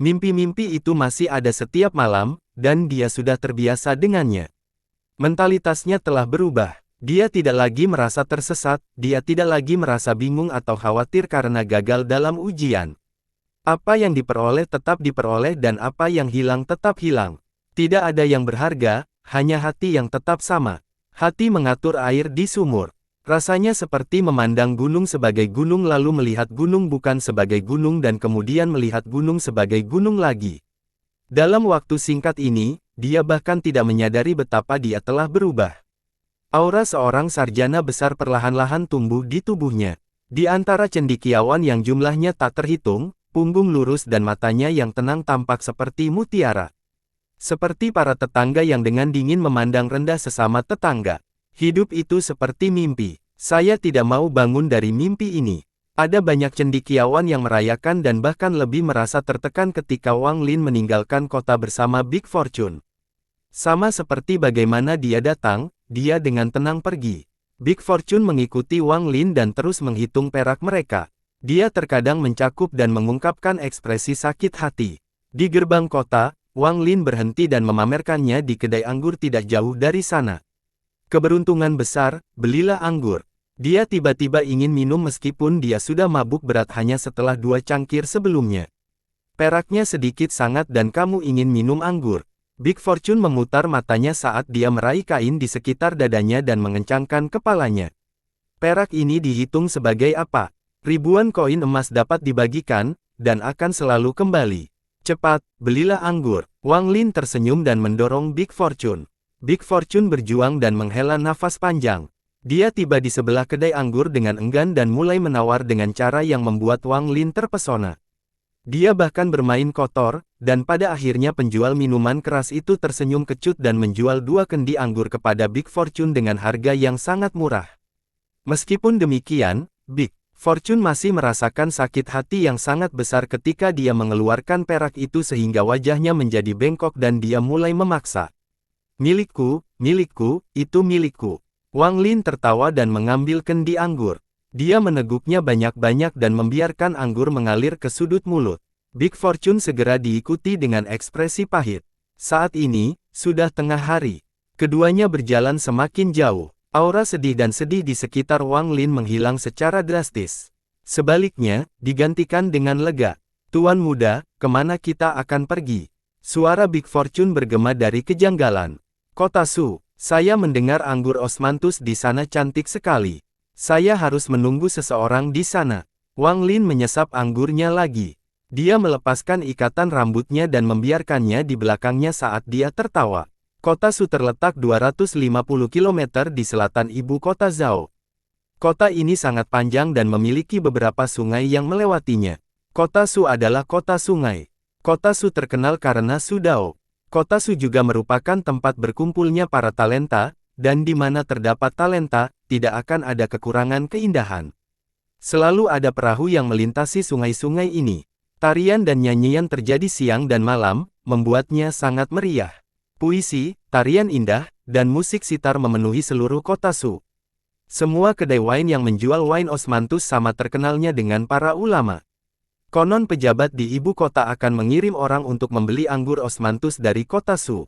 Mimpi-mimpi itu masih ada setiap malam, dan dia sudah terbiasa dengannya. Mentalitasnya telah berubah. Dia tidak lagi merasa tersesat, dia tidak lagi merasa bingung atau khawatir karena gagal dalam ujian. Apa yang diperoleh tetap diperoleh dan apa yang hilang tetap hilang. Tidak ada yang berharga, hanya hati yang tetap sama. Hati mengatur air di sumur. Rasanya seperti memandang gunung sebagai gunung lalu melihat gunung bukan sebagai gunung dan kemudian melihat gunung sebagai gunung lagi. Dalam waktu singkat ini, dia bahkan tidak menyadari betapa dia telah berubah. Aura seorang sarjana besar perlahan-lahan tumbuh di tubuhnya. Di antara cendekiawan yang jumlahnya tak terhitung, punggung lurus dan matanya yang tenang tampak seperti mutiara. Seperti para tetangga yang dengan dingin memandang rendah sesama tetangga. Hidup itu seperti mimpi. Saya tidak mau bangun dari mimpi ini. Ada banyak cendekiawan yang merayakan dan bahkan lebih merasa tertekan ketika Wang Lin meninggalkan kota bersama Big Fortune. Sama seperti bagaimana dia datang, dia dengan tenang pergi. Big Fortune mengikuti Wang Lin dan terus menghitung perak mereka. Dia terkadang mencakup dan mengungkapkan ekspresi sakit hati. Di gerbang kota, Wang Lin berhenti dan memamerkannya di kedai anggur tidak jauh dari sana. Keberuntungan besar, belilah anggur. Dia tiba-tiba ingin minum meskipun dia sudah mabuk berat hanya setelah 2 cangkir sebelumnya. Peraknya sedikit sangat dan kamu ingin minum anggur. Big Fortune memutar matanya saat dia meraih kain di sekitar dadanya dan mengencangkan kepalanya. Perak ini dihitung sebagai apa? Ribuan koin emas dapat dibagikan, dan akan selalu kembali. Cepat, belilah anggur. Wang Lin tersenyum dan mendorong Big Fortune. Big Fortune berjuang dan menghela nafas panjang. Dia tiba di sebelah kedai anggur dengan enggan dan mulai menawar dengan cara yang membuat Wang Lin terpesona. Dia bahkan bermain kotor, dan pada akhirnya penjual minuman keras itu tersenyum kecut dan menjual 2 kendi anggur kepada Big Fortune dengan harga yang sangat murah. Meskipun demikian, Big Fortune masih merasakan sakit hati yang sangat besar ketika dia mengeluarkan perak itu sehingga wajahnya menjadi bengkok dan dia mulai memaksa. Milikku, milikku, itu milikku. Wang Lin tertawa dan mengambil kendi anggur. Dia meneguknya banyak-banyak dan membiarkan anggur mengalir ke sudut mulut. Big Fortune segera diikuti dengan ekspresi pahit. Saat ini, sudah tengah hari. Keduanya berjalan semakin jauh. Aura sedih dan sedih di sekitar Wang Lin menghilang secara drastis. Sebaliknya, digantikan dengan lega. Tuan muda, kemana kita akan pergi? Suara Big Fortune bergema dari kejanggalan. Kota Su, saya mendengar anggur osmanthus di sana cantik sekali. Saya harus menunggu seseorang di sana. Wang Lin menyesap anggurnya lagi. Dia melepaskan ikatan rambutnya dan membiarkannya di belakangnya saat dia tertawa. Kota Su terletak 250 km di selatan ibu kota Zhao. Kota ini sangat panjang dan memiliki beberapa sungai yang melewatinya. Kota Su adalah kota sungai. Kota Su terkenal karena Su Dao. Kota Su juga merupakan tempat berkumpulnya para talenta, dan di mana terdapat talenta, tidak akan ada kekurangan keindahan. Selalu ada perahu yang melintasi sungai-sungai ini. Tarian dan nyanyian terjadi siang dan malam, membuatnya sangat meriah. Puisi, tarian indah, dan musik sitar memenuhi seluruh kota Su. Semua kedai wine yang menjual wine Osmanthus sama terkenalnya dengan para ulama. Konon pejabat di ibu kota akan mengirim orang untuk membeli anggur Osmanthus dari kota Su.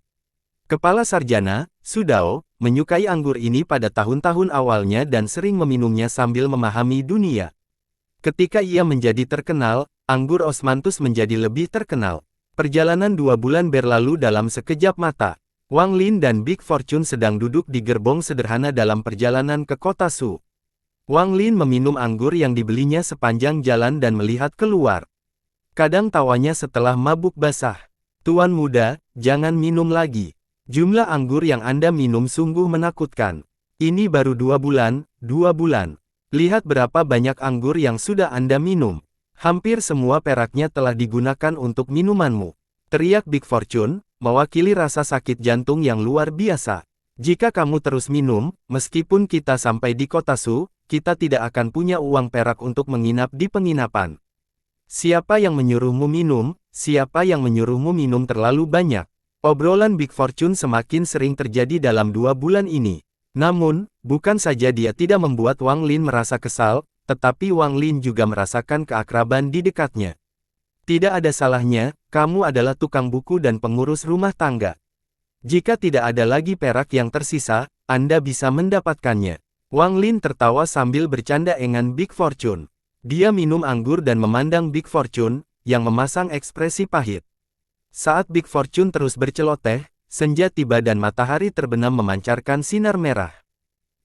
Kepala Sarjana, Sudao, menyukai anggur ini pada tahun-tahun awalnya dan sering meminumnya sambil memahami dunia. Ketika ia menjadi terkenal, anggur Osmanthus menjadi lebih terkenal. Perjalanan 2 bulan berlalu dalam sekejap mata. Wang Lin dan Big Fortune sedang duduk di gerbong sederhana dalam perjalanan ke kota Su. Wang Lin meminum anggur yang dibelinya sepanjang jalan dan melihat keluar. Kadang tawanya setelah mabuk basah. Tuan muda, jangan minum lagi. Jumlah anggur yang Anda minum sungguh menakutkan. Ini baru 2 bulan, 2 bulan. Lihat berapa banyak anggur yang sudah Anda minum. Hampir semua peraknya telah digunakan untuk minumanmu. Teriak Big Fortune, mewakili rasa sakit jantung yang luar biasa. Jika kamu terus minum, meskipun kita sampai di kota Su, kita tidak akan punya uang perak untuk menginap di penginapan. Siapa yang menyuruhmu minum? Siapa yang menyuruhmu minum terlalu banyak? Obrolan Big Fortune semakin sering terjadi dalam 2 bulan ini. Namun, bukan saja dia tidak membuat Wang Lin merasa kesal, tetapi Wang Lin juga merasakan keakraban di dekatnya. Tidak ada salahnya, kamu adalah tukang buku dan pengurus rumah tangga. Jika tidak ada lagi perak yang tersisa, Anda bisa mendapatkannya. Wang Lin tertawa sambil bercanda dengan Big Fortune. Dia minum anggur dan memandang Big Fortune, yang memasang ekspresi pahit. Saat Big Fortune terus berceloteh, senja tiba dan matahari terbenam memancarkan sinar merah.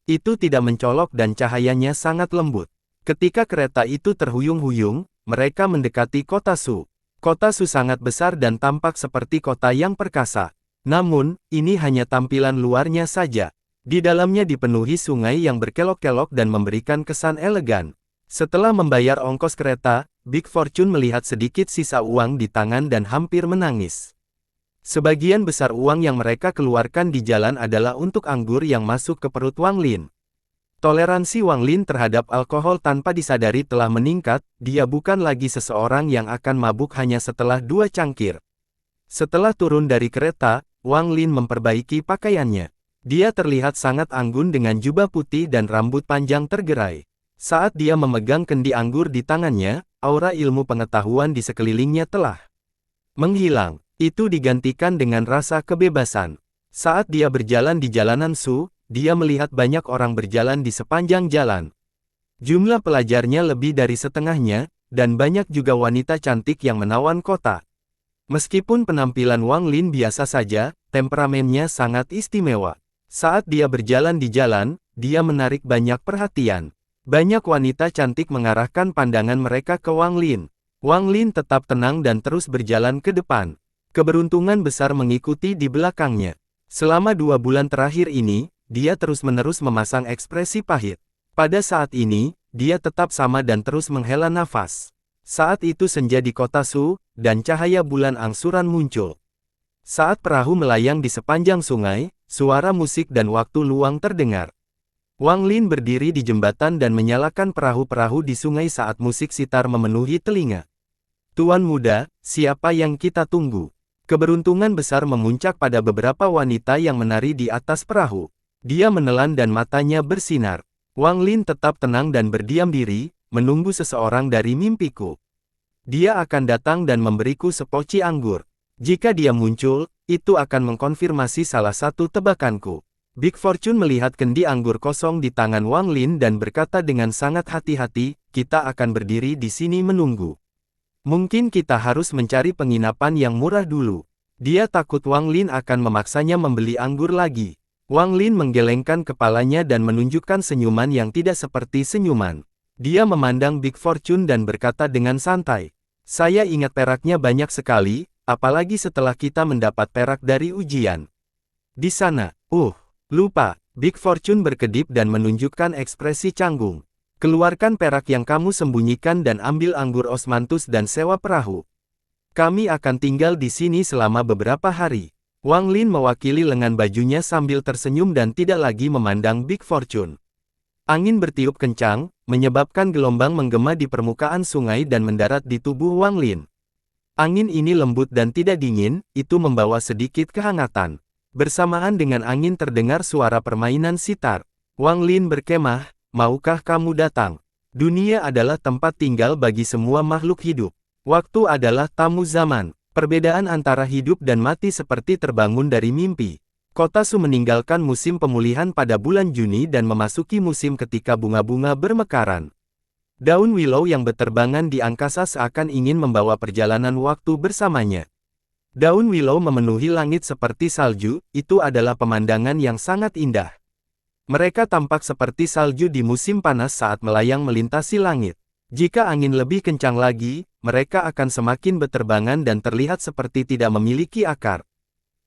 Itu tidak mencolok dan cahayanya sangat lembut. Ketika kereta itu terhuyung-huyung, mereka mendekati kota Su. Kota Su sangat besar dan tampak seperti kota yang perkasa. Namun, ini hanya tampilan luarnya saja. Di dalamnya dipenuhi sungai yang berkelok-kelok dan memberikan kesan elegan. Setelah membayar ongkos kereta, Big Fortune melihat sedikit sisa uang di tangan dan hampir menangis. Sebagian besar uang yang mereka keluarkan di jalan adalah untuk anggur yang masuk ke perut Wang Lin. Toleransi Wang Lin terhadap alkohol tanpa disadari telah meningkat, dia bukan lagi seseorang yang akan mabuk hanya setelah 2 cangkir. Setelah turun dari kereta, Wang Lin memperbaiki pakaiannya. Dia terlihat sangat anggun dengan jubah putih dan rambut panjang tergerai. Saat dia memegang kendi anggur di tangannya, aura ilmu pengetahuan di sekelilingnya telah menghilang. Itu digantikan dengan rasa kebebasan. Saat dia berjalan di jalanan Su, dia melihat banyak orang berjalan di sepanjang jalan. Jumlah pelajarnya lebih dari setengahnya, dan banyak juga wanita cantik yang menawan kota. Meskipun penampilan Wang Lin biasa saja, temperamennya sangat istimewa. Saat dia berjalan di jalan, dia menarik banyak perhatian. Banyak wanita cantik mengarahkan pandangan mereka ke Wang Lin. Wang Lin tetap tenang dan terus berjalan ke depan. Keberuntungan besar mengikuti di belakangnya. Selama 2 bulan terakhir ini, dia terus-menerus memasang ekspresi pahit. Pada saat ini, dia tetap sama dan terus menghela nafas. Saat itu senja di kota Su, dan cahaya bulan angsuran muncul. Saat perahu melayang di sepanjang sungai, suara musik dan waktu luang terdengar. Wang Lin berdiri di jembatan dan menyalakan perahu-perahu di sungai saat musik sitar memenuhi telinga. Tuan muda, siapa yang kita tunggu? Keberuntungan besar memuncak pada beberapa wanita yang menari di atas perahu. Dia menelan dan matanya bersinar. Wang Lin tetap tenang dan berdiam diri, menunggu seseorang dari mimpiku. Dia akan datang dan memberiku sepoci anggur. Jika dia muncul, itu akan mengkonfirmasi salah satu tebakanku. Big Fortune melihat kendi anggur kosong di tangan Wang Lin dan berkata dengan sangat hati-hati, kita akan berdiri di sini menunggu. Mungkin kita harus mencari penginapan yang murah dulu. Dia takut Wang Lin akan memaksanya membeli anggur lagi. Wang Lin menggelengkan kepalanya dan menunjukkan senyuman yang tidak seperti senyuman. Dia memandang Big Fortune dan berkata dengan santai, saya ingat peraknya banyak sekali, apalagi setelah kita mendapat perak dari ujian. Di sana, lupa, Big Fortune berkedip dan menunjukkan ekspresi canggung. Keluarkan perak yang kamu sembunyikan dan ambil anggur Osmanthus dan sewa perahu. Kami akan tinggal di sini selama beberapa hari. Wang Lin mewakili lengan bajunya sambil tersenyum dan tidak lagi memandang Big Fortune. Angin bertiup kencang, menyebabkan gelombang menggema di permukaan sungai dan mendarat di tubuh Wang Lin. Angin ini lembut dan tidak dingin, itu membawa sedikit kehangatan. Bersamaan dengan angin terdengar suara permainan sitar. Wang Lin berkemah, maukah kamu datang? Dunia adalah tempat tinggal bagi semua makhluk hidup. Waktu adalah tamu zaman. Perbedaan antara hidup dan mati seperti terbangun dari mimpi. Kota Su meninggalkan musim pemulihan pada bulan Juni dan memasuki musim ketika bunga-bunga bermekaran. Daun willow yang berterbangan di angkasa seakan ingin membawa perjalanan waktu bersamanya. Daun willow memenuhi langit seperti salju, itu adalah pemandangan yang sangat indah. Mereka tampak seperti salju di musim panas saat melayang melintasi langit. Jika angin lebih kencang lagi, mereka akan semakin berterbangan dan terlihat seperti tidak memiliki akar.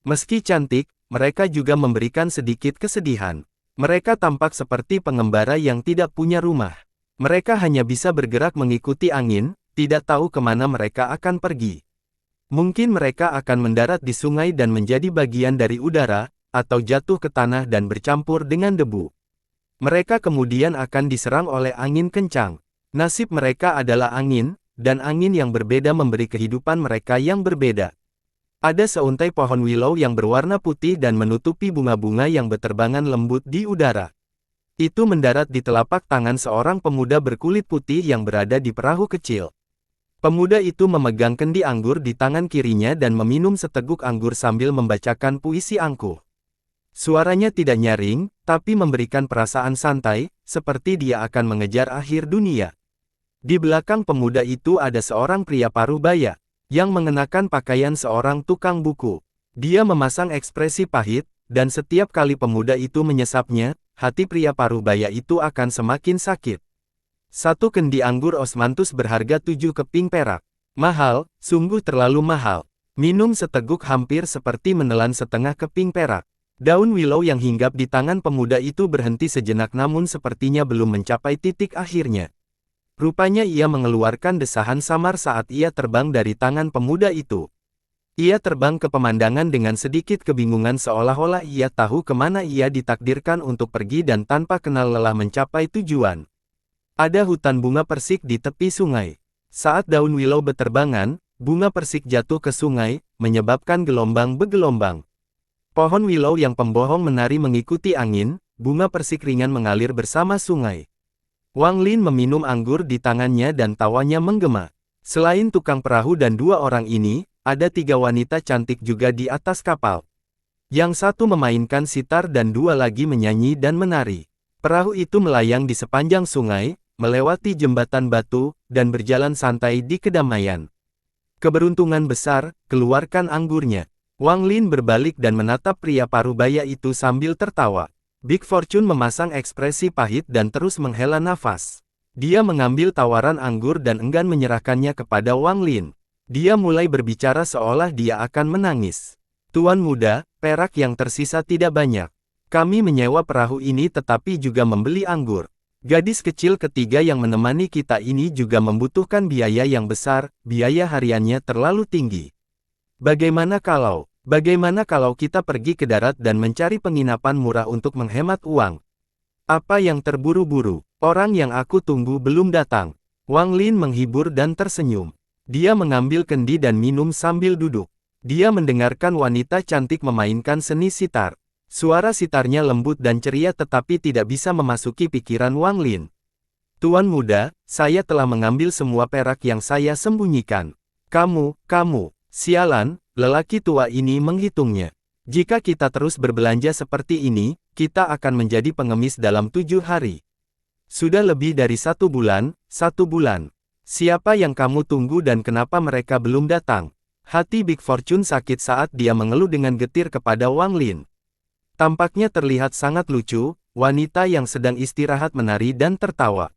Meski cantik, mereka juga memberikan sedikit kesedihan. Mereka tampak seperti pengembara yang tidak punya rumah. Mereka hanya bisa bergerak mengikuti angin, tidak tahu kemana mereka akan pergi. Mungkin mereka akan mendarat di sungai dan menjadi bagian dari udara, atau jatuh ke tanah dan bercampur dengan debu. Mereka kemudian akan diserang oleh angin kencang. Nasib mereka adalah angin, dan angin yang berbeda memberi kehidupan mereka yang berbeda. Ada seuntai pohon willow yang berwarna putih dan menutupi bunga-bunga yang berterbangan lembut di udara. Itu mendarat di telapak tangan seorang pemuda berkulit putih yang berada di perahu kecil. Pemuda itu memegang kendi anggur di tangan kirinya dan meminum seteguk anggur sambil membacakan puisi angkuh. Suaranya tidak nyaring, tapi memberikan perasaan santai, seperti dia akan mengejar akhir dunia. Di belakang pemuda itu ada seorang pria parubaya, yang mengenakan pakaian seorang tukang buku. Dia memasang ekspresi pahit, dan setiap kali pemuda itu menyesapnya, hati pria parubaya itu akan semakin sakit. Satu kendi anggur osmanthus berharga 7 keping perak. Mahal, sungguh terlalu mahal. Minum seteguk hampir seperti menelan setengah keping perak. Daun willow yang hinggap di tangan pemuda itu berhenti sejenak namun sepertinya belum mencapai titik akhirnya. Rupanya ia mengeluarkan desahan samar saat ia terbang dari tangan pemuda itu. Ia terbang ke pemandangan dengan sedikit kebingungan seolah-olah ia tahu kemana ia ditakdirkan untuk pergi dan tanpa kenal lelah mencapai tujuan. Ada hutan bunga persik di tepi sungai. Saat daun willow berterbangan, bunga persik jatuh ke sungai, menyebabkan gelombang bergelombang. Pohon willow yang pembohong menari mengikuti angin, bunga persik ringan mengalir bersama sungai. Wang Lin meminum anggur di tangannya dan tawanya menggema. Selain tukang perahu dan dua orang ini, ada 3 wanita cantik juga di atas kapal. Yang satu memainkan sitar dan 2 lagi menyanyi dan menari. Perahu itu melayang di sepanjang sungai, melewati jembatan batu, dan berjalan santai di kedamaian. Keberuntungan besar, keluarkan anggurnya. Wang Lin berbalik dan menatap pria parubaya itu sambil tertawa. Big Fortune memasang ekspresi pahit dan terus menghela nafas. Dia mengambil tawaran anggur dan enggan menyerahkannya kepada Wang Lin. Dia mulai berbicara seolah dia akan menangis. Tuan muda, perak yang tersisa tidak banyak. Kami menyewa perahu ini tetapi juga membeli anggur. Gadis kecil ketiga yang menemani kita ini juga membutuhkan biaya yang besar, biaya hariannya terlalu tinggi. Bagaimana kalau kita pergi ke darat dan mencari penginapan murah untuk menghemat uang? Apa yang terburu-buru? Orang yang aku tunggu belum datang. Wang Lin menghibur dan tersenyum. Dia mengambil kendi dan minum sambil duduk. Dia mendengarkan wanita cantik memainkan seni sitar. Suara sitarnya lembut dan ceria tetapi tidak bisa memasuki pikiran Wang Lin. Tuan muda, saya telah mengambil semua perak yang saya sembunyikan. Kamu, sialan, lelaki tua ini menghitungnya. Jika kita terus berbelanja seperti ini, kita akan menjadi pengemis dalam 7 hari. Sudah lebih dari 1 bulan, 1 bulan. Siapa yang kamu tunggu dan kenapa mereka belum datang? Hati Big Fortune sakit saat dia mengeluh dengan getir kepada Wang Lin. Tampaknya terlihat sangat lucu, wanita yang sedang istirahat menari dan tertawa.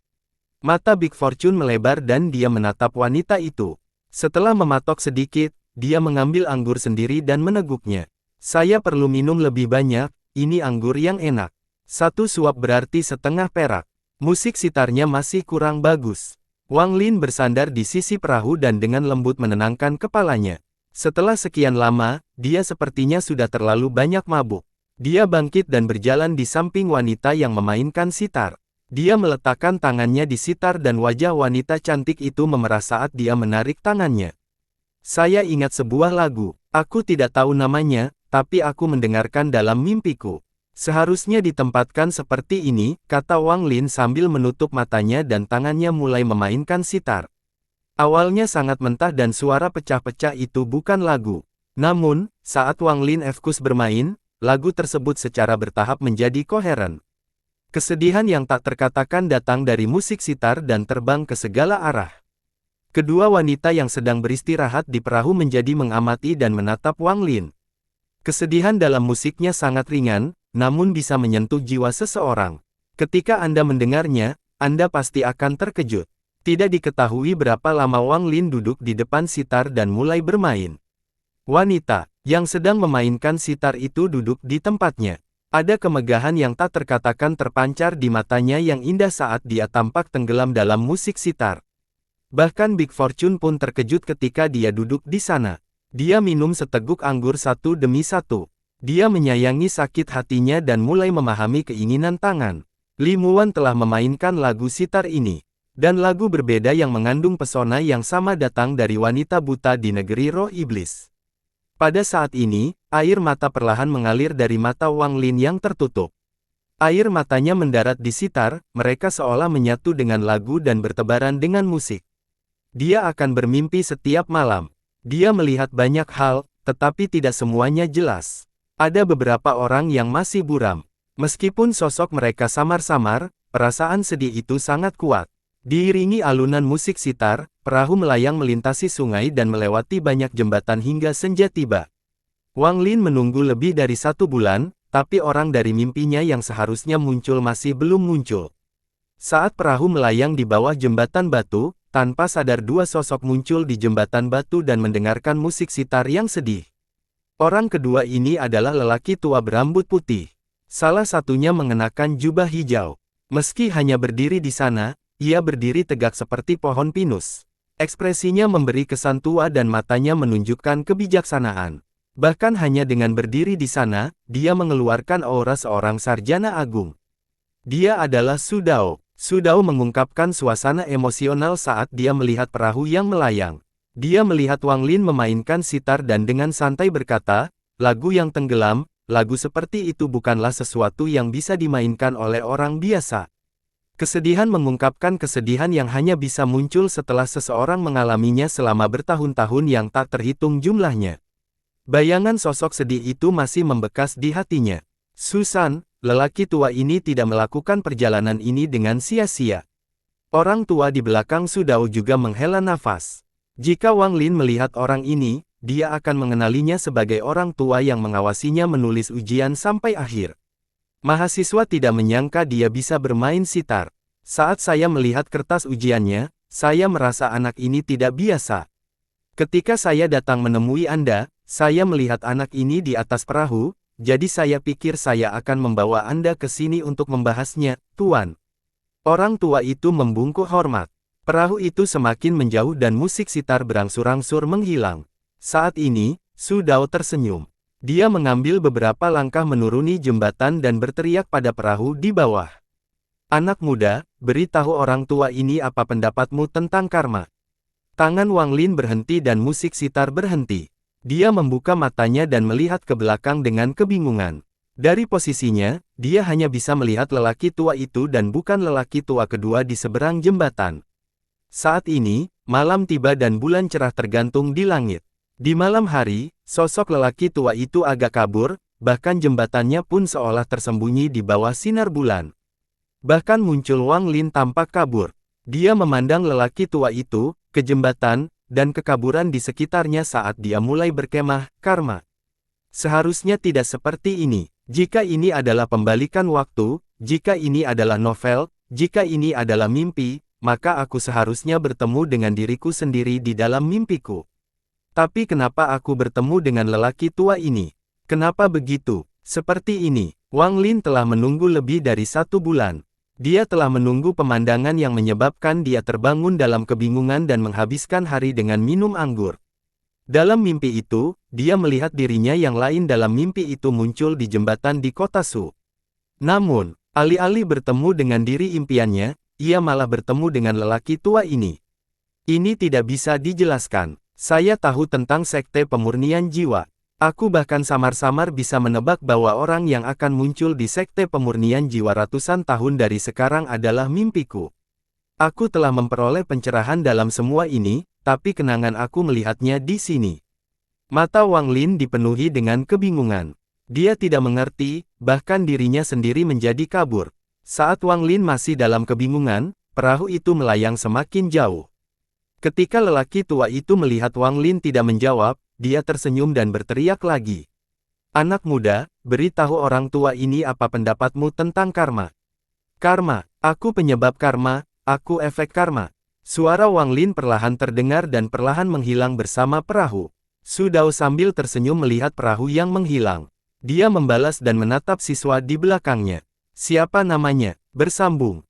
Mata Big Fortune melebar dan dia menatap wanita itu. Setelah mematok sedikit, dia mengambil anggur sendiri dan meneguknya. Saya perlu minum lebih banyak, ini anggur yang enak. 1 suap berarti setengah perak. Musik sitarnya masih kurang bagus. Wang Lin bersandar di sisi perahu dan dengan lembut menenangkan kepalanya. Setelah sekian lama, dia sepertinya sudah terlalu banyak mabuk. Dia bangkit dan berjalan di samping wanita yang memainkan sitar. Dia meletakkan tangannya di sitar dan wajah wanita cantik itu memerah saat dia menarik tangannya. Saya ingat sebuah lagu. Aku tidak tahu namanya, tapi aku mendengarkan dalam mimpiku. Seharusnya ditempatkan seperti ini, kata Wang Lin sambil menutup matanya dan tangannya mulai memainkan sitar. Awalnya sangat mentah dan suara pecah-pecah itu bukan lagu. Namun, saat Wang Lin fokus bermain, lagu tersebut secara bertahap menjadi koheren. Kesedihan yang tak terkatakan datang dari musik sitar dan terbang ke segala arah. Kedua wanita yang sedang beristirahat di perahu menjadi mengamati dan menatap Wang Lin. Kesedihan dalam musiknya sangat ringan, namun bisa menyentuh jiwa seseorang. Ketika Anda mendengarnya, Anda pasti akan terkejut. Tidak diketahui berapa lama Wang Lin duduk di depan sitar dan mulai bermain. Wanita yang sedang memainkan sitar itu duduk di tempatnya. Ada kemegahan yang tak terkatakan terpancar di matanya yang indah saat dia tampak tenggelam dalam musik sitar. Bahkan Big Fortune pun terkejut ketika dia duduk di sana. Dia minum seteguk anggur satu demi satu. Dia menyayangi sakit hatinya dan mulai memahami keinginan tangan. Li Muwan telah memainkan lagu sitar ini. Dan lagu berbeda yang mengandung pesona yang sama datang dari wanita buta di negeri roh iblis. Pada saat ini, air mata perlahan mengalir dari mata Wang Lin yang tertutup. Air matanya mendarat di sitar, mereka seolah menyatu dengan lagu dan bertebaran dengan musik. Dia akan bermimpi setiap malam. Dia melihat banyak hal, tetapi tidak semuanya jelas. Ada beberapa orang yang masih buram. Meskipun sosok mereka samar-samar, perasaan sedih itu sangat kuat. Diiringi alunan musik sitar, perahu melayang melintasi sungai dan melewati banyak jembatan hingga senja tiba. Wang Lin menunggu lebih dari 1 bulan, tapi orang dari mimpinya yang seharusnya muncul masih belum muncul. Saat perahu melayang di bawah jembatan batu, tanpa sadar dua sosok muncul di jembatan batu dan mendengarkan musik sitar yang sedih. Orang kedua ini adalah lelaki tua berambut putih. Salah satunya mengenakan jubah hijau. Meski hanya berdiri di sana, ia berdiri tegak seperti pohon pinus. Ekspresinya memberi kesan tua dan matanya menunjukkan kebijaksanaan. Bahkan hanya dengan berdiri di sana, dia mengeluarkan aura seorang sarjana agung. Dia adalah Su Dao. Su Dao mengungkapkan suasana emosional saat dia melihat perahu yang melayang. Dia melihat Wang Lin memainkan sitar dan dengan santai berkata, lagu yang tenggelam, lagu seperti itu bukanlah sesuatu yang bisa dimainkan oleh orang biasa. Kesedihan mengungkapkan kesedihan yang hanya bisa muncul setelah seseorang mengalaminya selama bertahun-tahun yang tak terhitung jumlahnya. Bayangan sosok sedih itu masih membekas di hatinya. Susan, lelaki tua ini tidak melakukan perjalanan ini dengan sia-sia. Orang tua di belakang Su Dao juga menghela nafas. Jika Wang Lin melihat orang ini, dia akan mengenalinya sebagai orang tua yang mengawasinya menulis ujian sampai akhir. Mahasiswa tidak menyangka dia bisa bermain sitar. Saat saya melihat kertas ujiannya, saya merasa anak ini tidak biasa. Ketika saya datang menemui Anda, saya melihat anak ini di atas perahu, jadi saya pikir saya akan membawa Anda ke sini untuk membahasnya, Tuan. Orang tua itu membungkuk hormat. Perahu itu semakin menjauh dan musik sitar berangsur-angsur menghilang. Saat ini, Su Dao tersenyum. Dia mengambil beberapa langkah menuruni jembatan dan berteriak pada perahu di bawah. Anak muda, beritahu orang tua ini apa pendapatmu tentang karma. Tangan Wang Lin berhenti dan musik sitar berhenti. Dia membuka matanya dan melihat ke belakang dengan kebingungan. Dari posisinya, dia hanya bisa melihat lelaki tua itu dan bukan lelaki tua kedua di seberang jembatan. Saat ini, malam tiba dan bulan cerah tergantung di langit. Di malam hari, sosok lelaki tua itu agak kabur, bahkan jembatannya pun seolah tersembunyi di bawah sinar bulan. Bahkan muncul Wang Lin tampak kabur. Dia memandang lelaki tua itu, ke jembatan, dan kekaburan di sekitarnya saat dia mulai berkemah, karma. Seharusnya tidak seperti ini. Jika ini adalah pembalikan waktu, jika ini adalah novel, jika ini adalah mimpi, maka aku seharusnya bertemu dengan diriku sendiri di dalam mimpiku. Tapi kenapa aku bertemu dengan lelaki tua ini? Kenapa begitu? Seperti ini, Wang Lin telah menunggu lebih dari 1 bulan. Dia telah menunggu pemandangan yang menyebabkan dia terbangun dalam kebingungan dan menghabiskan hari dengan minum anggur. Dalam mimpi itu, dia melihat dirinya yang lain dalam mimpi itu muncul di jembatan di kota Su. Namun, alih-alih bertemu dengan diri impiannya, ia malah bertemu dengan lelaki tua ini. Ini tidak bisa dijelaskan. Saya tahu tentang sekte pemurnian jiwa. Aku bahkan samar-samar bisa menebak bahwa orang yang akan muncul di Sekte Pemurnian Jiwa ratusan tahun dari sekarang adalah mimpiku. Aku telah memperoleh pencerahan dalam semua ini, tapi kenangan aku melihatnya di sini. Mata Wang Lin dipenuhi dengan kebingungan. Dia tidak mengerti, bahkan dirinya sendiri menjadi kabur. Saat Wang Lin masih dalam kebingungan, perahu itu melayang semakin jauh. Ketika lelaki tua itu melihat Wang Lin tidak menjawab, dia tersenyum dan berteriak lagi. Anak muda, beritahu orang tua ini apa pendapatmu tentang karma. Karma, aku penyebab karma, aku efek karma. Suara Wang Lin perlahan terdengar dan perlahan menghilang bersama perahu. Su Dao sambil tersenyum melihat perahu yang menghilang. Dia membalas dan menatap siswa di belakangnya. Siapa namanya? Bersambung.